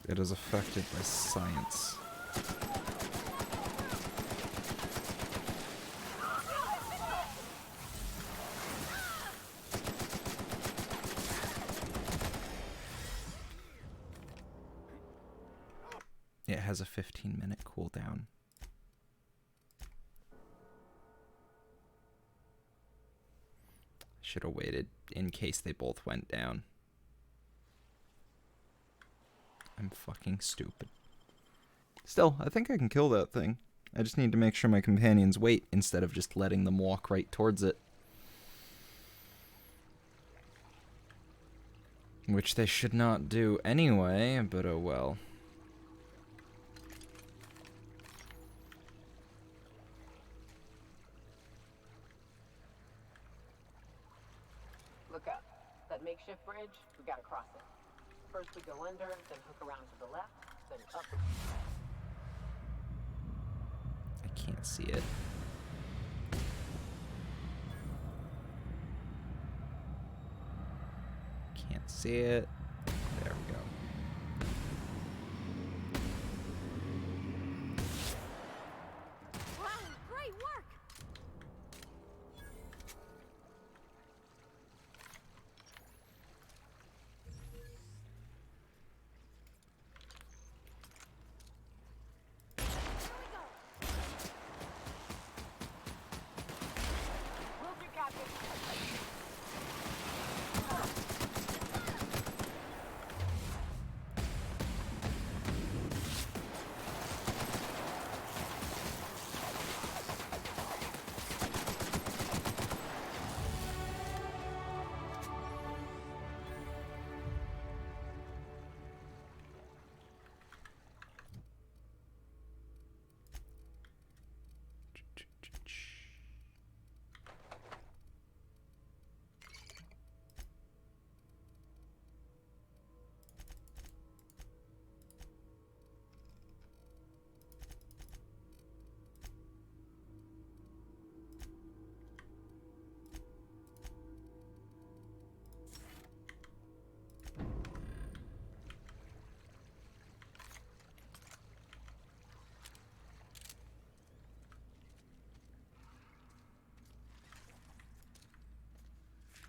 It is affected by science. It has a 15-minute cooldown. Should have waited in case they both went down. I'm fucking stupid. Still, I think I can kill that thing. I just need to make sure my companions wait instead of just letting them walk right towards it. Which they should not do anyway, but oh well.
Look up. That makeshift bridge, we gotta cross it. First we go under, then hook around to the left, then up.
I can't see it. Can't see it. There we go.
Wow, great work!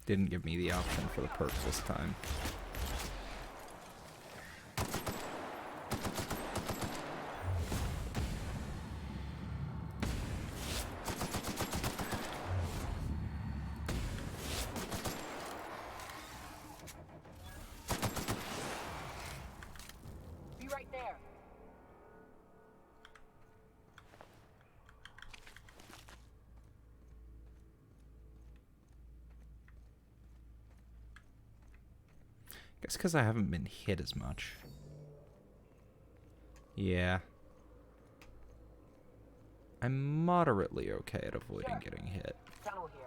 Didn't give me the option for the perk this time.
Be right there.
Guess because I haven't been hit as much. Yeah. I'm moderately okay at avoiding getting hit.
Tunnel here.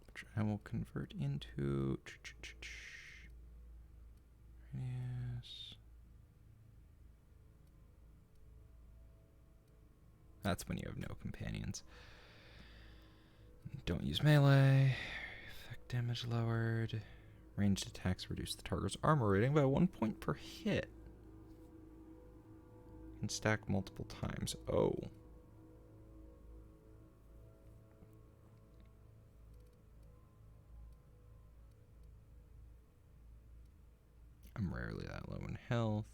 Which I will convert into... Yes. That's when you have no companions. Don't use melee. Effect damage lowered. Ranged attacks reduce the target's armor rating by 1 point per hit. Can stack multiple times. Oh. I'm rarely that low in health.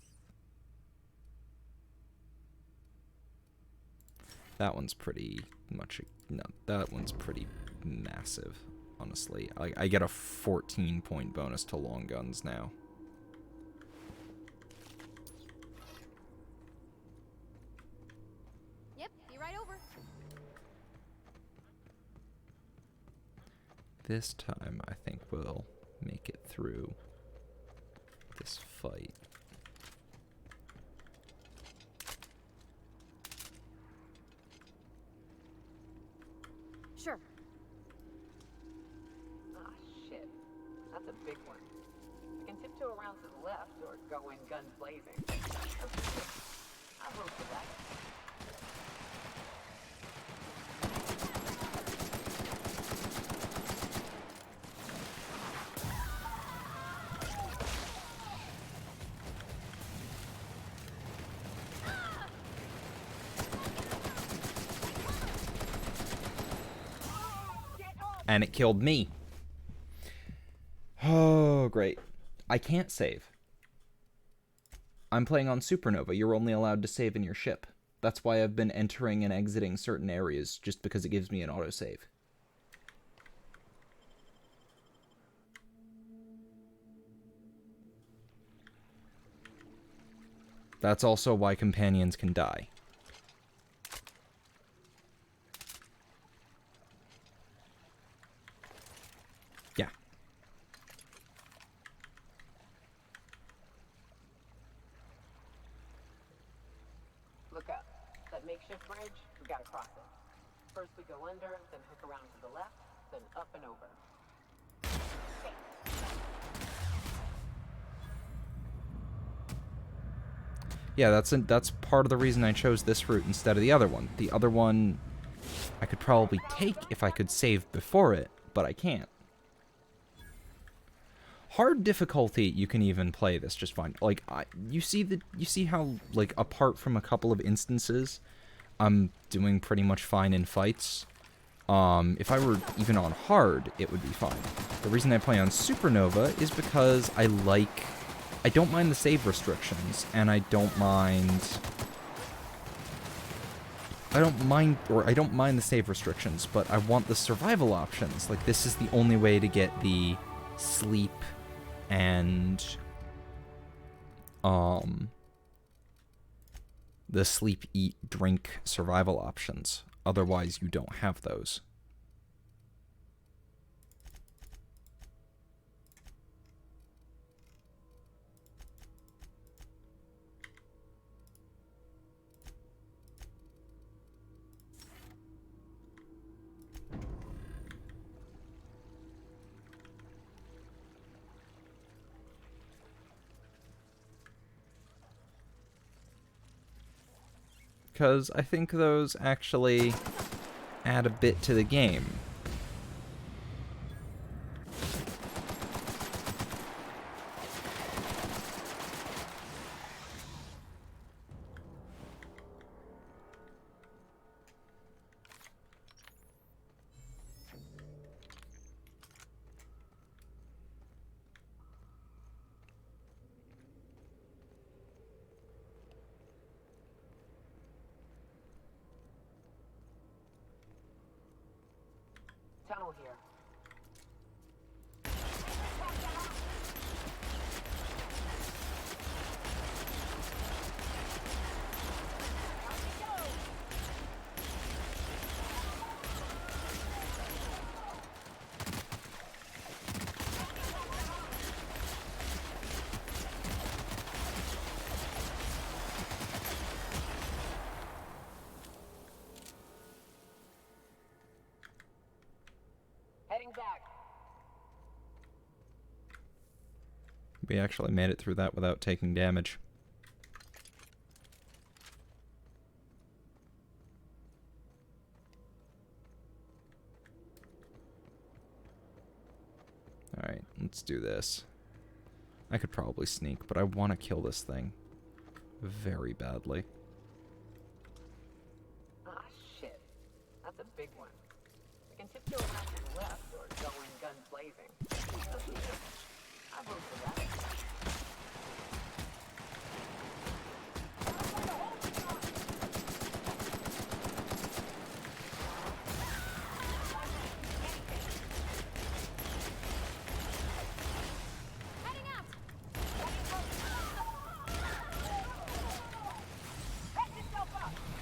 That one's pretty much... No, that one's pretty massive, honestly. I get a 14-point bonus to long guns now.
Yep, be right over.
This time, I think we'll make it through this fight.
Sure.
Ah, shit. That's a big one. I can tiptoe around to the left or go in guns blazing. I'll vote for that.
And it killed me. Oh, great. I can't save. I'm playing on Supernova. You're only allowed to save in your ship. That's why I've been entering and exiting certain areas, just because it gives me an autosave. That's also why companions can die. Yeah.
Look up. That makeshift bridge, we gotta cross it. First we go under, then hook around to the left, then up and over.
Yeah, that's part of the reason I chose this route instead of the other one. The other one I could probably take if I could save before it, but I can't. Hard difficulty, you can even play this just fine. Like, you see how, like, apart from a couple of instances, I'm doing pretty much fine in fights. If I were even on hard, it would be fine. The reason I play on Supernova is because I don't mind the save restrictions, and I don't mind the save restrictions, but I want the survival options. Like, this is the only way to get the sleep and the sleep, eat, drink survival options. Otherwise, you don't have those. Because I think those actually add a bit to the game.
Tunnel here. Heading back.
We actually made it through that without taking damage. Alright, let's do this. I could probably sneak, but I want to kill this thing very badly.
Ah, shit. That's a big one. We can tiptoe around to the left or go in guns blazing. I vote for that.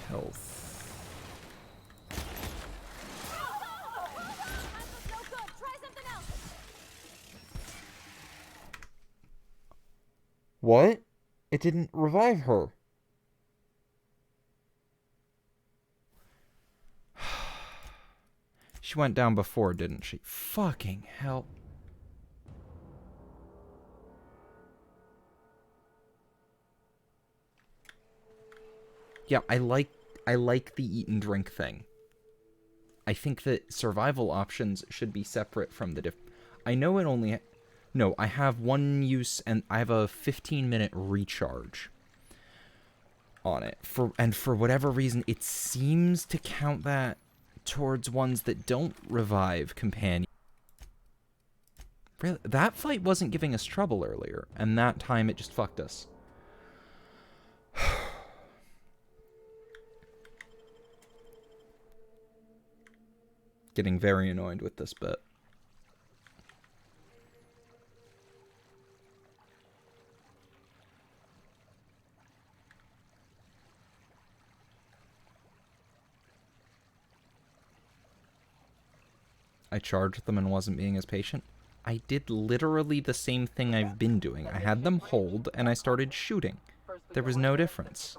Health. What? It didn't revive her. She went down before, didn't she? Fucking hell. Yeah, I like the eat and drink thing. I think that survival options should be separate from the I know it only... No, I have one use and I have a 15-minute recharge on it. And for whatever reason, it seems to count that towards ones that don't revive companions. Really? That fight wasn't giving us trouble earlier, and that time it just fucked us. Getting very annoyed with this bit. I charged them and wasn't being as patient. I did literally the same thing I've been doing. I had them hold and I started shooting. There was no difference.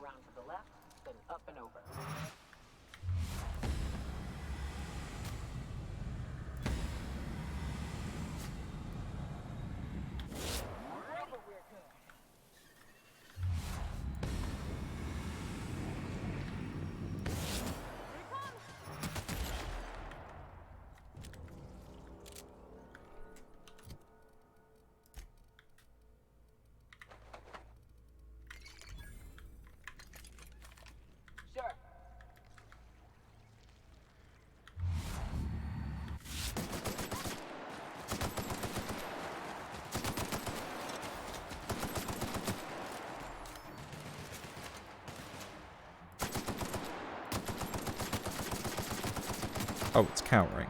Oh, it's countering.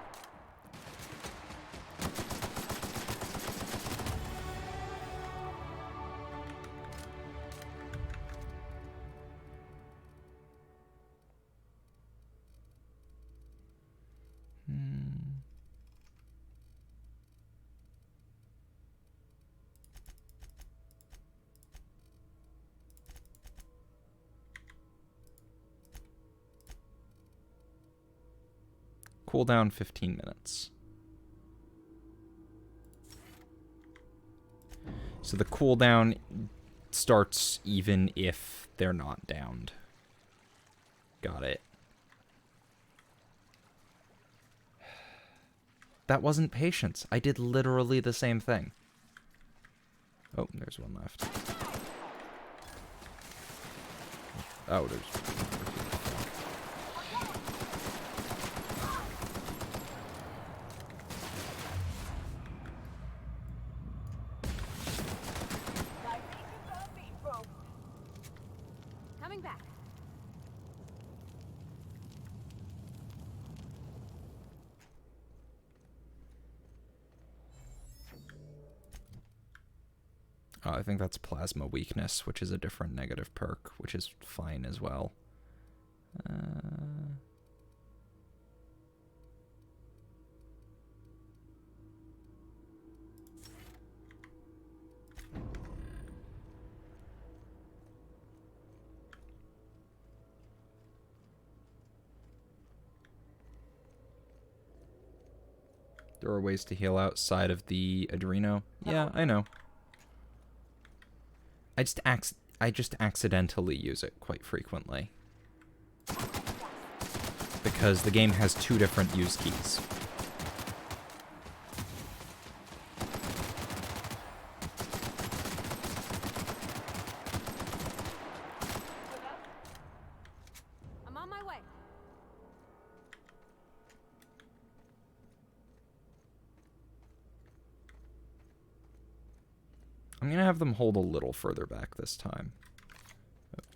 Cooldown 15 minutes. So the cooldown starts even if they're not downed. Got it. That wasn't patience. I did literally the same thing. Oh, there's one left. Oh, there's...
Coming back.
Oh, I think that's plasma weakness, which is a different negative perk, which is fine as well. There are ways to heal outside of the Adreno. Yeah, I know. I just accidentally use it quite frequently. Because the game has two different use keys. I'm gonna have them hold a little further back this time.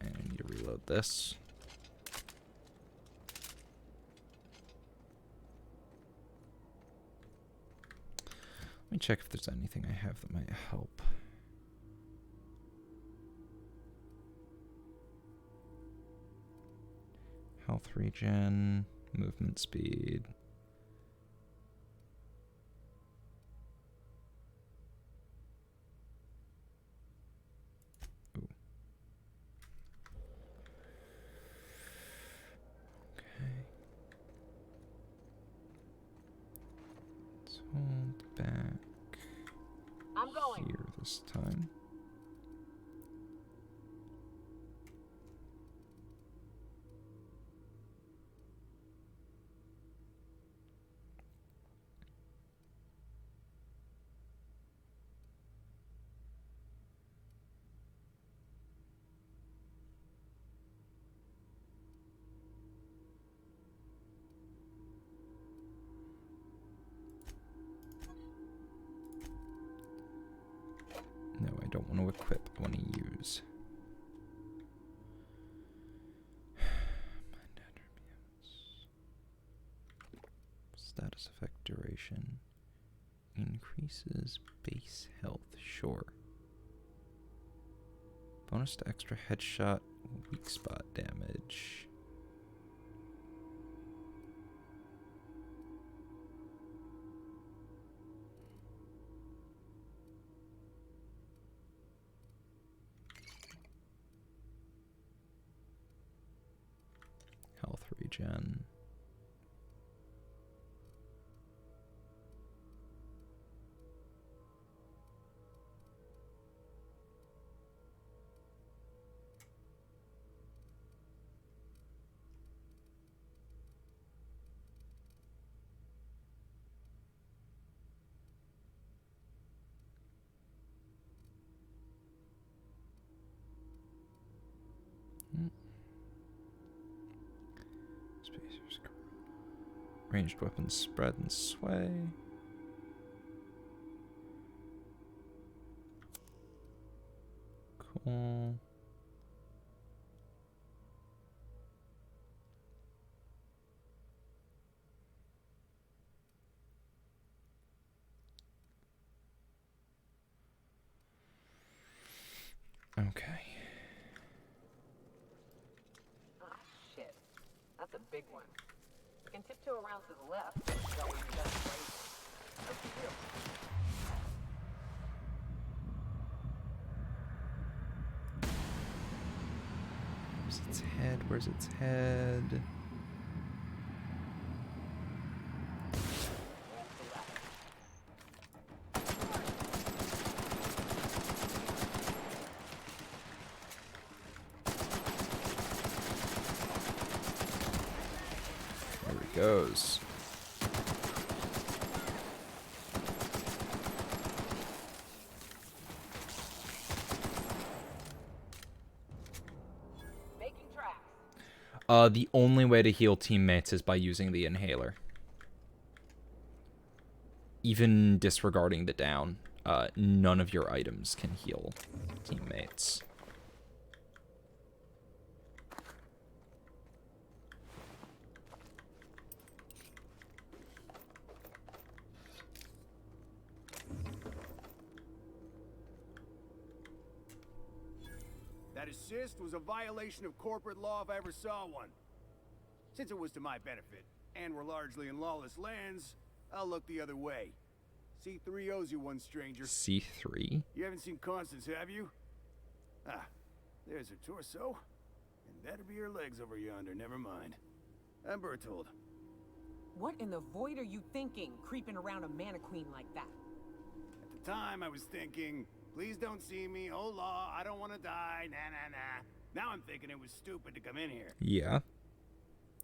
And I need to reload this. Let me check if there's anything I have that might help. Health regen, movement speed. Ooh. Okay. Let's hold back.
I'm going
here this time. No, I don't want to equip, I want to use. Mind attributes. Status effect duration. Increases base health, sure. Bonus to extra headshot, weak spot damage. Health regen. Spacers. Ranged weapons spread and sway. Cool. Okay.
Ah, shit. That's a big one. You can tiptoe around to the left. That way you got it right. Up to you.
Where's its head? Where's its head? There he goes. The only way to heal teammates is by using the inhaler. Even disregarding the down, none of your items can heal teammates.
That assist was a violation of corporate law if I ever saw one. Since it was to my benefit, and we're largely in lawless lands, I'll look the other way. C3 owes you one, stranger.
C3?
You haven't seen Constance, have you? Ah, there's her torso. And that'd be her legs over yonder, never mind. I'm Bertold.
What in the void are you thinking, creeping around a mannequin like that?
At the time, I was thinking, please don't see me, oh law, I don't want to die, nah. Now I'm thinking it was stupid to come in here.
Yeah.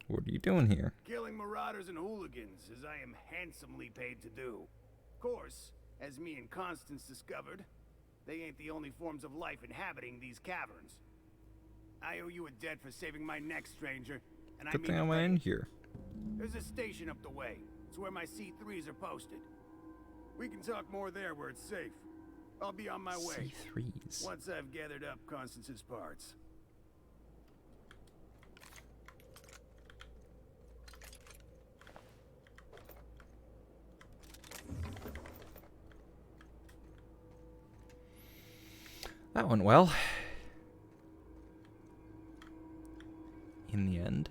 What are you doing here?
Killing marauders and hooligans, as I am handsomely paid to do. Of course, as me and Constance discovered, they ain't the only forms of life inhabiting these caverns. I owe you a debt for saving my neck, stranger, and
Good
I
thing I
mean
went in here.
There's a station up the way. It's where my C3s are posted. We can talk more there where it's safe. I'll be on my way.
C3s.
Once I've gathered up Constance's parts.
That went well. In the end.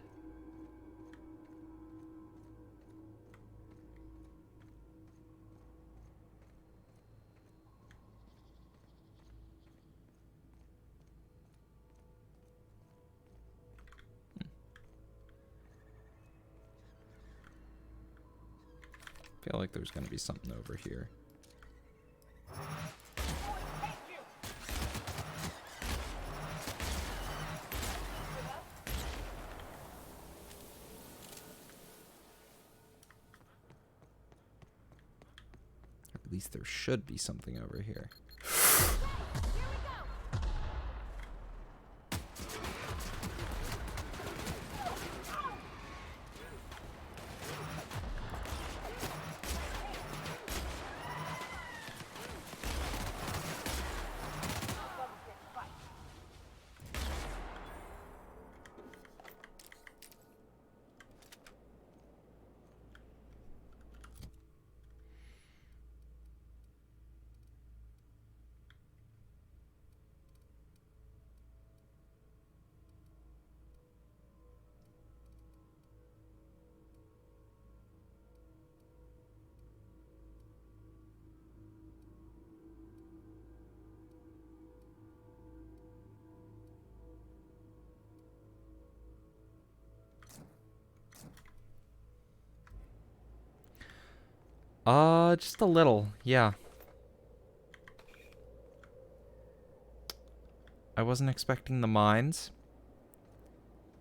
Feel like there's gonna be something over here. At least there should be something over here. Just a little, yeah. I wasn't expecting the mines.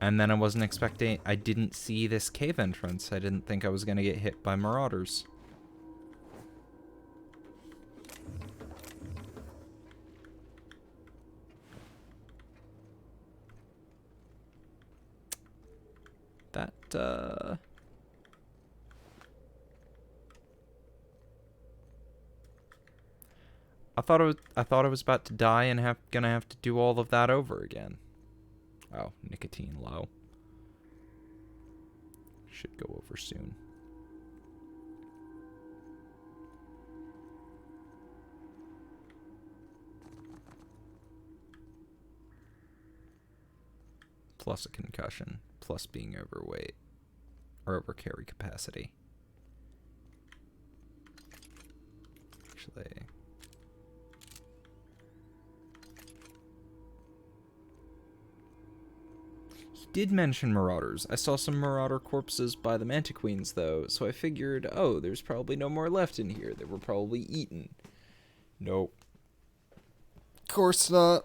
And then I didn't see this cave entrance. I didn't think I was gonna get hit by marauders. That, I thought I was about to die and gonna have to do all of that over again. Oh, nicotine low. Should go over soon. Plus a concussion, plus being overweight or over carry capacity. Actually, did mention marauders. I saw some marauder corpses by the Mantiqueens, though, so I figured, oh, there's probably no more left in here. They were probably eaten. Nope. Of course not.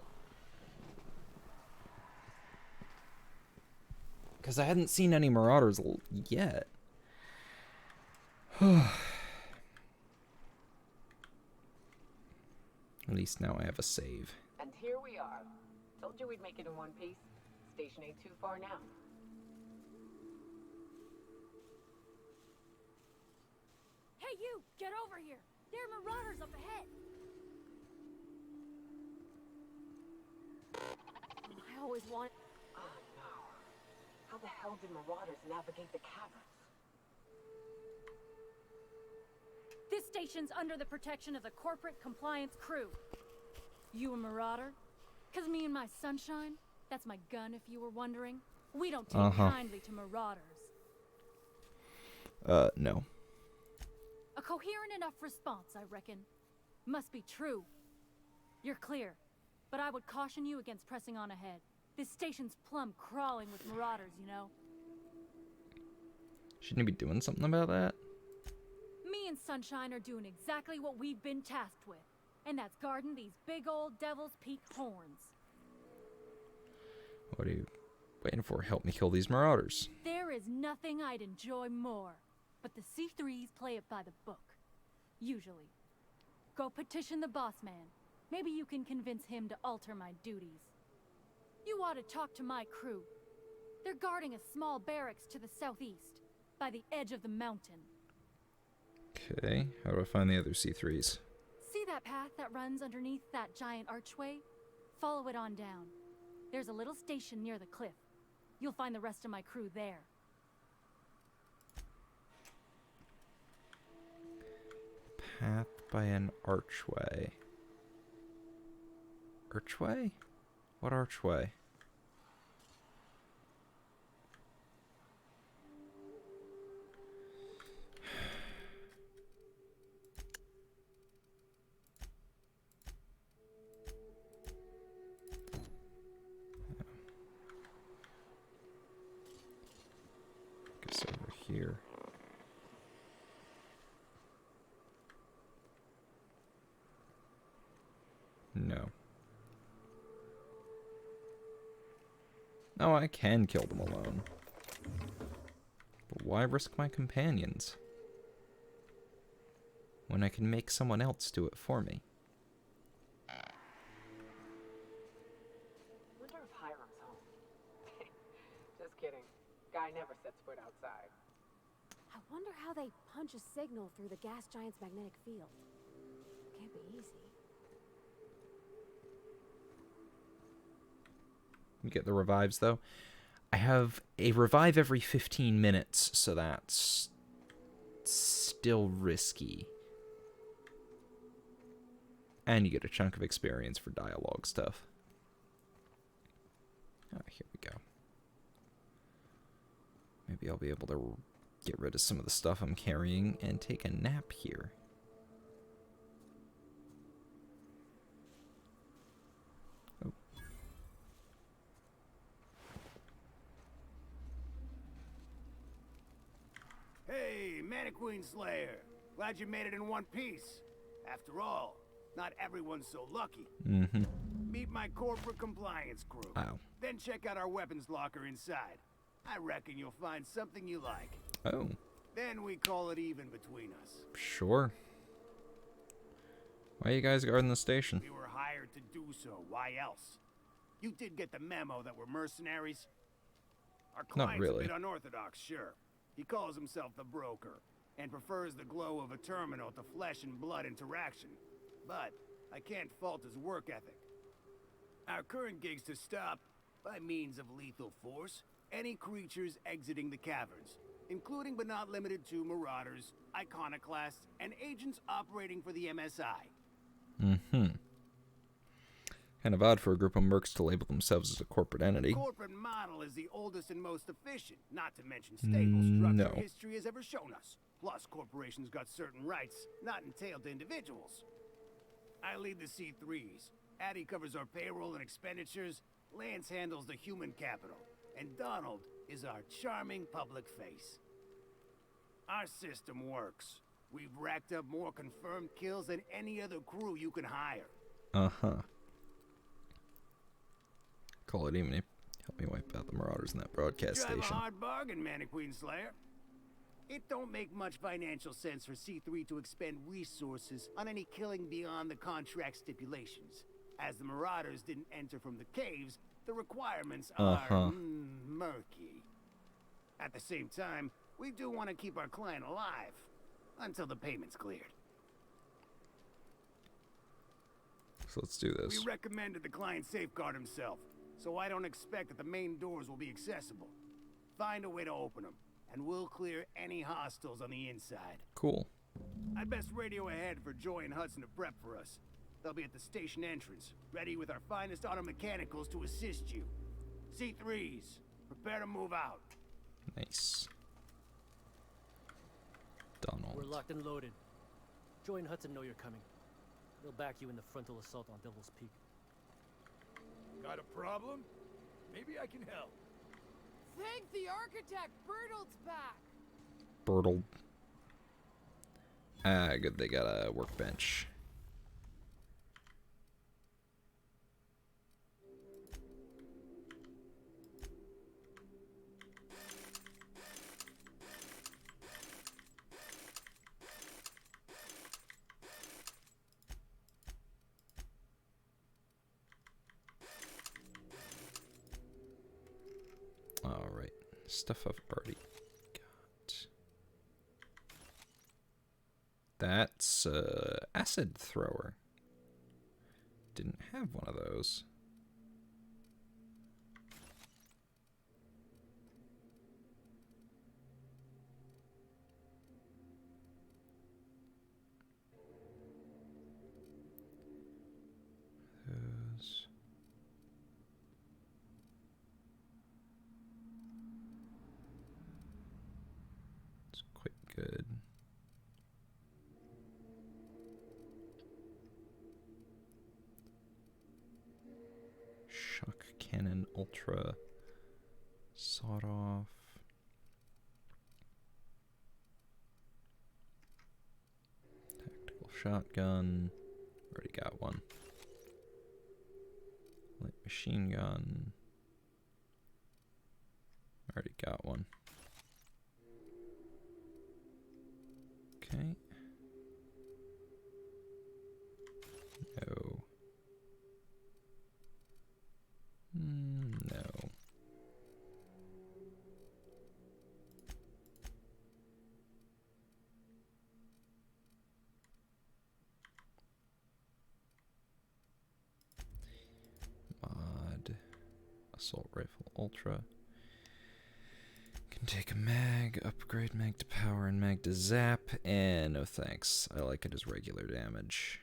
Because I hadn't seen any marauders yet. At least now I have a save.
And here we are. Told you we'd make it in one piece. Station ain't too far now.
Hey, you! Get over here! There are marauders up ahead! I always want...
Oh, no. How the hell did marauders navigate the caverns?
This station's under the protection of the corporate compliance crew. You a marauder? 'Cause me and my sunshine, that's my gun if you were wondering. We don't take kindly to marauders.
No.
A coherent enough response, I reckon. Must be true. You're clear, but I would caution you against pressing on ahead. This station's plumb crawling with marauders, you know.
Shouldn't you be doing something about that?
Me and Sunshine are doing exactly what we've been tasked with, and that's guarding these big old Devil's Peak horns.
What are you waiting for? Help me kill these marauders.
There is nothing I'd enjoy more, but the C3s play it by the book. Usually. Go petition the boss man. Maybe you can convince him to alter my duties. You ought to talk to my crew. They're guarding a small barracks to the southeast, by the edge of the mountain.
Okay, how do I find the other C3s?
See
See that path that runs underneath that giant archway? Follow it on down. There's a little station near the cliff. You'll find the rest of my crew there.
Path by an archway. Archway? What archway? Guess over here. No. Oh, I can kill them alone. But why risk my companions when I can make someone else do it for me?
Wonder if Hiram's home. Just kidding. Guy never sets foot outside.
I wonder how they punch a signal through the gas giant's magnetic field. Can't be easy.
You get the revives, though. I have a revive every 15 minutes, so that's still risky. And you get a chunk of experience for dialogue stuff. Alright, here we go. Maybe I'll be able to get rid of some of the stuff I'm carrying and take a nap here.
Hey, Mannequin Slayer. Glad you made it in one piece. After all, not everyone's so lucky.
Mm-hmm.
Meet my corporate compliance crew.
Wow.
Then check out our weapons locker inside. I reckon you'll find something you like.
Oh.
Then we call it even between us.
Sure. Why are you guys guarding the station?
We were hired to do so. Why else? You did get the memo that we're mercenaries? Our client's
Not really.
a bit unorthodox, sure. He calls himself the broker, and prefers the glow of a terminal to flesh and blood interaction. But I can't fault his work ethic. Our current gig's to stop, by means of lethal force, any creatures exiting the caverns, including but not limited to marauders, iconoclasts, and agents operating for the MSI.
Mm-hmm. Kind of odd for a group of mercs to label themselves as a corporate entity.
The corporate model is the oldest and most efficient, not to mention stable structure history has ever shown us. Plus, corporations got certain rights not entailed to individuals. I lead the C3s. Addie covers our payroll and expenditures. Lance handles the human capital. And Donald is our charming public face. Our system works. We've racked up more confirmed kills than any other crew you can hire.
Uh-huh. Call it even. Help me wipe out the marauders in that broadcast
Drive
station.
a hard bargain, Mannequin Slayer. It don't make much financial sense for C3 to expend resources on any killing beyond the contract stipulations. As the marauders didn't enter from the caves, the requirements are murky. At the same time, we do want to keep our client alive until the payment's cleared.
So let's do this.
We recommended the client safeguard himself, so I don't expect that the main doors will be accessible. Find a way to open them, and we'll clear any hostiles on the inside.
Cool.
I'd best radio ahead for Joy and Hudson to prep for us. They'll be at the station entrance, ready with our finest auto mechanicals to assist you. C3s, prepare to move out.
Nice. Donald.
We're locked and loaded. Joy and Hudson know you're coming. They'll back you in the frontal assault on Devil's Peak.
Got a problem? Maybe I can help.
Thank the architect! Bertolt's back!
Bertold. Ah, good, they got a workbench. Alright, stuff I've already got. That's acid thrower. Didn't have one of those. Those. It's quite good. Shock cannon ultra sawed off. Tactical shotgun. Already got one. Light machine gun. Already got one. Okay. No. No. Mod. Assault rifle ultra. Can take a mag, upgrade mag to power and mag to zap, and no thanks. I like it as regular damage.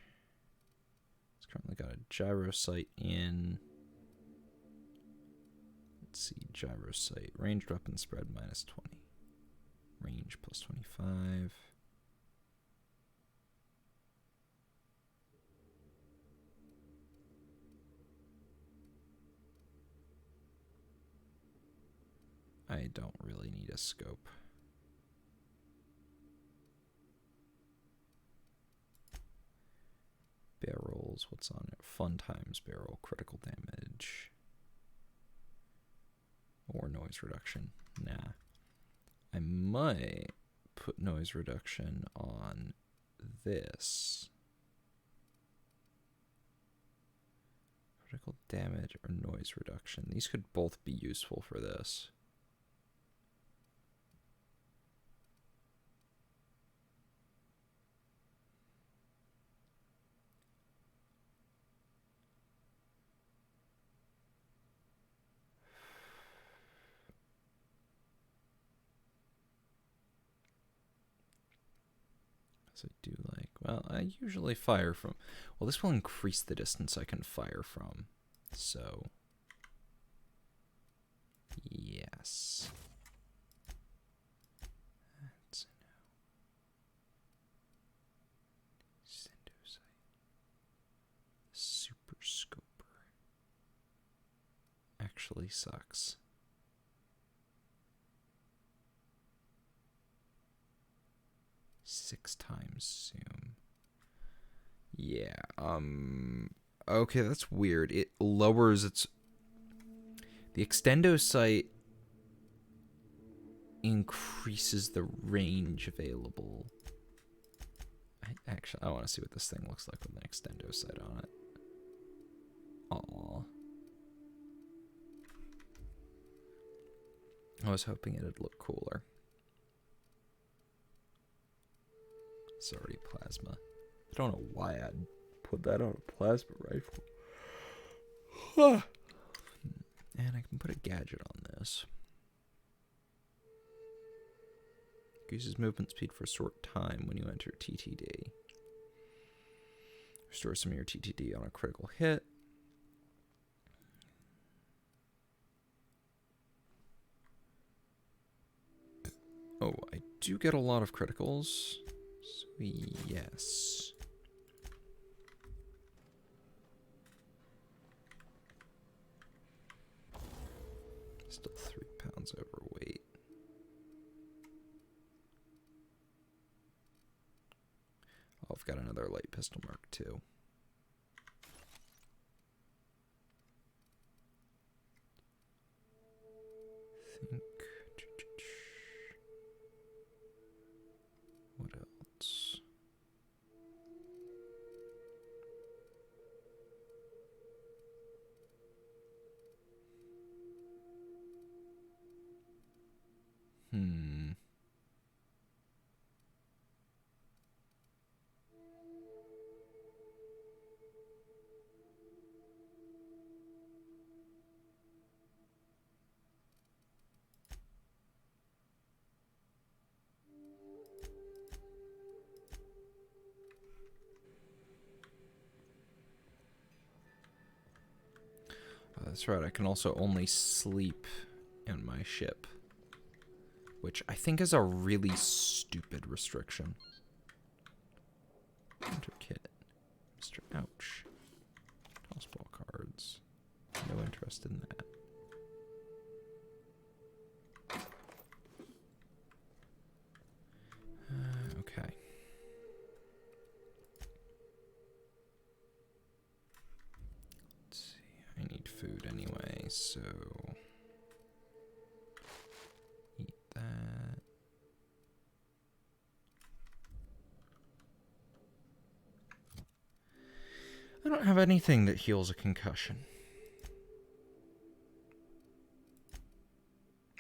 It's currently got a gyro sight in. Let's see, gyro sight. Ranged weapon spread minus 20. Range plus 25. I don't really need a scope. Barrels, what's on it? Fun times barrel, critical damage. Or noise reduction. Nah. I might put noise reduction on this. Critical damage or noise reduction. These could both be useful for this. I do like, well, I usually fire from, well, this will increase the distance I can fire from, so, yes. That's a no. Sendosite. Super Scoper. Actually sucks. Six times zoom. Yeah, okay, that's weird. It lowers its... The extendo sight increases the range available. I want to see what this thing looks like with an extendo sight on it. Aww. I was hoping it'd look cooler. It's already plasma. I don't know why I'd put that on a plasma rifle. And I can put a gadget on this. Increases movement speed for a short time when you enter TTD. Restore some of your TTD on a critical hit. Oh, I do get a lot of criticals. So yes. Still 3 pounds overweight. Oh, I've got another light pistol Mark II. Think. What else? That's right, I can also only sleep in my ship. Which I think is a really stupid restriction. Enter kit. Mr. Ouch. Tossball cards. No interest in that. Okay. Let's see. I need food anyway, so eat that. I don't have anything that heals a concussion.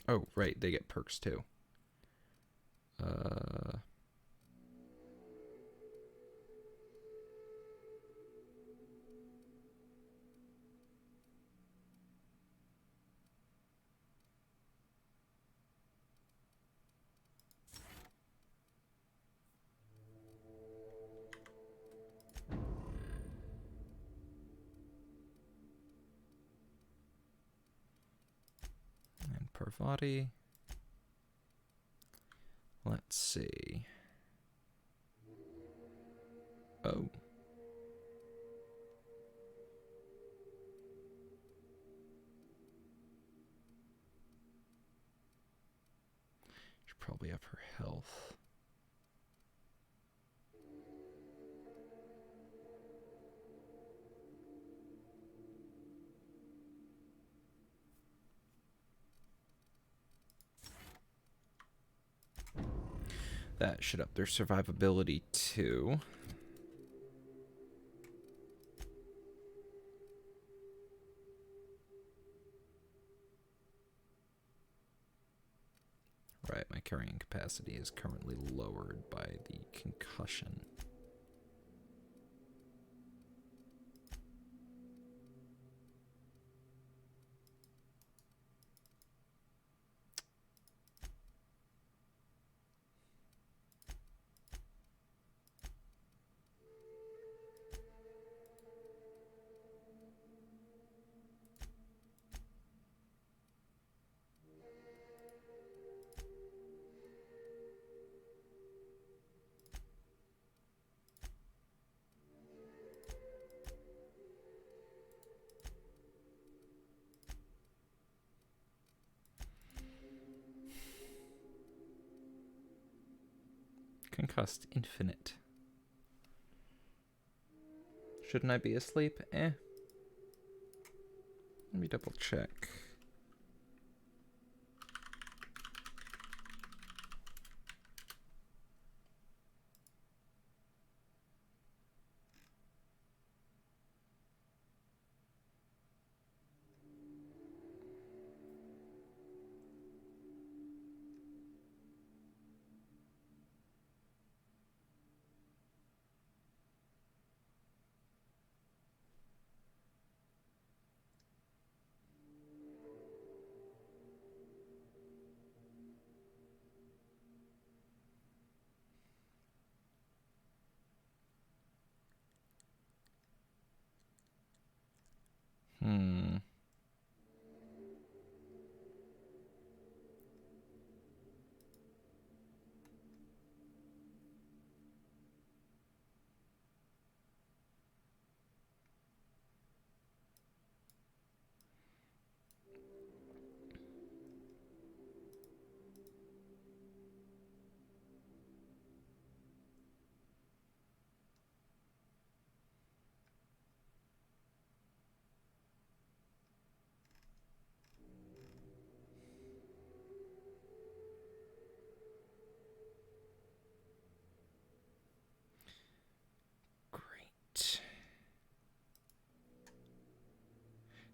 Oh, right, they get perks too. And Parvati. Let's see. Oh. Should probably up her health. That should up their survivability too. Right, my carrying capacity is currently lowered by the concussion. Concussed infinite. Shouldn't I be asleep? Eh. Let me double check.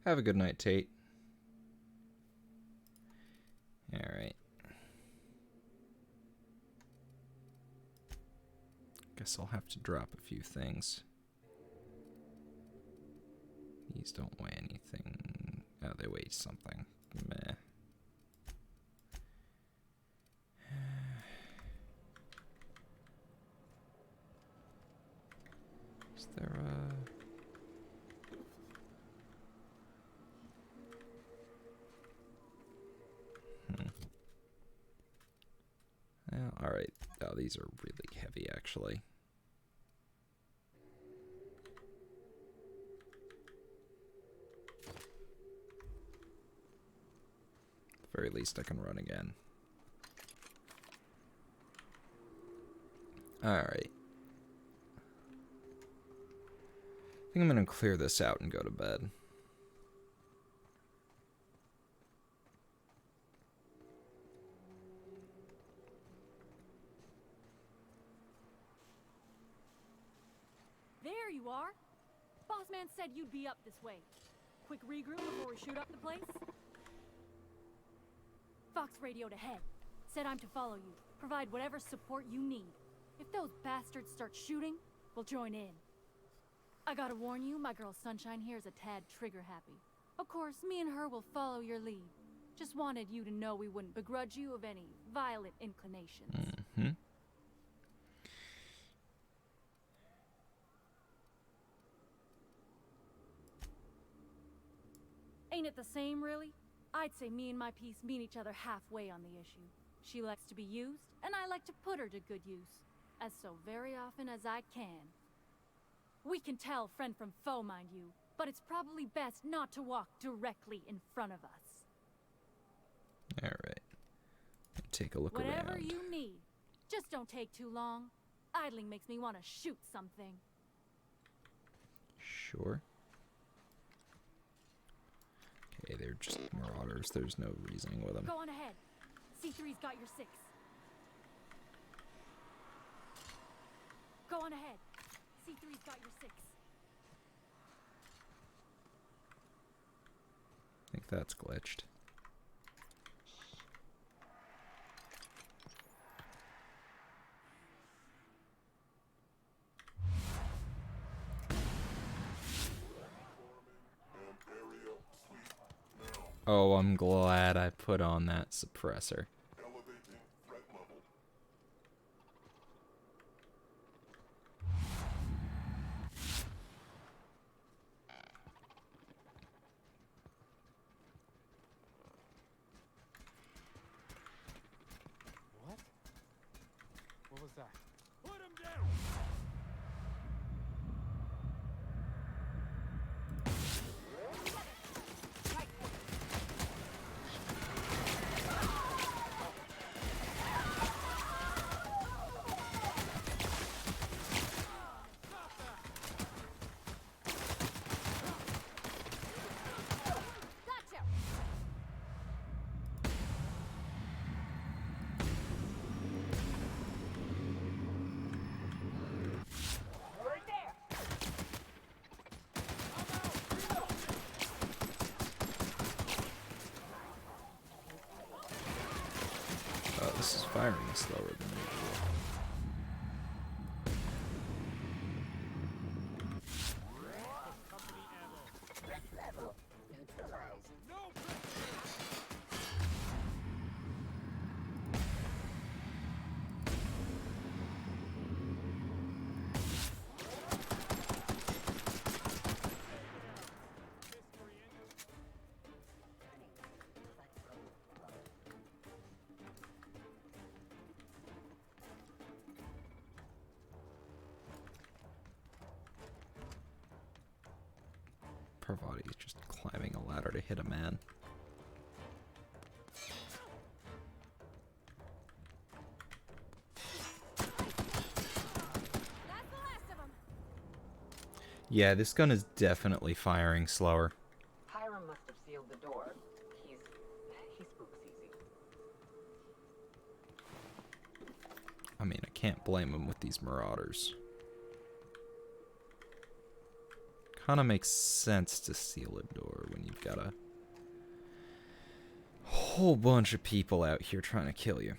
Have a good night, Tate. Alright. Guess I'll have to drop a few things. These don't weigh anything. Oh, they weigh something. Meh. Is there a... these are really heavy, actually. At the very least, I can run again. Alright. I think I'm going to clear this out and go to bed.
There you are. Boss man said you'd be up this way. Quick regroup before we shoot up the place? Fox radioed ahead. Said I'm to follow you. Provide whatever support you need. If those bastards start shooting, we'll join in. I gotta warn you, my girl Sunshine here is a tad trigger-happy. Of course, me and her will follow your lead. Just wanted you to know we wouldn't begrudge you of any violent inclinations.
Mm-hmm.
Ain't it the same, really? I'd say me and my piece meet each other halfway on the issue. She likes to be used, and I like to put her to good use. As so very often as I can. We can tell friend from foe, mind you, but it's probably best not to walk directly in front of us.
Alright. Take a look
Whatever
around.
you need. Just don't take too long. Idling makes me want to shoot something.
Sure. Okay, they're just marauders. There's no reasoning with them.
Go on ahead. C3's got your 6. Go on ahead. C3's got your 6.
I think that's glitched. Oh, I'm glad I put on that suppressor.
What? What was that?
Put him down!
This is firing slower than usual. Parvati's just climbing a ladder to hit a man. Yeah, this gun is definitely firing slower.
Hiram must have sealed the door. He spooks easy.
I mean, I can't blame him with these marauders. Kind of makes sense to seal a door when you've got a whole bunch of people out here trying to kill you.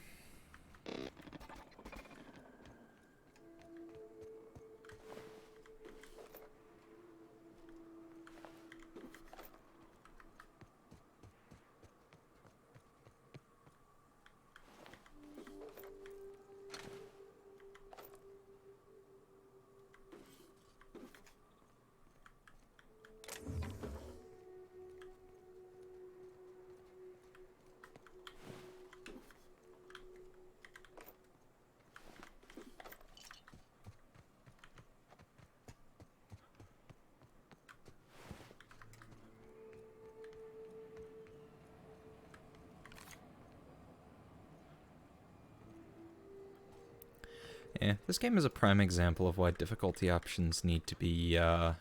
Yeah, this game is a prime example of why difficulty options need to be a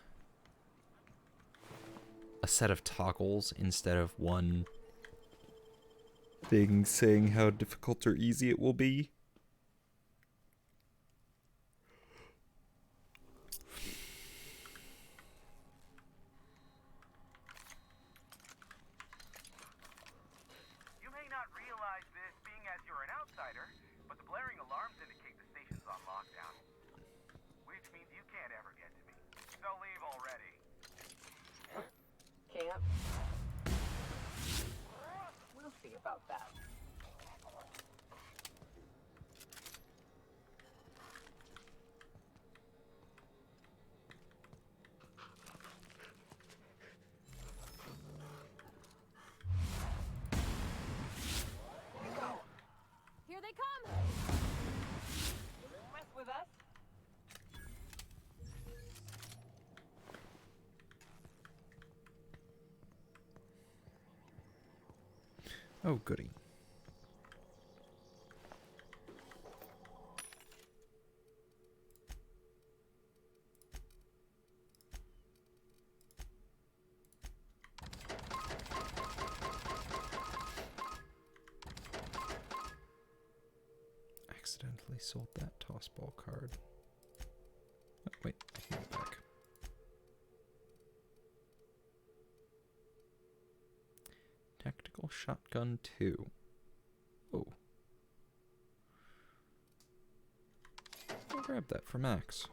set of toggles instead of one thing saying how difficult or easy it will be.
You may not realize this, being as you're an outsider, but the blaring alarms indicate the station's on lockdown. Which means you can't ever get to me. So leave already.
Can't. We'll see about that.
Here they come!
Mess with us?
Oh, goody. Accidentally sold that tossball card. Oh, wait, I can go back. Tactical Shotgun 2. Oh. I'll grab that for Max.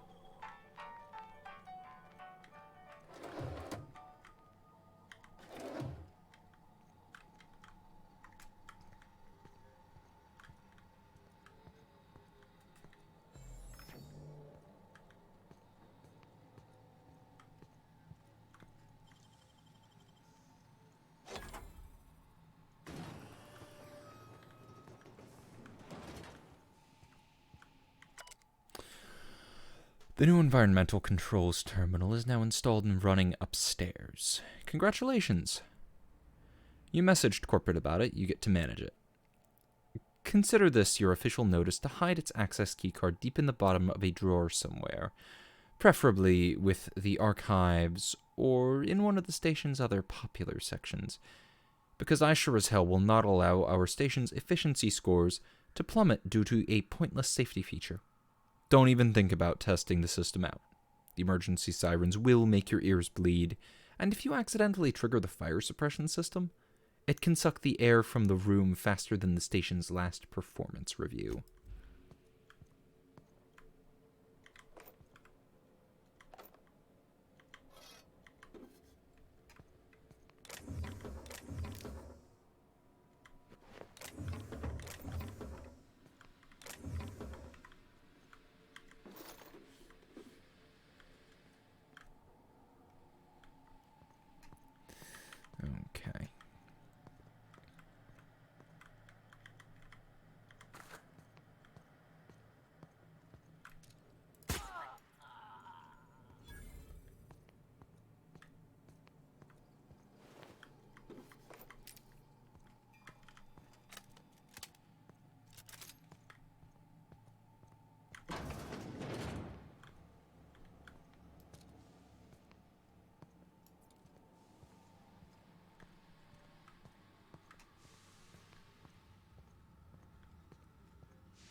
The new environmental controls terminal is now installed and running upstairs. Congratulations! You messaged corporate about it, you get to manage it. Consider this your official notice to hide its access keycard deep in the bottom of a drawer somewhere, preferably with the archives or in one of the station's other popular sections, because I sure as hell will not allow our station's efficiency scores to plummet due to a pointless safety feature. Don't even think about testing the system out. The emergency sirens will make your ears bleed, and if you accidentally trigger the fire suppression system, it can suck the air from the room faster than the station's last performance review. Okay.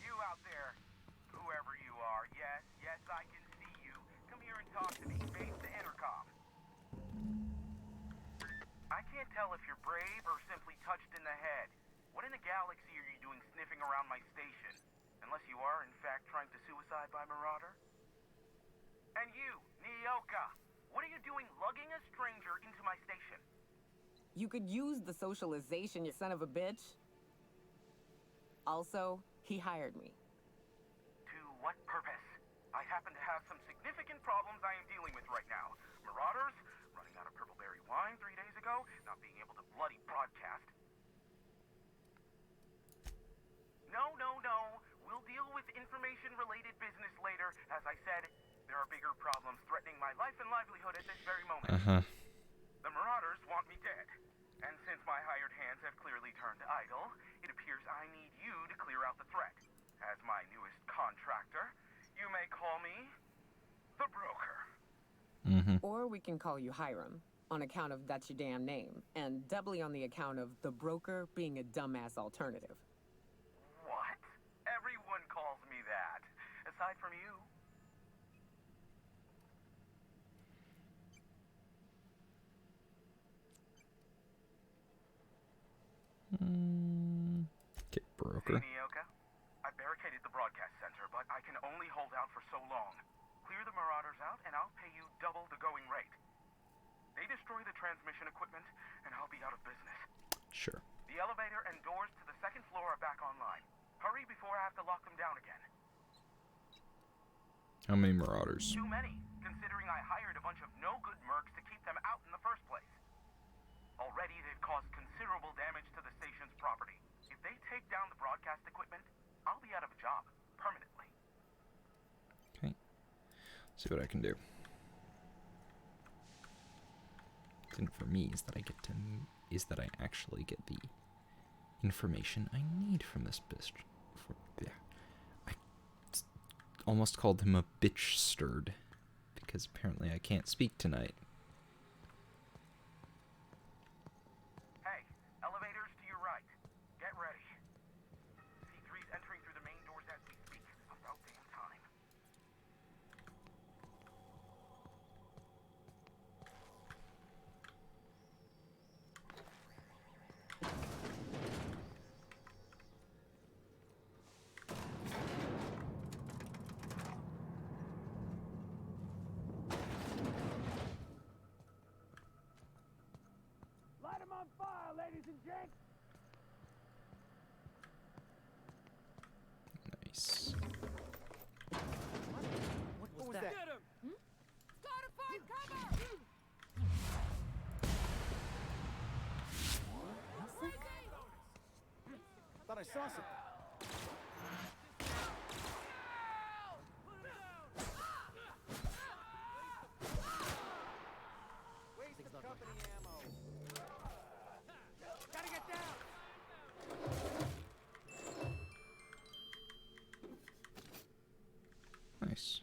You out there, whoever you are, yes, I can see you. Come here and talk to me. Face the intercom. I can't tell if you're brave or simply touched in the head. What in the galaxy are you doing sniffing around my station? Unless you are, in fact, trying to suicide by Marauder? And you, Nyoka, what are you doing lugging a stranger into my station?
You could use the socialization, you son of a bitch. Also, he hired me.
To what purpose? I happen to have some significant problems I am dealing with right now. Marauders, running out of purple-berry wine 3 days ago, not being able to bloody broadcast. No. We'll deal with information-related business later. As I said, there are bigger problems threatening my life and livelihood at this very moment. The Marauders want me dead. And since my hired hands have clearly turned idle, it appears I need you to clear out the threat. As my newest contractor, you may call me the broker.
Or we can call you Hiram, on account of that's your damn name, and doubly on the account of the broker being a dumbass alternative.
What? Everyone calls me that, aside from you.
Okay, broker.
See, Nyoka? I barricaded the broadcast center, but I can only hold out for so long. Clear the Marauders out, and I'll pay you double the going rate. They destroy the transmission equipment, and I'll be out of business.
Sure.
The elevator and doors to the second floor are back online. Hurry before I have to lock them down again.
How many Marauders?
Too many, considering I hired a bunch of no-good mercs to keep them out in the first place. Already, they've caused considerable damage to the station's property. If they take down the broadcast equipment, I'll be out of a job, permanently.
Okay. See what I can do. The thing for me is that I actually get the information I need from this bitch. I almost called him a bitch stirred because apparently I can't speak tonight.
Hey, elevators to your right. Get ready. C3's entering through the main doors as we speak. About damn time.
Light 'em on fire, ladies and gents!
Nice.
What was that?
Get him! Gotta find cover!
Thought I saw something. Waste of company ammo. Gotta get down!
Nice.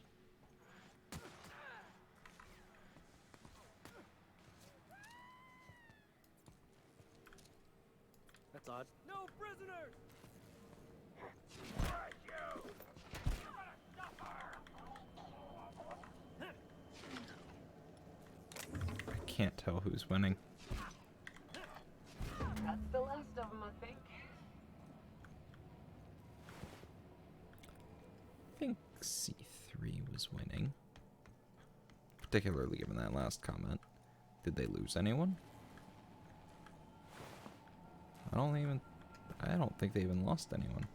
That's odd.
No prisoners!
I can't tell who's winning.
That's the last of them, I think.
I think C3 was winning. Particularly given that last comment. Did they lose anyone? I don't think they even lost anyone.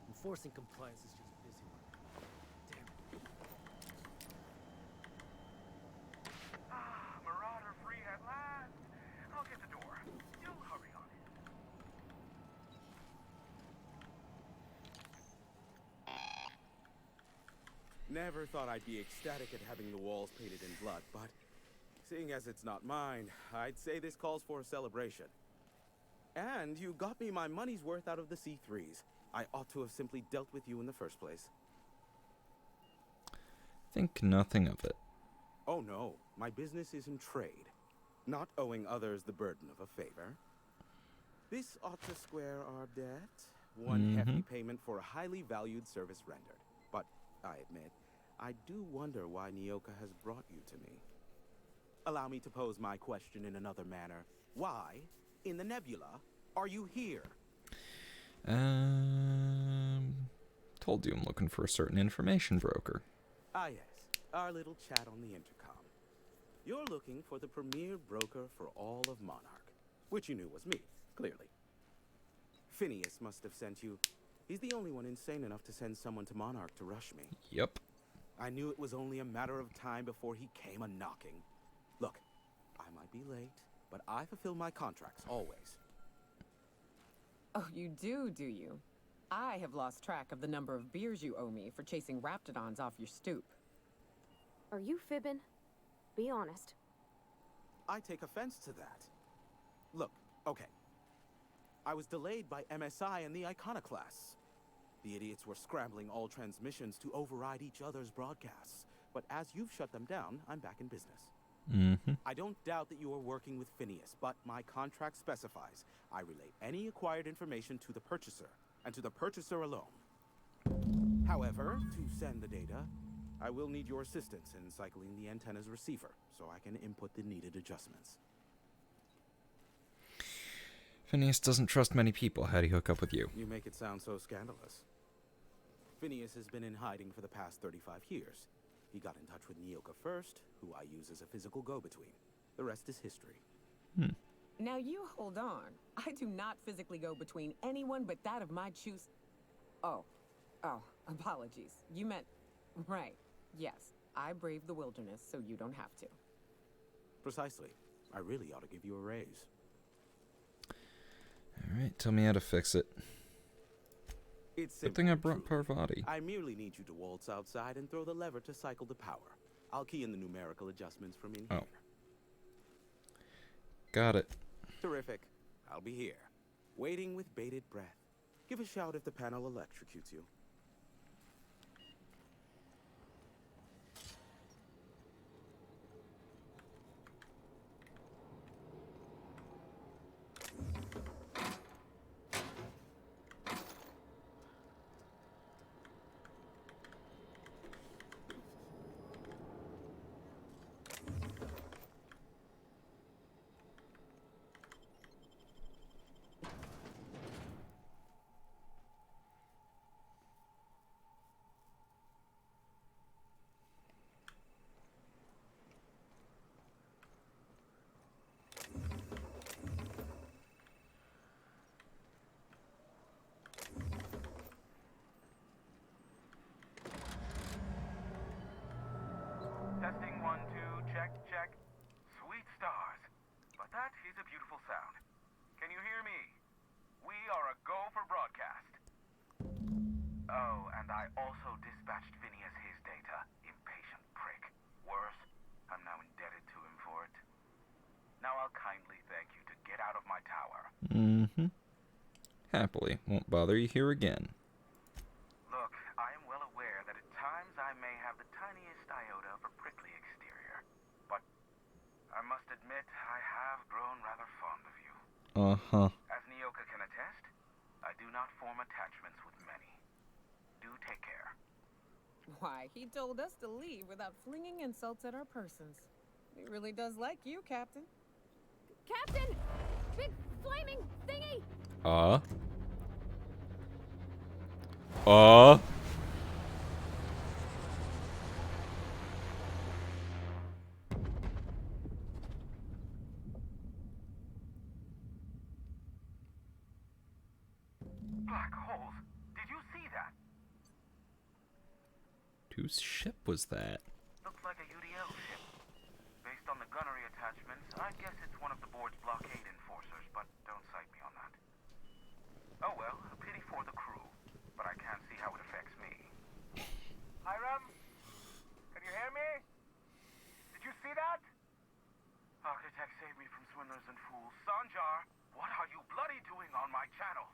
Enforcing compliance is just busy work. Damn.
Marauder free at last. I'll get the door. You'll hurry on it.
Never thought I'd be ecstatic at having the walls painted in blood, but seeing as it's not mine, I'd say this calls for a celebration. And you got me my money's worth out of the C3s. I ought to have simply dealt with you in the first place.
Think nothing of it.
Oh no, my business is in trade, not owing others the burden of a favor. This ought to square our debt. One hefty payment for a highly valued service rendered. But I admit, I do wonder why Nyoka has brought you to me. Allow me to pose my question in another manner. Why, in the nebula, are you here?
Told you I'm looking for a certain information broker.
Ah yes, our little chat on the intercom. You're looking for the premier broker for all of Monarch, which you knew was me, clearly. Phineas must have sent you. He's the only one insane enough to send someone to Monarch to rush me.
Yep.
I knew it was only a matter of time before he came a-knocking. Look, I might be late, but I fulfill my contracts, always.
Oh, you do you? I have lost track of the number of beers you owe me for chasing raptidons off your stoop.
Are you fibbing? Be honest.
I take offense to that. Look, okay. I was delayed by MSI and the Iconoclasts. The idiots were scrambling all transmissions to override each other's broadcasts. But as you've shut them down, I'm back in business.
Mm-hmm.
I don't doubt that you are working with Phineas, but my contract specifies I relay any acquired information to the purchaser, and to the purchaser alone. However, to send the data, I will need your assistance in cycling the antenna's receiver, so I can input the needed adjustments.
Phineas doesn't trust many people. How do you hook up with you?
You make it sound so scandalous. Phineas has been in hiding for the past 35 years. He got in touch with Nyoka first, who I use as a physical go-between. The rest is history.
Now you hold on. I do not physically go between anyone but that of my choose. Oh, apologies. You meant, right. Yes, I braved the wilderness, so you don't have to.
Precisely. I really ought to give you a raise.
Alright, tell me how to fix it.
It's
Good thing I brought Parvati.
I merely need you to waltz outside and throw the lever to cycle the power. I'll key in the numerical adjustments from in here.
Got it.
Terrific. I'll be here, waiting with bated breath. Give a shout if the panel electrocutes you.
Testing 1, 2, check, check. Sweet stars. But that is a beautiful sound. Can you hear me? We are a go for broadcast. Oh, and I also dispatched Phineas his data. Impatient prick. Worse, I'm now indebted to him for it. Now I'll kindly thank you to get out of my tower.
Mm-hmm. Happily. Won't bother you here again.
Look, I am well aware that at times I may have the tiniest iota of a prickly exterior, but I must admit I have grown rather fond of you.
Uh-huh.
As Nyoka can attest, I do not form attachments with many. Do take care.
Why, he told us to leave without flinging insults at our persons. He really does like you, Captain.
Captain! Big flaming thingy!
Black holes. Did you see that?
Whose ship was that?
Looks like a UDL ship. Based on the gunnery attachments, I guess it's one of the board's blockade enforcers, but don't cite me on that. Oh well, a pity for the crew, but I can't see how it affects me. Hiram? Can you hear me? Did you see that? Architect, save me from swindlers and fools. Sanjar, what are you bloody doing on my channel?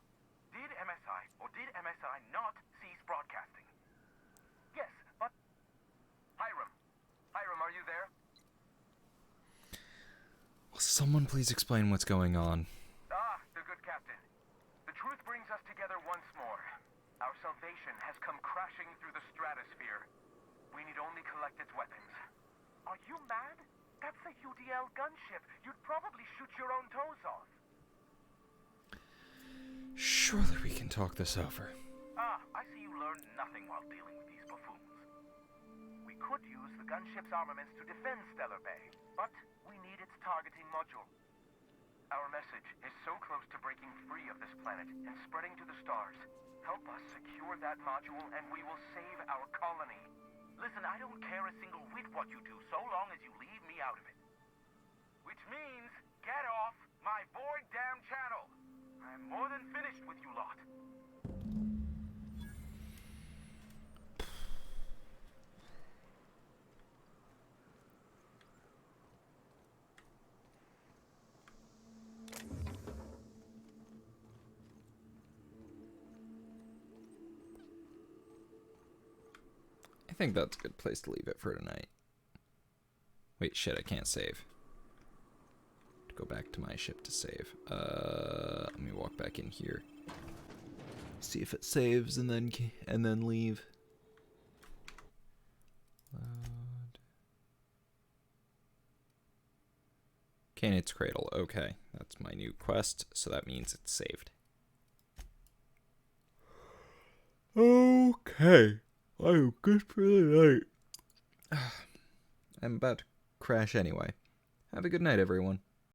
Did MSI or did MSI not cease broadcasting? Yes, but... Hiram, are you there?
Will someone please explain what's going on?
Ah, the good captain. The truth brings us together once more. Our salvation has come crashing through the stratosphere. We need only collect its weapons. Are you mad? That's a UDL gunship. You'd probably shoot your own toes off.
Surely we can talk this over.
Ah, I see you learned nothing while dealing with these buffoons. We could use the gunship's armaments to defend Stellar Bay, but we need its targeting module. Our message is so close to breaking free of this planet and spreading to the stars. Help us secure that module and we will save our colony. Listen, I don't care a single whit what you do, so long as you leave me out of it. Which means, get off my void damn channel. I'm more than finished with you lot.
I think that's a good place to leave it for tonight. Wait, shit, I can't save. Go back to my ship to save. Let me walk back in here. See if it saves and then leave. Load. Canaan's Cradle. Okay, that's my new quest, so that means it's saved. Okay, I'm good for the night. I'm about to crash anyway. Have a good night, everyone.